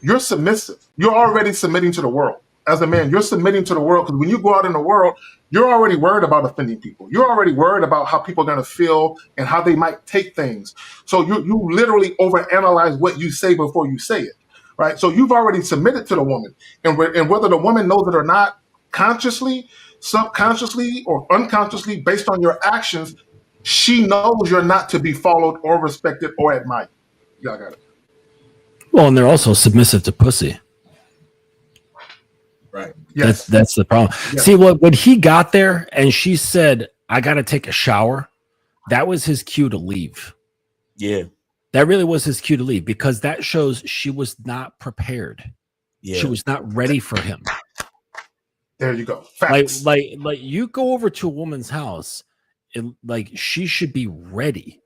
You're submissive. You're already submitting to the world. As a man, you're submitting to the world because when you go out in the world, you're already worried about offending people. You're already worried about how people are going to feel and how they might take things. So you literally overanalyze what you say before you say it, right? So you've already submitted to the woman. And whether the woman knows it or not, consciously, subconsciously, or unconsciously, based on your actions, she knows you're not to be followed or respected or admired. Y'all got it. Well, and they're also submissive to pussy. Right. Yes. That's the problem. Yes. See, when he got there and she said, I got to take a shower, that was his cue to leave. Yeah. That really was his cue to leave because that shows she was not prepared. Yeah. She was not ready for him. There you go. Facts. Like you go over to a woman's house and she should be ready.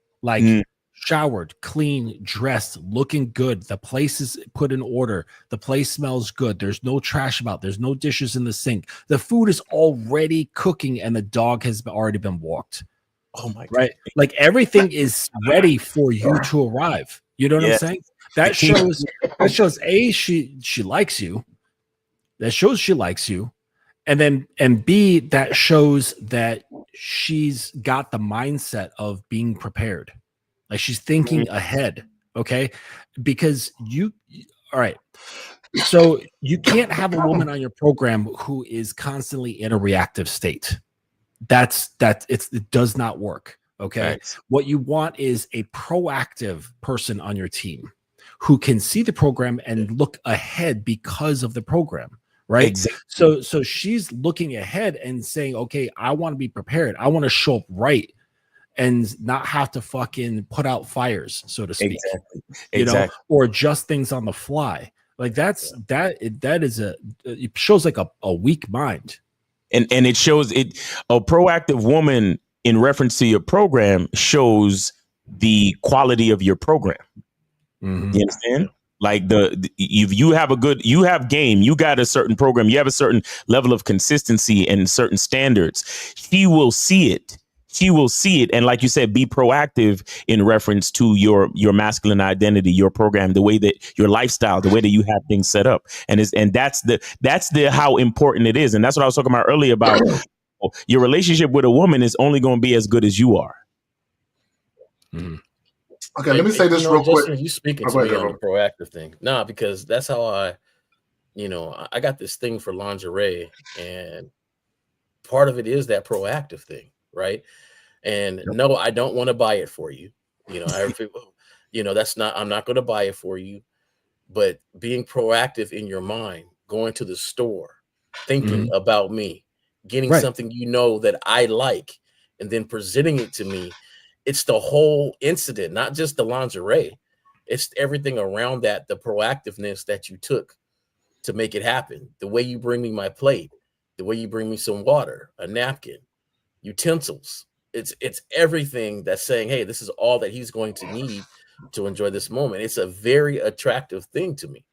Showered, clean, dressed, looking good. The place is put in order. The place smells good. There's no trash about. There's no dishes in the sink. The food is already cooking and the dog has already been walked. Oh my God. Right? Like everything is ready for you to arrive. You know what I'm saying? That shows A, she likes you. That shows she likes you. And B, that shows that she's got the mindset of being prepared. Like she's thinking ahead, okay? Because all right. So you can't have a woman on your program who is constantly in a reactive state. It does not work, okay? Right. What you want is a proactive person on your team who can see the program and look ahead because of the program, right? Exactly. So she's looking ahead and saying, okay, I want to be prepared. I want to show up right. And not have to fucking put out fires, so to speak. Exactly. Or adjust things on the fly. Like that it shows like a weak mind. And it shows a proactive woman in reference to your program shows the quality of your program. Mm-hmm. You understand? Like if you have game, you got a certain program, you have a certain level of consistency and certain standards. She will see it. She will see it, and like you said, be proactive in reference to your masculine identity, your program, the way that your lifestyle, the way that you have things set up, and that's the how important it is, and that's what I was talking about earlier about your relationship with a woman is only going to be as good as you are. Mm-hmm. Okay, let me say this real Justin, quick. You speaking to me on the proactive thing? Nah, because that's how I got this thing for lingerie, and part of it is that proactive thing, right? And no, I don't want to buy it for you. That's not. I'm not going to buy it for you. But being proactive in your mind, going to the store, thinking about me, getting something that I like, and then presenting it to me. It's the whole incident, not just the lingerie. It's everything around that, the proactiveness that you took to make it happen. The way you bring me my plate, the way you bring me some water, a napkin, utensils. It's everything that's saying, hey, this is all that he's going to need to enjoy this moment. It's a very attractive thing to me.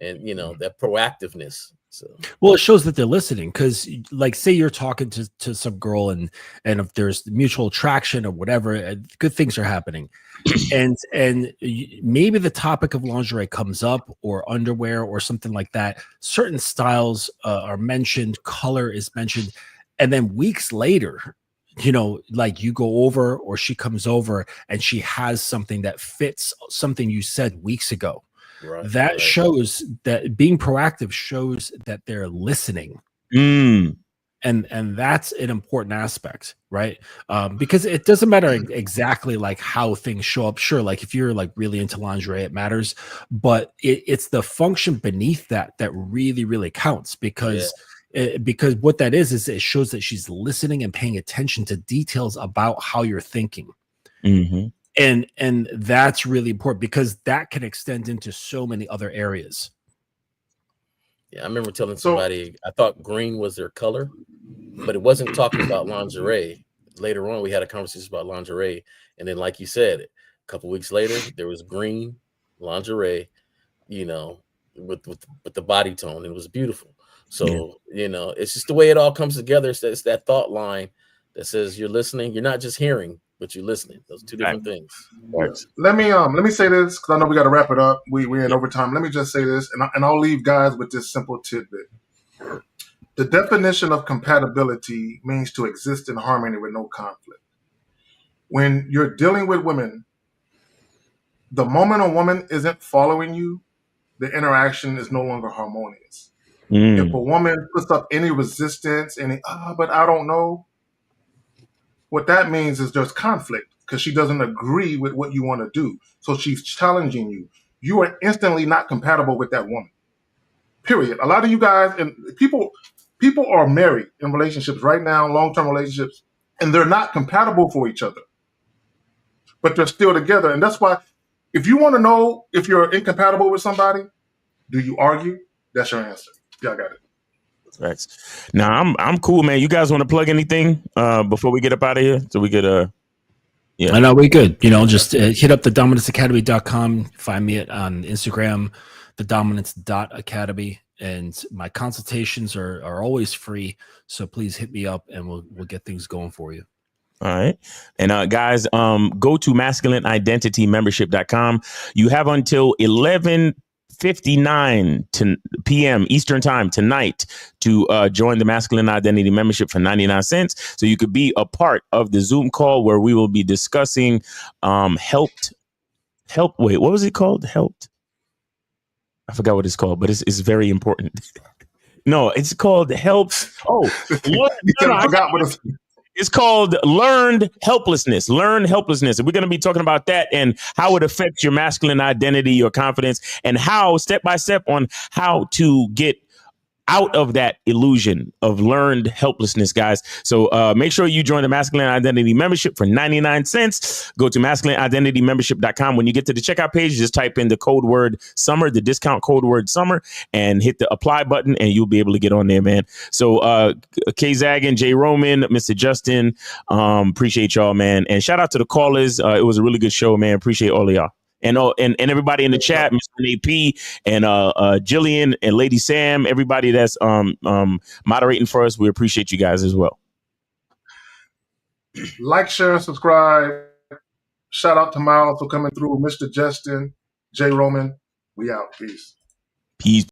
And, that proactiveness. So, well, it shows that they're listening, because like, say you're talking to some girl and if there's mutual attraction or whatever, good things are happening. and maybe the topic of lingerie comes up, or underwear or something like that. Certain styles are mentioned, color is mentioned. And then weeks later, like you go over, or she comes over and she has something that fits something you said weeks ago. That shows that being proactive shows that they're listening. And that's an important aspect, right? Because it doesn't matter exactly like how things show up. Sure, like if you're like really into lingerie, it matters, but it's the function beneath that really, really counts, because what that is it shows that she's listening and paying attention to details about how you're thinking. And that's really important, because that can extend into so many other areas. Yeah, I remember telling somebody I thought green was their color, but it wasn't talking about lingerie. Later on, we had a conversation about lingerie, and then, like you said, a couple weeks later, there was green lingerie, with the body tone. It was beautiful. So it's just the way it all comes together. It's that thought line that says you're listening. You're not just hearing, but you're listening. Those are two different things. Let me say this, because I know we got to wrap it up. We're in overtime. Let me just say this, and I'll leave guys with this simple tidbit. The definition of compatibility means to exist in harmony with no conflict. When you're dealing with women, the moment a woman isn't following you, the interaction is no longer harmonious. If a woman puts up any resistance, but I don't know, what that means is there's conflict, because she doesn't agree with what you want to do. So she's challenging you. You are instantly not compatible with that woman. Period. A lot of you guys and people are married in relationships right now, long-term relationships, and they're not compatible for each other, but they're still together. And that's why, if you want to know if you're incompatible with somebody, do you argue? That's your answer. Y'all got it. Thanks. Now I'm cool, man. You guys want to plug anything before we get up out of here, so we could I know we good. Just hit up thedominanceacademy.com. Find me on Instagram, thedominance.academy, and my consultations are always free. So please hit me up, and we'll get things going for you. All right. And guys, go to masculineidentitymembership.com. You have until 11:59 p.m. Eastern time tonight to join the Masculine Identity Membership for 99 cents. So you could be a part of the Zoom call where we will be discussing help. Wait, what was it called? Helped. I forgot what it's called, but it's very important. No, it's called helps. Oh, I forgot what it's. It's called Learned Helplessness. Learned Helplessness. And we're going to be talking about that and how it affects your masculine identity, your confidence, and how step by step on how to get out of that illusion of learned helplessness, guys. So make sure you join the Masculine Identity Membership for 99 cents. Go to masculineidentitymembership.com. When you get to the checkout page, just type in the code word summer, the discount code word summer, and hit the apply button, and you'll be able to get on there, man. So K Zagan, J Roman, Mr. Justin, appreciate y'all, man. And shout out to the callers. It was a really good show, man. Appreciate all of y'all. And everybody in the chat, Mr. AP and Jillian and Lady Sam, everybody that's moderating for us, we appreciate you guys as well. Like, share, and subscribe. Shout out to Miles for coming through. Mr. Justin, J. Roman. We out. Peace. Peace.